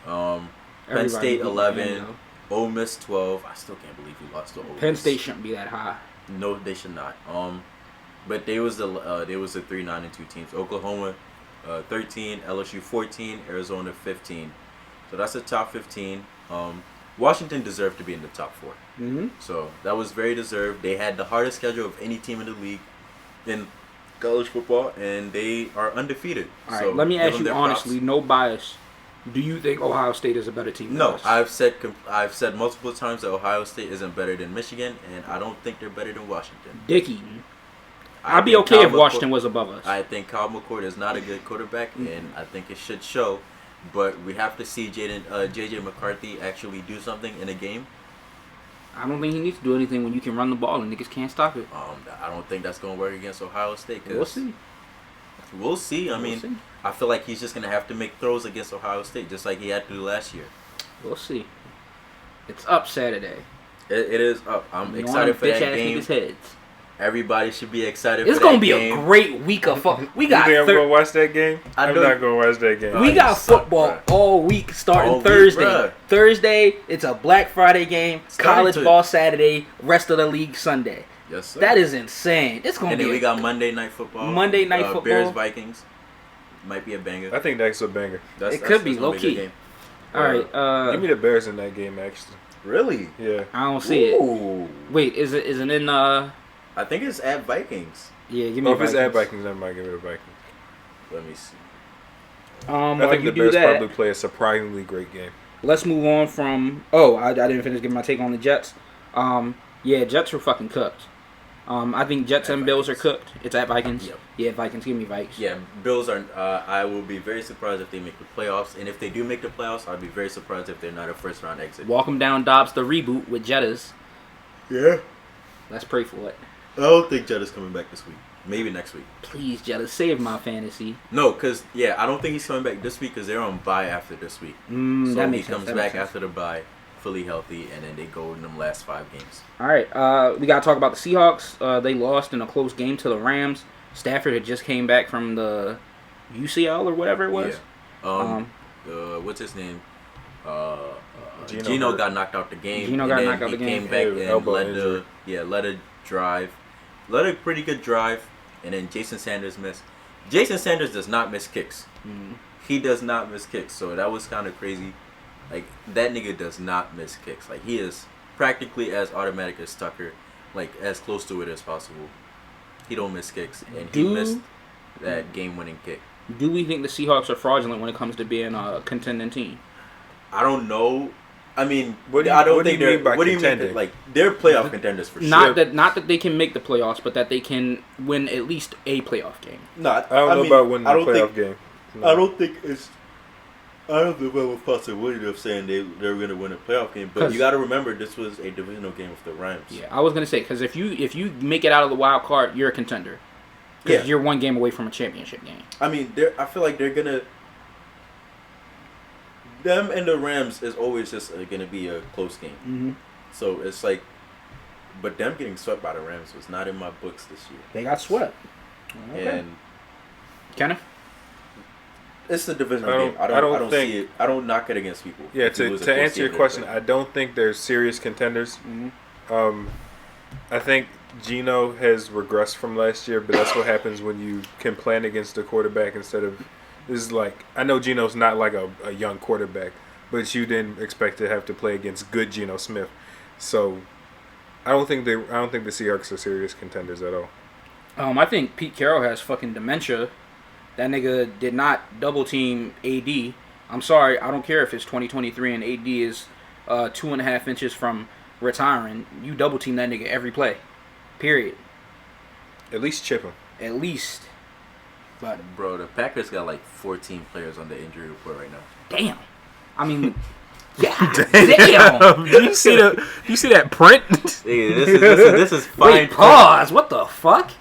Penn Everybody State beat 11, Miami, Ole Miss 12. I still can't believe we lost to Ole Miss. Penn State shouldn't be that high. No, they should not. But they was the 3-9-2 teams. Oklahoma 13, LSU 14, Arizona 15. So that's the top 15. Washington deserved to be in the top 4. Mm-hmm. So that was very deserved. They had the hardest schedule of any team in the league in college football, and they are undefeated. All right, so let me give ask them you their honestly, props. no bias. Do you think Ohio State is a better team than No, us? I've said multiple times that Ohio State isn't better than Michigan, and I don't think they're better than Washington. Dick eating. I I'd be think okay Kyle if Washington was above us. I think Kyle McCord is not a good quarterback, and I think it should show. But we have to see JJ McCarthy actually do something in a game. I don't think he needs to do anything when you can run the ball and niggas can't stop it. I don't think that's going to work against Ohio State. We'll see. We'll see. I We'll mean, see. I feel like he's just going to have to make throws against Ohio State, just like he had to do last year. We'll see. It's up Saturday. It is up. I'm You excited for bitch that ass game. niggas' heads. Everybody should be excited It's for gonna that be game. a great week of football. We got You think I'm gonna watch that game? I I'm know- not gonna watch that game. we you got suck, football bruh. all week starting All week, Thursday. bruh. Thursday, it's a Black Friday game. Starting College to- ball Saturday. Rest of the league Sunday. Yes, sir. That is insane. It's gonna And be. then we got Monday Night Football. Monday Night Football. Bears Vikings. Might be a banger. I think that's a banger. It could be, gonna a good low-key. game. all right. Give me the Bears in that game, actually. Really? Yeah. I don't see it. Ooh. Wait, is it in? I think it's at Vikings. Yeah, give me. Oh, if it's at Vikings. Vikings, I might give it a Vikings. Let me see. I While think you the do Bears that, probably play a surprisingly great game. let's move on from. Oh, I didn't finish giving my take on the Jets. Yeah, Jets were fucking cooked. I think Jets At and Bills are Vikings. cooked. It's at Vikings. Yep. Yeah, Vikings. Give me Vikes. Yeah, Bills are. I will be very surprised if they make the playoffs, and if they do make the playoffs, I'll be very surprised if they're not a first round exit. Walk 'em down, Dobbs. The reboot with Jettas. Yeah. Let's pray for it. I don't think Jetta's coming back this week. Maybe next week. Please, Jettas, save my fantasy. No, because I don't think he's coming back this week because they're on bye after this week. That So he makes sense. comes That back makes sense. after the bye, fully healthy, and then they go in them last 5 games. All right, we gotta talk about the Seahawks. They lost in a close game to the Rams. Stafford had just came back from the UCL or whatever it was. Yeah. What's his name? Geno Geno hurt. got knocked out the game. Geno and got then knocked out he the game. came back Yeah, and elbow led injury. led a drive, led a pretty good drive, and then Jason Sanders missed. Jason Sanders does not miss kicks. He does not miss kicks, so that was kind of crazy. Like, that nigga does not miss kicks. Like, he is practically as automatic as Tucker, like as close to it as possible. He don't miss kicks, and he missed that game-winning kick. Do we think the Seahawks are fraudulent when it comes to being a contending team? I don't know I mean, What do you mean by contending? Like they're playoff contenders for Not sure. not that they can make the playoffs, but that they can win at least a playoff game. No, I don't know about winning the playoff game. No. I don't think it's. I don't think we have a possibility of saying they're going to win a playoff game. But you got to remember, this was a divisional game with the Rams. Yeah, I was gonna say because if you make it out of the wild card, you're a contender. Because you're one game away from a championship game. I mean, I feel like they're gonna. Them and the Rams is always just gonna be a close game. Mm-hmm. So it's like, but them getting swept by the Rams was not in my books this year. They got swept. Okay. And Kenneth? it's a divisional game. I don't see it. I don't knock it against people. Yeah, to answer your question, I don't think they're serious contenders. Mm-hmm. I think Geno has regressed from last year, but that's what happens when you can plan against a quarterback instead of. This is like, I know Geno's not like a young quarterback, but you didn't expect to have to play against good Geno Smith. So I don't think the Seahawks are serious contenders at all. I think Pete Carroll has fucking dementia. That nigga did not double team AD. I'm sorry, I don't care if it's 2023 and AD is 2.5 inches from retiring. You double team that nigga every play. Period. At least chip him. At least. But bro, the Packers got like 14 players on the injury report right now. Damn. I mean, damn. Do you see that print? Hey, this is fine. Wait, pause. What the fuck?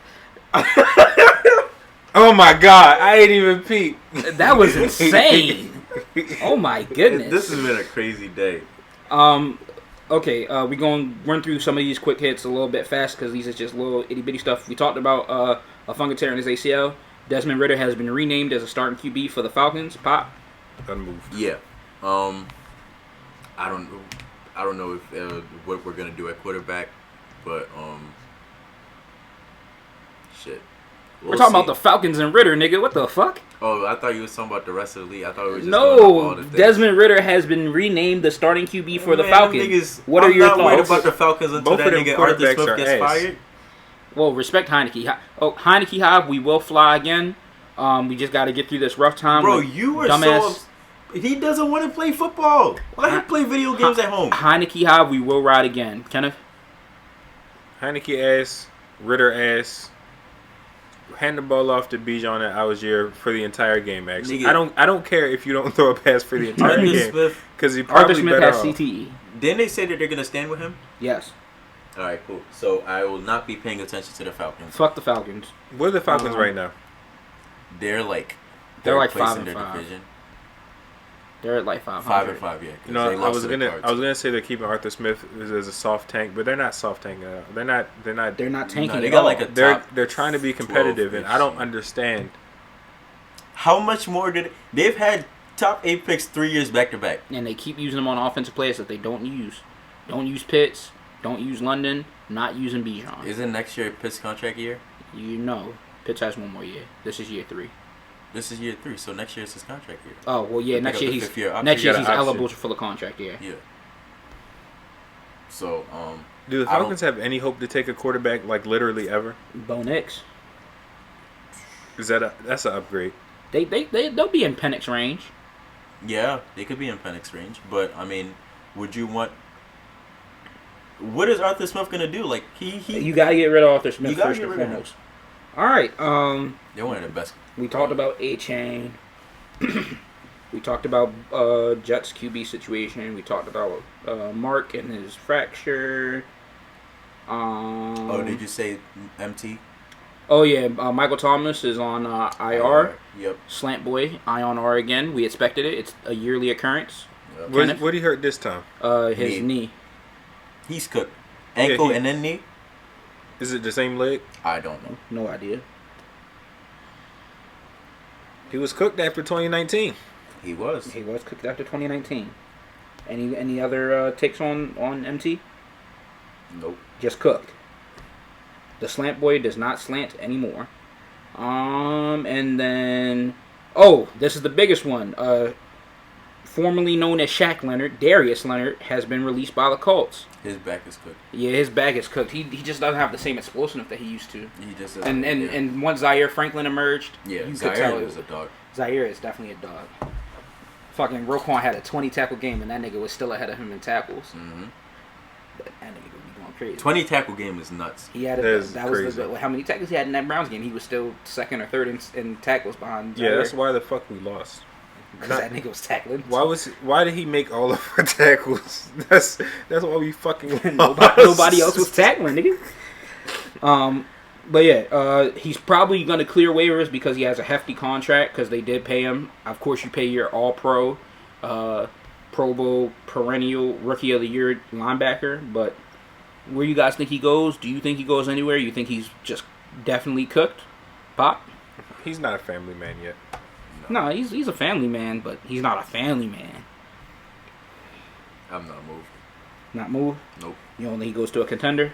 Oh my god, I ain't even peeped. That was insane. Oh my goodness. This has been a crazy day. Okay, we gonna run through some of these quick hits a little bit fast because these are just little itty bitty stuff. We talked about a fungal tear in his ACL. Desmond Ridder has been renamed as a starting QB for the Falcons. Pop. Unmoved. Yeah. I don't know if what we're gonna do at quarterback, but shit. We're talking about the Falcons and Ridder, nigga. What the fuck? Oh, I thought you was talking about the rest of the league. I thought we were just going over all the things. Desmond Ridder has been renamed the starting QB for the Falcons. What are your thoughts? I'm not worried about the Falcons until that nigga Arthur Smith gets fired. Well, respect Heineke. Heineke Hive, we will fly again. We just got to get through this rough time. Bro, you were dumbass. He doesn't want to play football. Let him play video games at home. Heineke Hive, we will ride again. Kenneth? Heineke ass, Ridder ass. Hand the ball off to Bijan and Algier for the entire game. Actually, nigga. I don't care if you don't throw a pass for the entire game because he probably Arthur Smith better has off. CTE. Didn't they say that they're gonna stand with him? Yes. All right, cool. So I will not be paying attention to the Falcons. Fuck the Falcons. What are the Falcons right now? They're like 5-5. in their division. They're at like 500. 5-5, yeah. You know, I was gonna say they're keeping Arthur Smith as a soft tank, but they're not soft tanking. They're not tanking. No, they got like a they're trying to be competitive, and I don't understand. How much more they've had top 8 picks 3 years back to back, and they keep using them on offensive players that they don't use. Don't use Pitts. Don't use London. Not using Bijan. Isn't next year Pitt's contract year? You know, Pitts has one more year. This is year 3. This is year 3, so next year is his contract year. Oh well, yeah. Next year he's eligible for the contract year. Yeah. So do the Falcons have any hope to take a quarterback like literally ever? Bo Nix. Is that's an upgrade? They'll be in Penix range. Yeah, they could be in Penix range, but I mean, would you want? What is Arthur Smith gonna do? Like he you gotta get rid of Arthur Smith first and foremost. All right. They're one of the best. We talked about A-Chain. We talked about Jets QB situation. We talked about Mark and his fracture. Did you say MT? Oh yeah, Michael Thomas is on IR. Yep. Slant boy, on IR again. We expected it. It's a yearly occurrence. Yep. What did he hurt this time? His knee. He's cooked. Ankle and then knee. Is it the same leg? I don't know. No idea. He was cooked after 2019. He was cooked after 2019. Any other takes on MT? Nope. Just cooked. The slant boy does not slant anymore. And then this is the biggest one. Formerly known as Shaq Leonard, Darius Leonard has been released by the Colts. His back is cooked. Yeah, his back is cooked. He just doesn't have the same explosiveness that he used to. He just and once Zaire Franklin emerged, you could tell was a dog. Zaire is definitely a dog. Fucking Roquan had a 20 tackle game, and that nigga was still ahead of him in tackles. Mm-hmm. That nigga would be going crazy. 20 tackle game is nuts. He had how many tackles he had in that Browns game? He was still second or third in tackles behind. Yeah, that's why the fuck we lost. Because that nigga was tackling. Why did he make all of our tackles? That's why we fucking lost. Nobody else was tackling, nigga. But yeah, he's probably going to clear waivers because he has a hefty contract because they did pay him. Of course, you pay your All-Pro, Pro Bowl, perennial Rookie of the Year linebacker. But where you guys think he goes? Do you think he goes anywhere? You think he's just definitely cooked? Pop? He's not a family man yet. No, he's a family man, but he's not a family man. I'm not moved. Not move? Nope. You don't think he goes to a contender?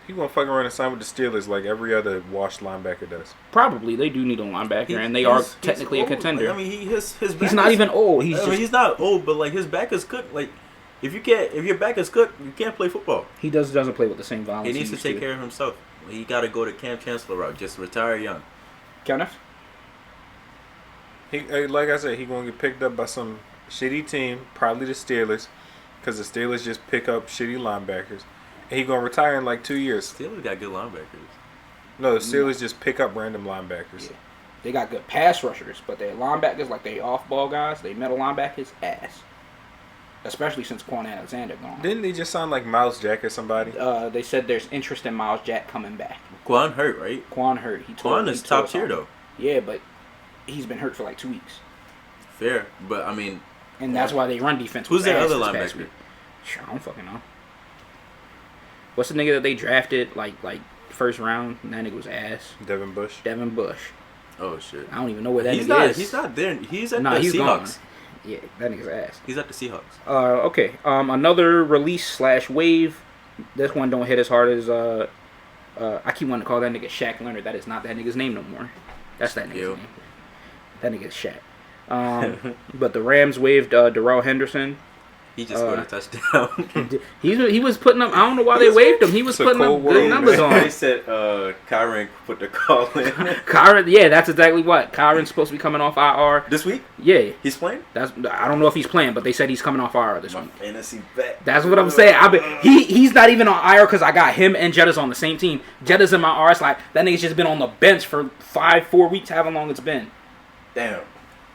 He gonna fuck around and sign with the Steelers like every other washed linebacker does. Probably. They do need a linebacker, and they are technically a contender. Like, I mean, his back he's not even old. He's not old, but like his back is cooked. Like if your back is cooked, you can't play football. He doesn't play with the same violence. He needs to take care of himself. He got to go to Camp Chancellor route. Just retire young. Kenneth? He like I said, he gonna get picked up by some shitty team, probably the Steelers, because the Steelers just pick up shitty linebackers. And he gonna retire in like 2 years. Steelers got good linebackers. No, the Steelers just pick up random linebackers. Yeah. They got good pass rushers, but their linebackers, like they off-ball guys, they middle linebackers, ass. Especially since Quan Alexander gone. Didn't they just sound like Miles Jack or somebody? They said there's interest in Miles Jack coming back. Quan hurt, right? Quan hurt. Quan is top tier though. Yeah, but he's been hurt for like 2 weeks. Fair, but I mean, and that's why they run defense. Who's their other linebacker? I don't fucking know. What's the nigga that they drafted like first round? And that nigga was ass. Devin Bush. Oh shit. I don't even know where that nigga is. He's not there. He's at the Seahawks. Gone. Yeah, that nigga's ass. He's at the Seahawks. Okay. Another release / wave. This one don't hit as hard as I keep wanting to call that nigga Shaq Leonard. That is not that nigga's name no more. That's that nigga's name. That nigga's Shaq. But the Rams waived Darrell Henderson. He just scored a touchdown. he was putting up. I don't know why they waived him. He was putting up good numbers on. They said Kyron put the call in. Kyron, yeah, that's exactly what. Kyron's supposed to be coming off IR this week. Yeah, he's playing. I don't know if he's playing, but they said he's coming off IR this week. Fantasy bet. That's what I'm saying. He's not even on IR because I got him and Jetta's on the same team. Jetta's in my IR. It's like that nigga's just been on the bench for 4 weeks, however long it's been. Damn.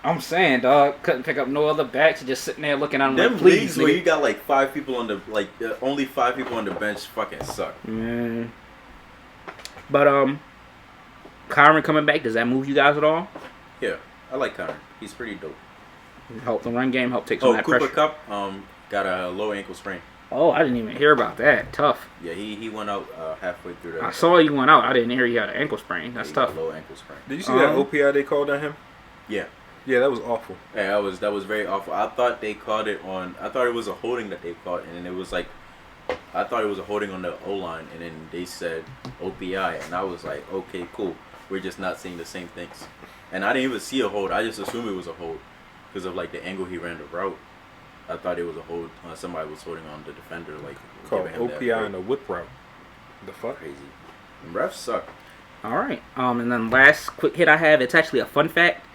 I'm saying, dog, couldn't pick up no other backs, just sitting there looking at him them like, please, leagues where you got like 5 people on the only 5 people on the bench fucking suck. Mm. But Kyron coming back, does that move you guys at all? Yeah, I like Kyron. He's pretty dope. Help the run game, help take some of that Cooper pressure. Kupp got a low ankle sprain. Oh, I didn't even hear about that. Tough. Yeah, he went out halfway through the. I saw he went out. I didn't hear he had an ankle sprain. That's tough. Low ankle sprain. Did you see that OPI they called on him? Yeah. Yeah, that was awful. Yeah, that was very awful. I thought they called it on. I thought it was a holding that they called, and then it was like, I thought it was a holding on the O line, and then they said OPI, and I was like, okay, cool. We're just not seeing the same things. And I didn't even see a hold. I just assumed it was a hold because of like the angle he ran the route. I thought it was a hold. Somebody was holding on the defender, like called OPI on a whip route. The fuck? Crazy. And refs suck. All right. And then last quick hit I have. It's actually a fun fact.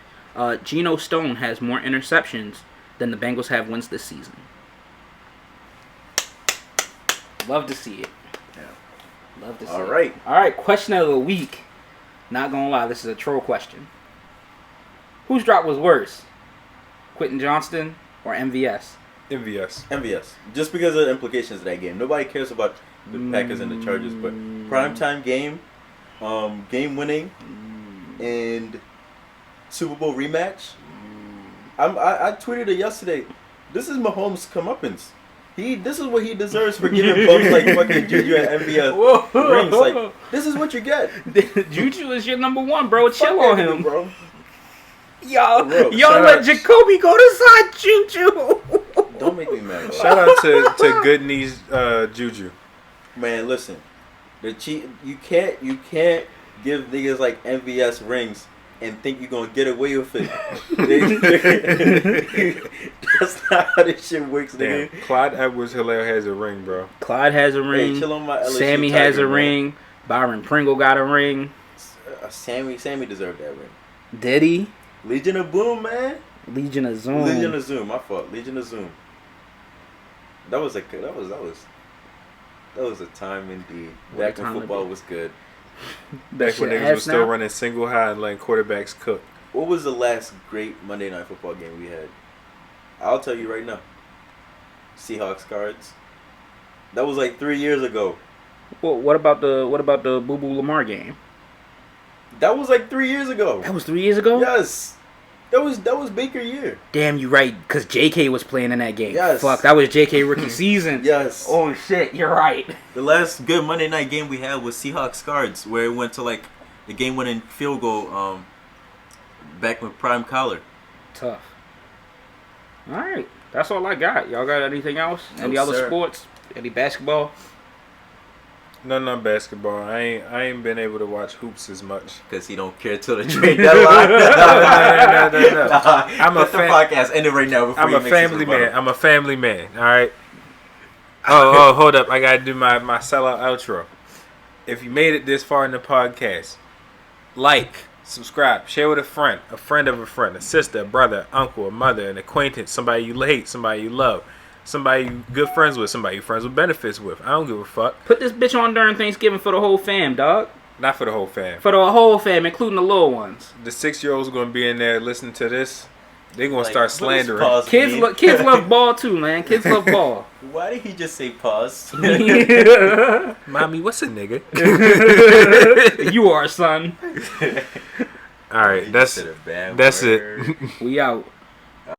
Geno Stone has more interceptions than the Bengals have wins this season. Love to see it. Yeah. Love to see All it. right. All right. Question of the week. Not gonna lie, this is a troll question. Whose drop was worse, Quentin Johnston or MVS? MVS. Just because of the implications of that game. Nobody cares about the Packers and the Chargers, but primetime game, game winning, and Super Bowl rematch. I tweeted it yesterday. This is Mahomes' comeuppance. This is what he deserves for giving bumps like fucking Juju and MVS rings. Like, this is what you get. Juju is your number one, bro. Chill on him, bro. Y'all let Jacoby go to side Juju. Don't make me mad. Bro. Shout out to good knees Juju. Man, listen. You can't give niggas like MVS rings and think you're gonna get away with it. That's not how this shit works, nigga. Damn. Clyde Edwards-Helaire has a ring, bro. Clyde has a ring. Hey, chill on my LSU Sammy Tiger, has a bro. ring. Byron Pringle got a ring. Sammy deserved that ring. Did he? Legion of Boom, man. Legion of Zoom. Legion of Zoom. My fault. Legion of Zoom. That was a time indeed. What a Back when time football indeed. was good. Back when niggas was still running single high and letting quarterbacks cook. What was the last great Monday Night Football game we had? I'll tell you right now. Seahawks Cards. That was like 3 years ago. Well, what about the Boo Boo Lamar game? That was like 3 years ago. That was 3 years ago? Yes. That was Baker year. Damn, you right, because JK was playing in that game. Yes. Fuck, that was JK rookie season. Yes. Oh shit, you're right. The last good Monday night game we had was Seahawks Cards, where it went to like the game winning field goal back with Prime Collar. Tough. Alright. That's all I got. Y'all got anything else? No, Any other sir. sports? Any basketball? No, basketball. I ain't been able to watch hoops as much. Because he don't care till the trade deadline. No. I'm a Let the podcast ended right now before I'm he a makes his family rebuttal. man. I'm a family man. All right. Oh, hold up. I gotta do my sellout outro. If you made it this far in the podcast, like, subscribe, share with a friend of a friend, a sister, a brother, uncle, a mother, an acquaintance, somebody you hate, somebody you love, somebody you good friends with, somebody you friends with benefits with. I don't give a fuck. Put this bitch on during Thanksgiving for the whole fam, dog. Not for the whole fam. For the whole fam, including the little ones. The 6-year-olds gonna be in there listening to this. They gonna Like, start what does slandering. pause Kids, mean? kids love ball too, man. Kids love ball. Why did he just say pause? Mommy, what's a nigga? You are, son. All right, He that's just said a bad that's word. it. We out.